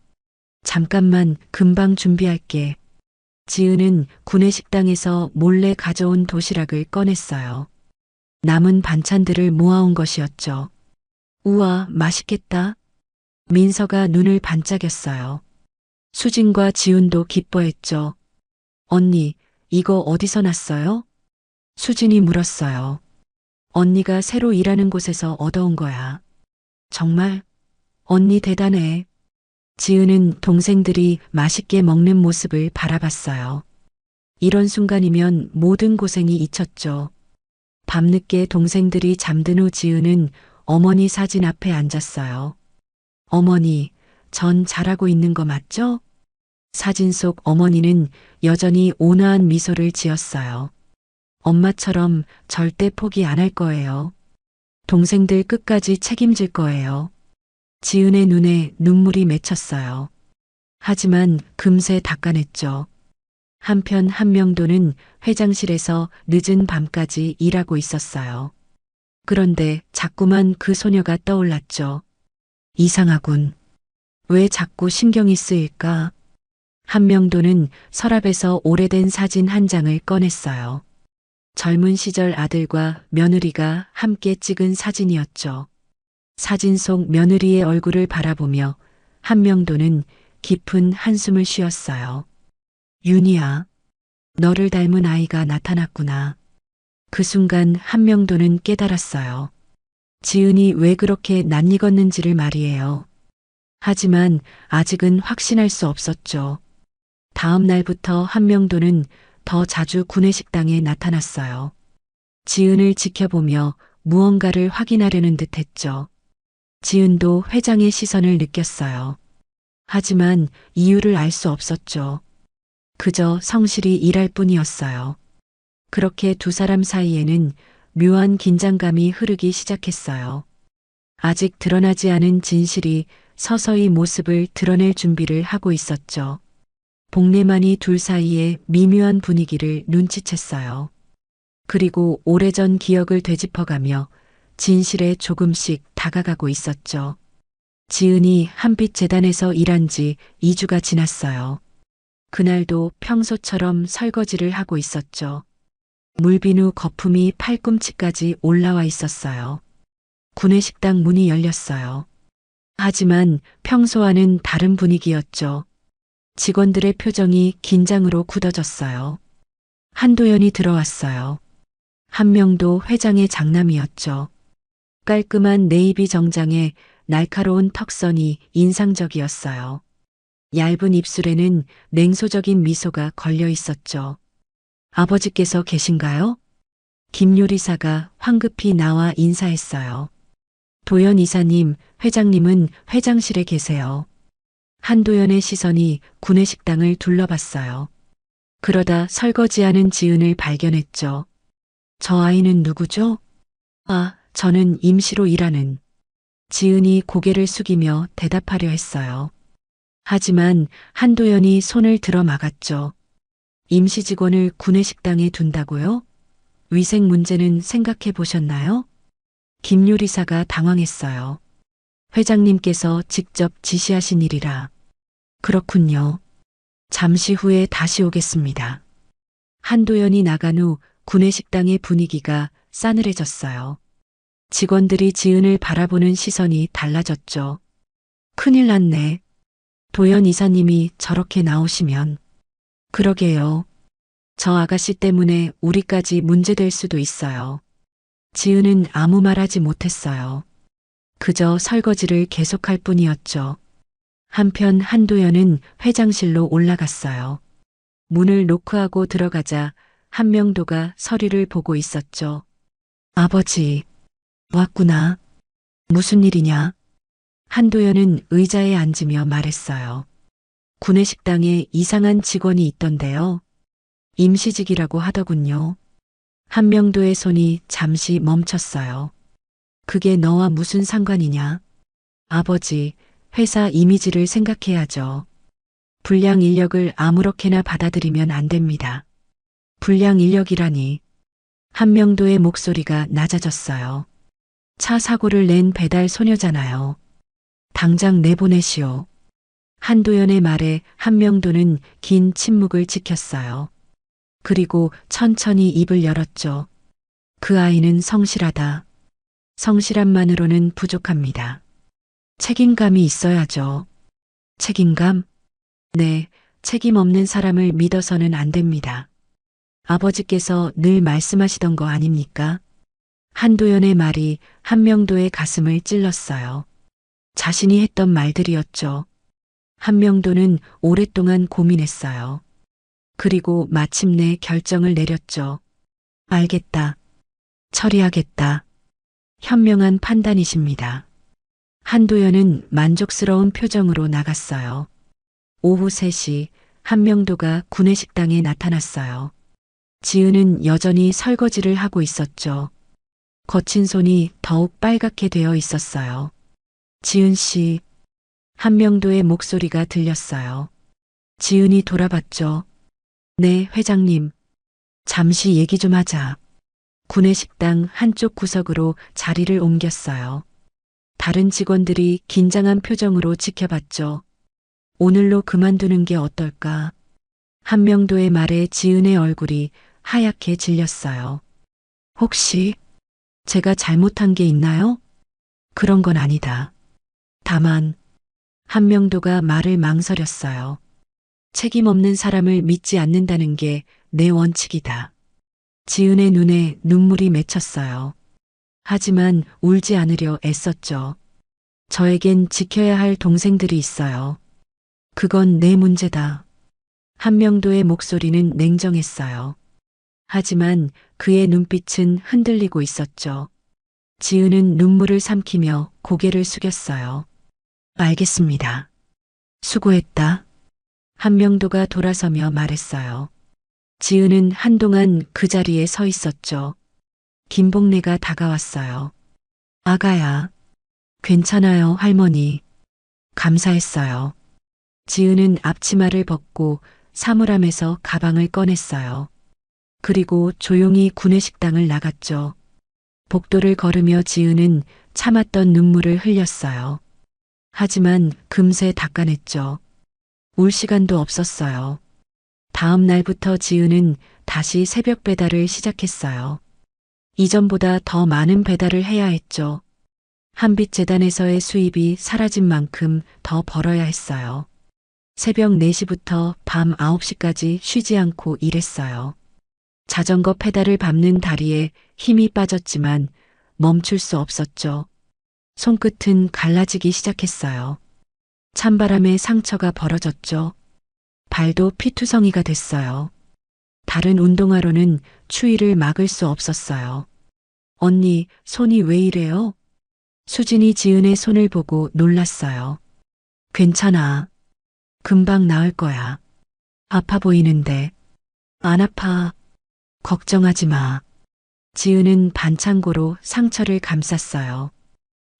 잠깐만 금방 준비할게. 지은은 구내식당에서 몰래 가져온 도시락을 꺼냈어요. 남은 반찬들을 모아온 것이었죠. 우와, 맛있겠다. 민서가 눈을 반짝였어요. 수진과 지훈도 기뻐했죠. 언니, 이거 어디서 났어요? 수진이 물었어요. 언니가 새로 일하는 곳에서 얻어온 거야. 정말? 언니 대단해. 지은은 동생들이 맛있게 먹는 모습을 바라봤어요. 이런 순간이면 모든 고생이 잊혔죠. 밤늦게 동생들이 잠든 후 지은은 어머니 사진 앞에 앉았어요. 어머니, 전 잘하고 있는 거 맞죠? 사진 속 어머니는 여전히 온화한 미소를 지었어요. 엄마처럼 절대 포기 안 할 거예요. 동생들 끝까지 책임질 거예요. 지은의 눈에 눈물이 맺혔어요. 하지만 금세 닦아냈죠. 한편 한명도는 회장실에서 늦은 밤까지 일하고 있었어요. 그런데 자꾸만 그 소녀가 떠올랐죠. 이상하군. 왜 자꾸 신경이 쓰일까? 한명도는 서랍에서 오래된 사진 한 장을 꺼냈어요. 젊은 시절 아들과 며느리가 함께 찍은 사진이었죠. 사진 속 며느리의 얼굴을 바라보며 한명도는 깊은 한숨을 쉬었어요. 윤희야, 너를 닮은 아이가 나타났구나. 그 순간 한명도는 깨달았어요. 지은이 왜 그렇게 낯익었는지를 말이에요. 하지만 아직은 확신할 수 없었죠. 다음 날부터 한명도는 더 자주 구내식당에 나타났어요. 지은을 지켜보며 무언가를 확인하려는 듯 했죠. 지은도 회장의 시선을 느꼈어요. 하지만 이유를 알 수 없었죠. 그저 성실히 일할 뿐이었어요. 그렇게 두 사람 사이에는 묘한 긴장감이 흐르기 시작했어요. 아직 드러나지 않은 진실이 서서히 모습을 드러낼 준비를 하고 있었죠. 복례만이 둘 사이의 미묘한 분위기를 눈치챘어요. 그리고 오래전 기억을 되짚어가며 진실에 조금씩 다가가고 있었죠. 지은이 한빛 재단에서 일한 지 2주가 지났어요. 그날도 평소처럼 설거지를 하고 있었죠. 물비누 거품이 팔꿈치까지 올라와 있었어요. 구내식당 문이 열렸어요. 하지만 평소와는 다른 분위기였죠. 직원들의 표정이 긴장으로 굳어졌어요. 한도연이 들어왔어요. 한명도 회장의 장남이었죠. 깔끔한 네이비 정장에 날카로운 턱선이 인상적이었어요. 얇은 입술에는 냉소적인 미소가 걸려 있었죠. 아버지께서 계신가요? 김 요리사가 황급히 나와 인사했어요. 도연 이사님, 회장님은 회장실에 계세요. 한도연의 시선이 구내식당을 둘러봤어요. 그러다 설거지하는 지은을 발견했죠. 저 아이는 누구죠? 아, 저는 임시로 일하는. 지은이 고개를 숙이며 대답하려 했어요. 하지만 한도연이 손을 들어 막았죠. 임시 직원을 구내식당에 둔다고요? 위생 문제는 생각해 보셨나요? 김 요리사가 당황했어요. 회장님께서 직접 지시하신 일이라. 그렇군요. 잠시 후에 다시 오겠습니다. 한도연이 나간 후 구내식당의 분위기가 싸늘해졌어요. 직원들이 지은을 바라보는 시선이 달라졌죠. 큰일 났네. 도연 이사님이 저렇게 나오시면. 그러게요. 저 아가씨 때문에 우리까지 문제될 수도 있어요. 지은은 아무 말하지 못했어요. 그저 설거지를 계속할 뿐이었죠. 한편 한도연은 회장실로 올라갔어요. 문을 노크하고 들어가자 한명도가 서류를 보고 있었죠. 아버지, 왔구나. 무슨 일이냐? 한도연은 의자에 앉으며 말했어요. 구내식당에 이상한 직원이 있던데요. 임시직이라고 하더군요. 한명도의 손이 잠시 멈췄어요. 그게 너와 무슨 상관이냐? 아버지, 회사 이미지를 생각해야죠. 불량 인력을 아무렇게나 받아들이면 안 됩니다. 불량 인력이라니. 한명도의 목소리가 낮아졌어요. 차 사고를 낸 배달 소녀잖아요. 당장 내보내시오. 한도연의 말에 한명도는 긴 침묵을 지켰어요. 그리고 천천히 입을 열었죠. 그 아이는 성실하다. 성실함만으로는 부족합니다. 책임감이 있어야죠. 책임감? 네, 책임 없는 사람을 믿어서는 안 됩니다. 아버지께서 늘 말씀하시던 거 아닙니까? 한도연의 말이 한명도의 가슴을 찔렀어요. 자신이 했던 말들이었죠. 한명도는 오랫동안 고민했어요. 그리고 마침내 결정을 내렸죠. 알겠다. 처리하겠다. 현명한 판단이십니다. 한도연은 만족스러운 표정으로 나갔어요. 오후 3시 한명도가 구내식당에 나타났어요. 지은은 여전히 설거지를 하고 있었죠. 거친 손이 더욱 빨갛게 되어 있었어요. 지은 씨, 한명도의 목소리가 들렸어요. 지은이 돌아봤죠. 네, 회장님. 잠시 얘기 좀 하자. 구내식당 한쪽 구석으로 자리를 옮겼어요. 다른 직원들이 긴장한 표정으로 지켜봤죠. 오늘로 그만두는 게 어떨까? 한명도의 말에 지은의 얼굴이 하얗게 질렸어요. 혹시 제가 잘못한 게 있나요? 그런 건 아니다. 다만 한명도가 말을 망설였어요. 책임 없는 사람을 믿지 않는다는 게 내 원칙이다. 지은의 눈에 눈물이 맺혔어요. 하지만 울지 않으려 애썼죠. 저에겐 지켜야 할 동생들이 있어요. 그건 내 문제다. 한명도의 목소리는 냉정했어요. 하지만 그의 눈빛은 흔들리고 있었죠. 지은은 눈물을 삼키며 고개를 숙였어요. 알겠습니다. 수고했다. 한명도가 돌아서며 말했어요. 지은은 한동안 그 자리에 서 있었죠. 김복래가 다가왔어요. 아가야, 괜찮아요, 할머니. 감사했어요. 지은은 앞치마를 벗고 사물함에서 가방을 꺼냈어요. 그리고 조용히 구내식당을 나갔죠. 복도를 걸으며 지은은 참았던 눈물을 흘렸어요. 하지만 금세 닦아냈죠. 울 시간도 없었어요. 다음 날부터 지은은 다시 새벽 배달을 시작했어요. 이전보다 더 많은 배달을 해야 했죠. 한빛재단에서의 수입이 사라진 만큼 더 벌어야 했어요. 새벽 4시부터 밤 9시까지 쉬지 않고 일했어요. 자전거 페달을 밟는 다리에 힘이 빠졌지만 멈출 수 없었죠. 손끝은 갈라지기 시작했어요. 찬바람에 상처가 벌어졌죠. 발도 피투성이가 됐어요. 다른 운동화로는 추위를 막을 수 없었어요. 언니, 손이 왜 이래요? 수진이 지은의 손을 보고 놀랐어요. 괜찮아. 금방 나을 거야. 아파 보이는데. 안 아파. 걱정하지 마. 지은은 반창고로 상처를 감쌌어요.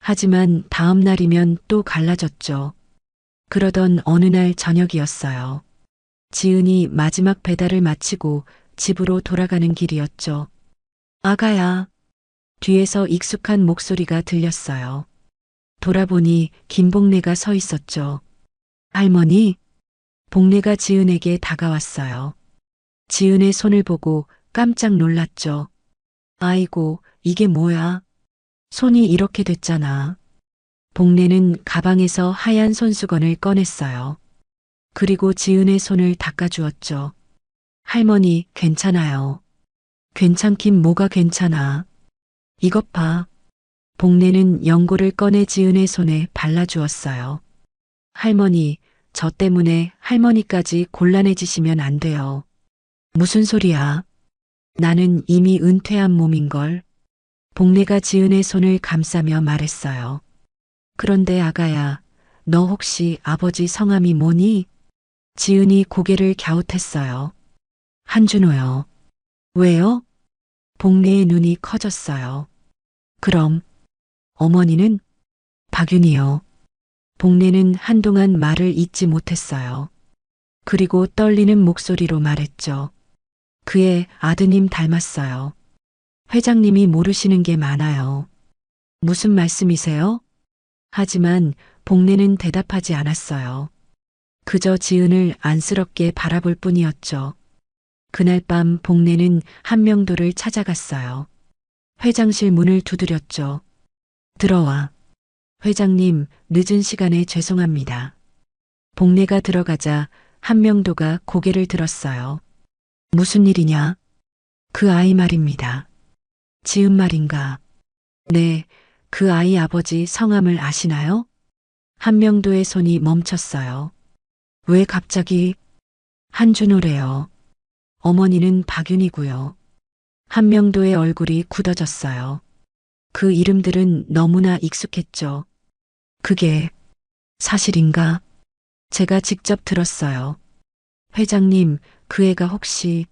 하지만 다음 날이면 또 갈라졌죠. 그러던 어느 날 저녁이었어요. 지은이 마지막 배달을 마치고 집으로 돌아가는 길이었죠. 아가야. 뒤에서 익숙한 목소리가 들렸어요. 돌아보니 김복래가 서 있었죠. 할머니? 복래가 지은에게 다가왔어요. 지은의 손을 보고 깜짝 놀랐죠. 아이고, 이게 뭐야? 손이 이렇게 됐잖아. 복래는 가방에서 하얀 손수건을 꺼냈어요. 그리고 지은의 손을 닦아주었죠. 할머니, 괜찮아요. 괜찮긴 뭐가 괜찮아. 이것 봐. 복래는 연고를 꺼내 지은의 손에 발라주었어요. 할머니, 저 때문에 할머니까지 곤란해지시면 안 돼요. 무슨 소리야? 나는 이미 은퇴한 몸인걸. 복래가 지은의 손을 감싸며 말했어요. 그런데 아가야, 너 혹시 아버지 성함이 뭐니? 지은이 고개를 갸웃했어요. 한준호요. 왜요? 복래의 눈이 커졌어요. 그럼 어머니는? 박윤이요. 복래는 한동안 말을 잇지 못했어요. 그리고 떨리는 목소리로 말했죠. 그의 아드님 닮았어요. 회장님이 모르시는 게 많아요. 무슨 말씀이세요? 하지만 복래는 대답하지 않았어요. 그저 지은을 안쓰럽게 바라볼 뿐이었죠. 그날 밤 복래는 한명도를 찾아갔어요. 회장실 문을 두드렸죠. 들어와. 회장님, 늦은 시간에 죄송합니다. 복래가 들어가자 한명도가 고개를 들었어요. 무슨 일이냐? 그 아이 말입니다. 지은 말인가? 네, 그 아이 아버지 성함을 아시나요? 한명도의 손이 멈췄어요. 왜 갑자기? 한준호래요. 어머니는 박윤이고요. 한명도의 얼굴이 굳어졌어요. 그 이름들은 너무나 익숙했죠. 그게 사실인가? 제가 직접 들었어요. 회장님, 그 애가 혹시...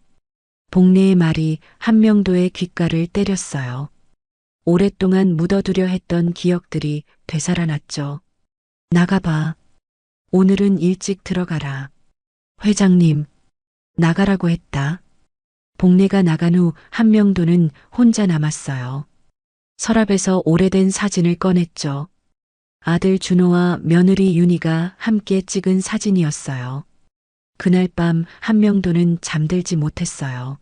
복래의 말이 한명도의 귓가를 때렸어요. 오랫동안 묻어두려 했던 기억들이 되살아났죠. 나가봐. 오늘은 일찍 들어가라. 회장님, 나가라고 했다. 복래가 나간 후 한명도는 혼자 남았어요. 서랍에서 오래된 사진을 꺼냈죠. 아들 준호와 며느리 윤희가 함께 찍은 사진이었어요. 그날 밤 한명도는 잠들지 못했어요.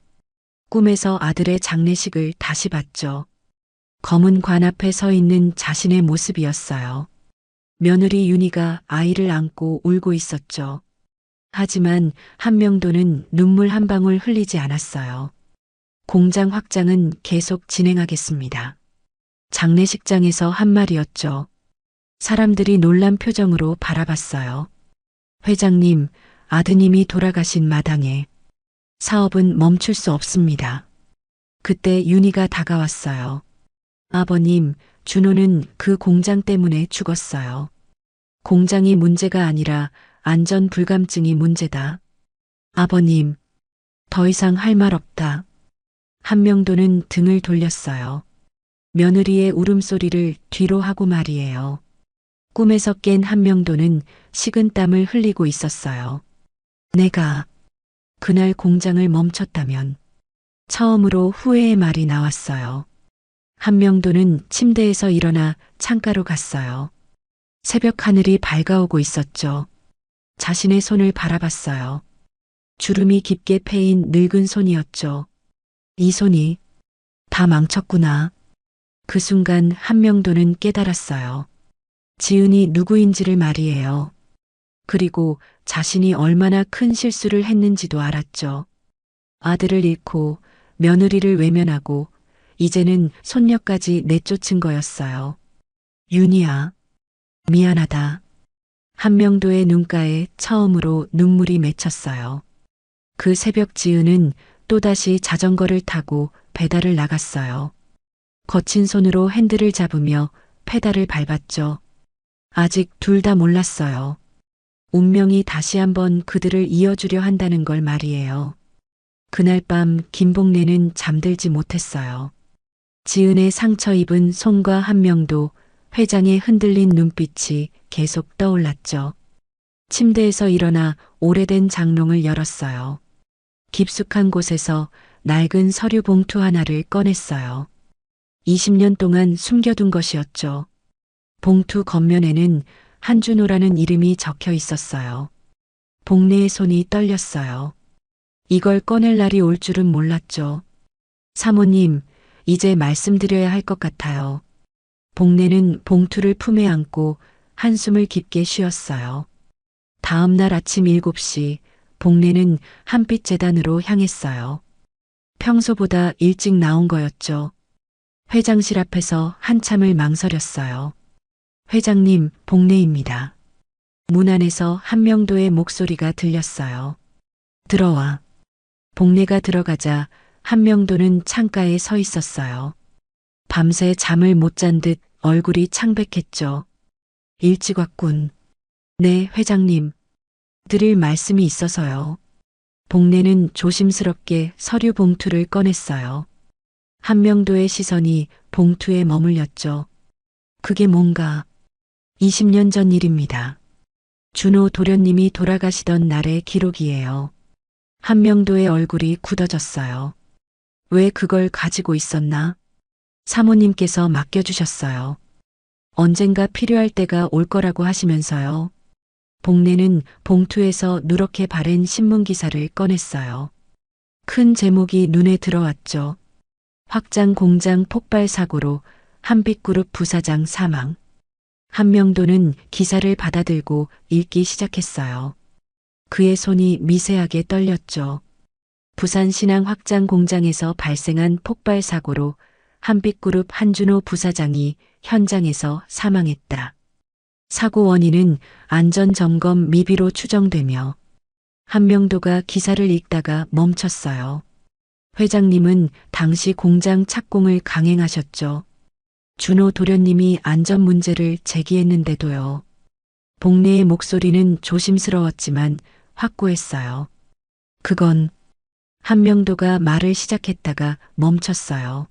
꿈에서 아들의 장례식을 다시 봤죠. 검은 관 앞에 서 있는 자신의 모습이었어요. 며느리 윤희가 아이를 안고 울고 있었죠. 하지만 한명도는 눈물 한 방울 흘리지 않았어요. 공장 확장은 계속 진행하겠습니다. 장례식장에서 한 말이었죠. 사람들이 놀란 표정으로 바라봤어요. 회장님, 아드님이 돌아가신 마당에 사업은 멈출 수 없습니다. 그때 윤희가 다가왔어요. 아버님, 준호는 그 공장 때문에 죽었어요. 공장이 문제가 아니라 안전 불감증이 문제다. 아버님, 더 이상 할 말 없다. 한명도는 등을 돌렸어요. 며느리의 울음소리를 뒤로 하고 말이에요. 꿈에서 깬 한명도는 식은땀을 흘리고 있었어요. 내가 그날 공장을 멈췄다면 처음으로 후회의 말이 나왔어요. 한명도는 침대에서 일어나 창가로 갔어요. 새벽 하늘이 밝아오고 있었죠. 자신의 손을 바라봤어요. 주름이 깊게 패인 늙은 손이었죠. 이 손이 다 망쳤구나. 그 순간 한명도는 깨달았어요. 지은이 누구인지를 말이에요. 그리고 자신이 얼마나 큰 실수를 했는지도 알았죠. 아들을 잃고 며느리를 외면하고 이제는 손녀까지 내쫓은 거였어요. 윤희야, 미안하다. 한명도의 눈가에 처음으로 눈물이 맺혔어요. 그 새벽 지은은 또다시 자전거를 타고 배달을 나갔어요. 거친 손으로 핸들을 잡으며 페달을 밟았죠. 아직 둘 다 몰랐어요. 운명이 다시 한번 그들을 이어주려 한다는 걸 말이에요. 그날 밤 김복래는 잠들지 못했어요. 지은의 상처 입은 손과 한명도, 회장의 흔들린 눈빛이 계속 떠올랐죠. 침대에서 일어나 오래된 장롱을 열었어요. 깊숙한 곳에서 낡은 서류 봉투 하나를 꺼냈어요. 20년 동안 숨겨둔 것이었죠. 봉투 겉면에는 한준호라는 이름이 적혀 있었어요. 복래의 손이 떨렸어요. 이걸 꺼낼 날이 올 줄은 몰랐죠. 사모님, 이제 말씀드려야 할 것 같아요. 복래는 봉투를 품에 안고 한숨을 깊게 쉬었어요. 다음 날 아침 7시 복래는 한빛 재단으로 향했어요. 평소보다 일찍 나온 거였죠. 회장실 앞에서 한참을 망설였어요. 회장님, 복래입니다. 문 안에서 한명도의 목소리가 들렸어요. 들어와. 복래가 들어가자 한명도는 창가에 서 있었어요. 밤새 잠을 못 잔 듯 얼굴이 창백했죠. 일찍 왔군. 네, 회장님. 드릴 말씀이 있어서요. 복래는 조심스럽게 서류 봉투를 꺼냈어요. 한명도의 시선이 봉투에 머물렸죠. 그게 뭔가 20년 전 일입니다. 준호 도련님이 돌아가시던 날의 기록이에요. 한명도의 얼굴이 굳어졌어요. 왜 그걸 가지고 있었나? 사모님께서 맡겨주셨어요. 언젠가 필요할 때가 올 거라고 하시면서요. 복래는 봉투에서 누렇게 바랜 신문기사를 꺼냈어요. 큰 제목이 눈에 들어왔죠. 확장 공장 폭발 사고로 한빛그룹 부사장 사망. 한명도는 기사를 받아들고 읽기 시작했어요. 그의 손이 미세하게 떨렸죠. 부산 신항 확장 공장에서 발생한 폭발 사고로 한빛그룹 한준호 부사장이 현장에서 사망했다. 사고 원인은 안전점검 미비로 추정되며 한명도가 기사를 읽다가 멈췄어요. 회장님은 당시 공장 착공을 강행하셨죠. 준호 도련님이 안전 문제를 제기했는데도요. 복래의 목소리는 조심스러웠지만 확고했어요. 그건 한명도가 말을 시작했다가 멈췄어요.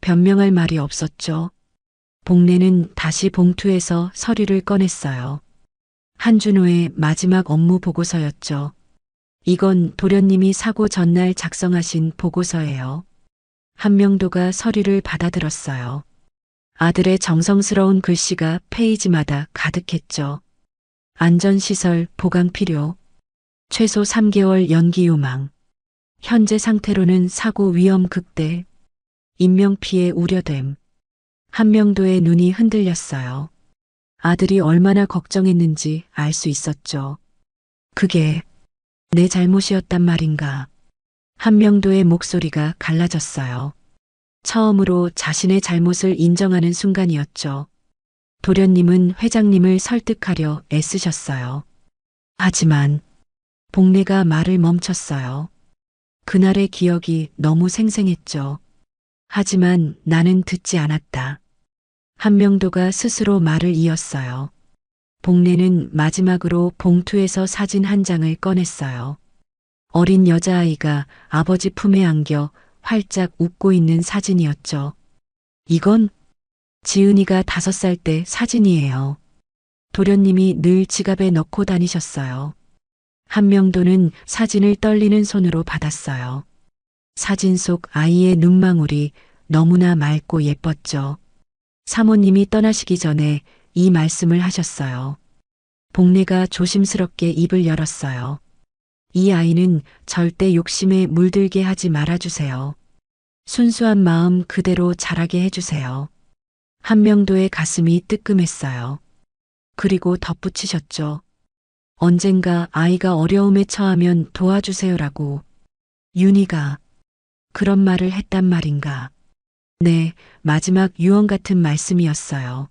변명할 말이 없었죠. 복래는 다시 봉투에서 서류를 꺼냈어요. 한준호의 마지막 업무 보고서였죠. 이건 도련님이 사고 전날 작성하신 보고서예요. 한명도가 서류를 받아들었어요. 아들의 정성스러운 글씨가 페이지마다 가득했죠. 안전시설 보강 필요, 최소 3개월 연기 요망, 현재 상태로는 사고 위험 극대, 인명피해 우려됨. 한명도의 눈이 흔들렸어요. 아들이 얼마나 걱정했는지 알 수 있었죠. 그게 내 잘못이었단 말인가. 한명도의 목소리가 갈라졌어요. 처음으로 자신의 잘못을 인정하는 순간이었죠. 도련님은 회장님을 설득하려 애쓰셨어요. 하지만 복래가 말을 멈췄어요. 그날의 기억이 너무 생생했죠. 하지만 나는 듣지 않았다. 한명도가 스스로 말을 이었어요. 복래는 마지막으로 봉투에서 사진 한 장을 꺼냈어요. 어린 여자아이가 아버지 품에 안겨 활짝 웃고 있는 사진이었죠. 이건 지은이가 5살 때 사진이에요. 도련님이 늘 지갑에 넣고 다니셨어요. 한명도는 사진을 떨리는 손으로 받았어요. 사진 속 아이의 눈망울이 너무나 맑고 예뻤죠. 사모님이 떠나시기 전에 이 말씀을 하셨어요. 복례가 조심스럽게 입을 열었어요. 이 아이는 절대 욕심에 물들게 하지 말아주세요. 순수한 마음 그대로 자라게 해주세요. 한명도의 가슴이 뜨끔했어요. 그리고 덧붙이셨죠. 언젠가 아이가 어려움에 처하면 도와주세요라고. 윤희가 그런 말을 했단 말인가. 네, 마지막 유언 같은 말씀이었어요.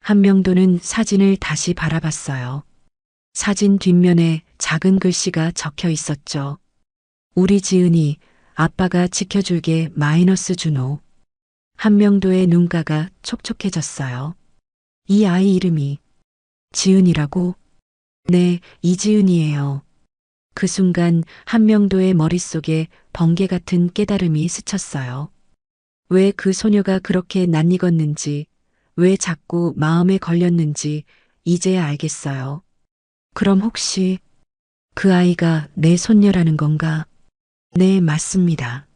한명도는 사진을 다시 바라봤어요. 사진 뒷면에 작은 글씨가 적혀 있었죠. 우리 지은이 아빠가 지켜줄게 마이너스 준호. 한명도의 눈가가 촉촉해졌어요. 이 아이 이름이 지은이라고? 네, 이지은이에요. 그 순간 한명도의 머릿속에 번개 같은 깨달음이 스쳤어요. 왜 그 소녀가 그렇게 낯익었는지, 왜 자꾸 마음에 걸렸는지 이제야 알겠어요. 그럼 혹시 그 아이가 내 손녀라는 건가? 네, 맞습니다.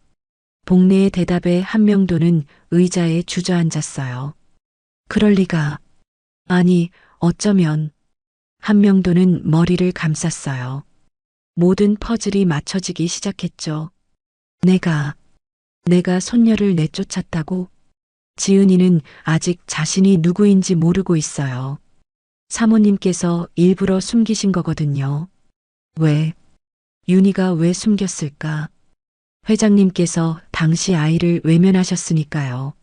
복례의 대답에 한명도는 의자에 주저앉았어요. 그럴 리가. 아니, 어쩌면. 한명도는 머리를 감쌌어요. 모든 퍼즐이 맞춰지기 시작했죠. 내가 손녀를 내쫓았다고? 지은이는 아직 자신이 누구인지 모르고 있어요. 사모님께서 일부러 숨기신 거거든요. 왜? 윤희가 왜 숨겼을까? 회장님께서 당시 아이를 외면하셨으니까요.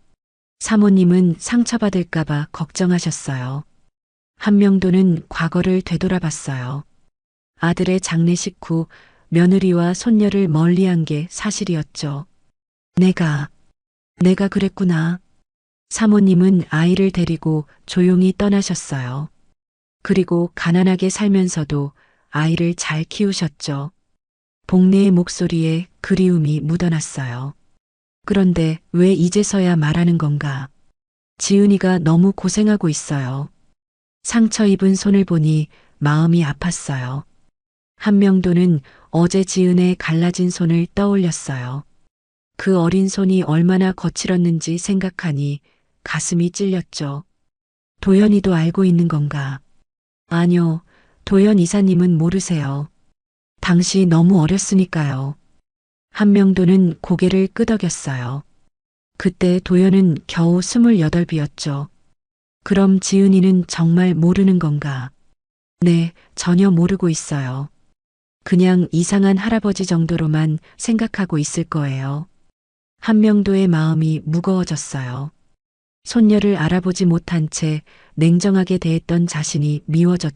사모님은 상처받을까봐 걱정하셨어요. 한명도는 과거를 되돌아봤어요. 아들의 장례식 후 며느리와 손녀를 멀리한 게 사실이었죠. 내가 그랬구나. 사모님은 아이를 데리고 조용히 떠나셨어요. 그리고 가난하게 살면서도 아이를 잘 키우셨죠. 복례의 목소리에 그리움이 묻어났어요. 그런데 왜 이제서야 말하는 건가? 지은이가 너무 고생하고 있어요. 상처 입은 손을 보니 마음이 아팠어요. 한명도는 어제 지은의 갈라진 손을 떠올렸어요. 그 어린 손이 얼마나 거칠었는지 생각하니 가슴이 찔렸죠. 도연이도 알고 있는 건가? 아니요, 도연 이사님은 모르세요. 당시 너무 어렸으니까요. 한명도는 고개를 끄덕였어요. 그때 도연은 겨우 28이었죠. 그럼 지은이는 정말 모르는 건가? 네, 전혀 모르고 있어요. 그냥 이상한 할아버지 정도로만 생각하고 있을 거예요. 한명도의 마음이 무거워졌어요. 손녀를 알아보지 못한 채 냉정하게 대했던 자신이 미워졌죠.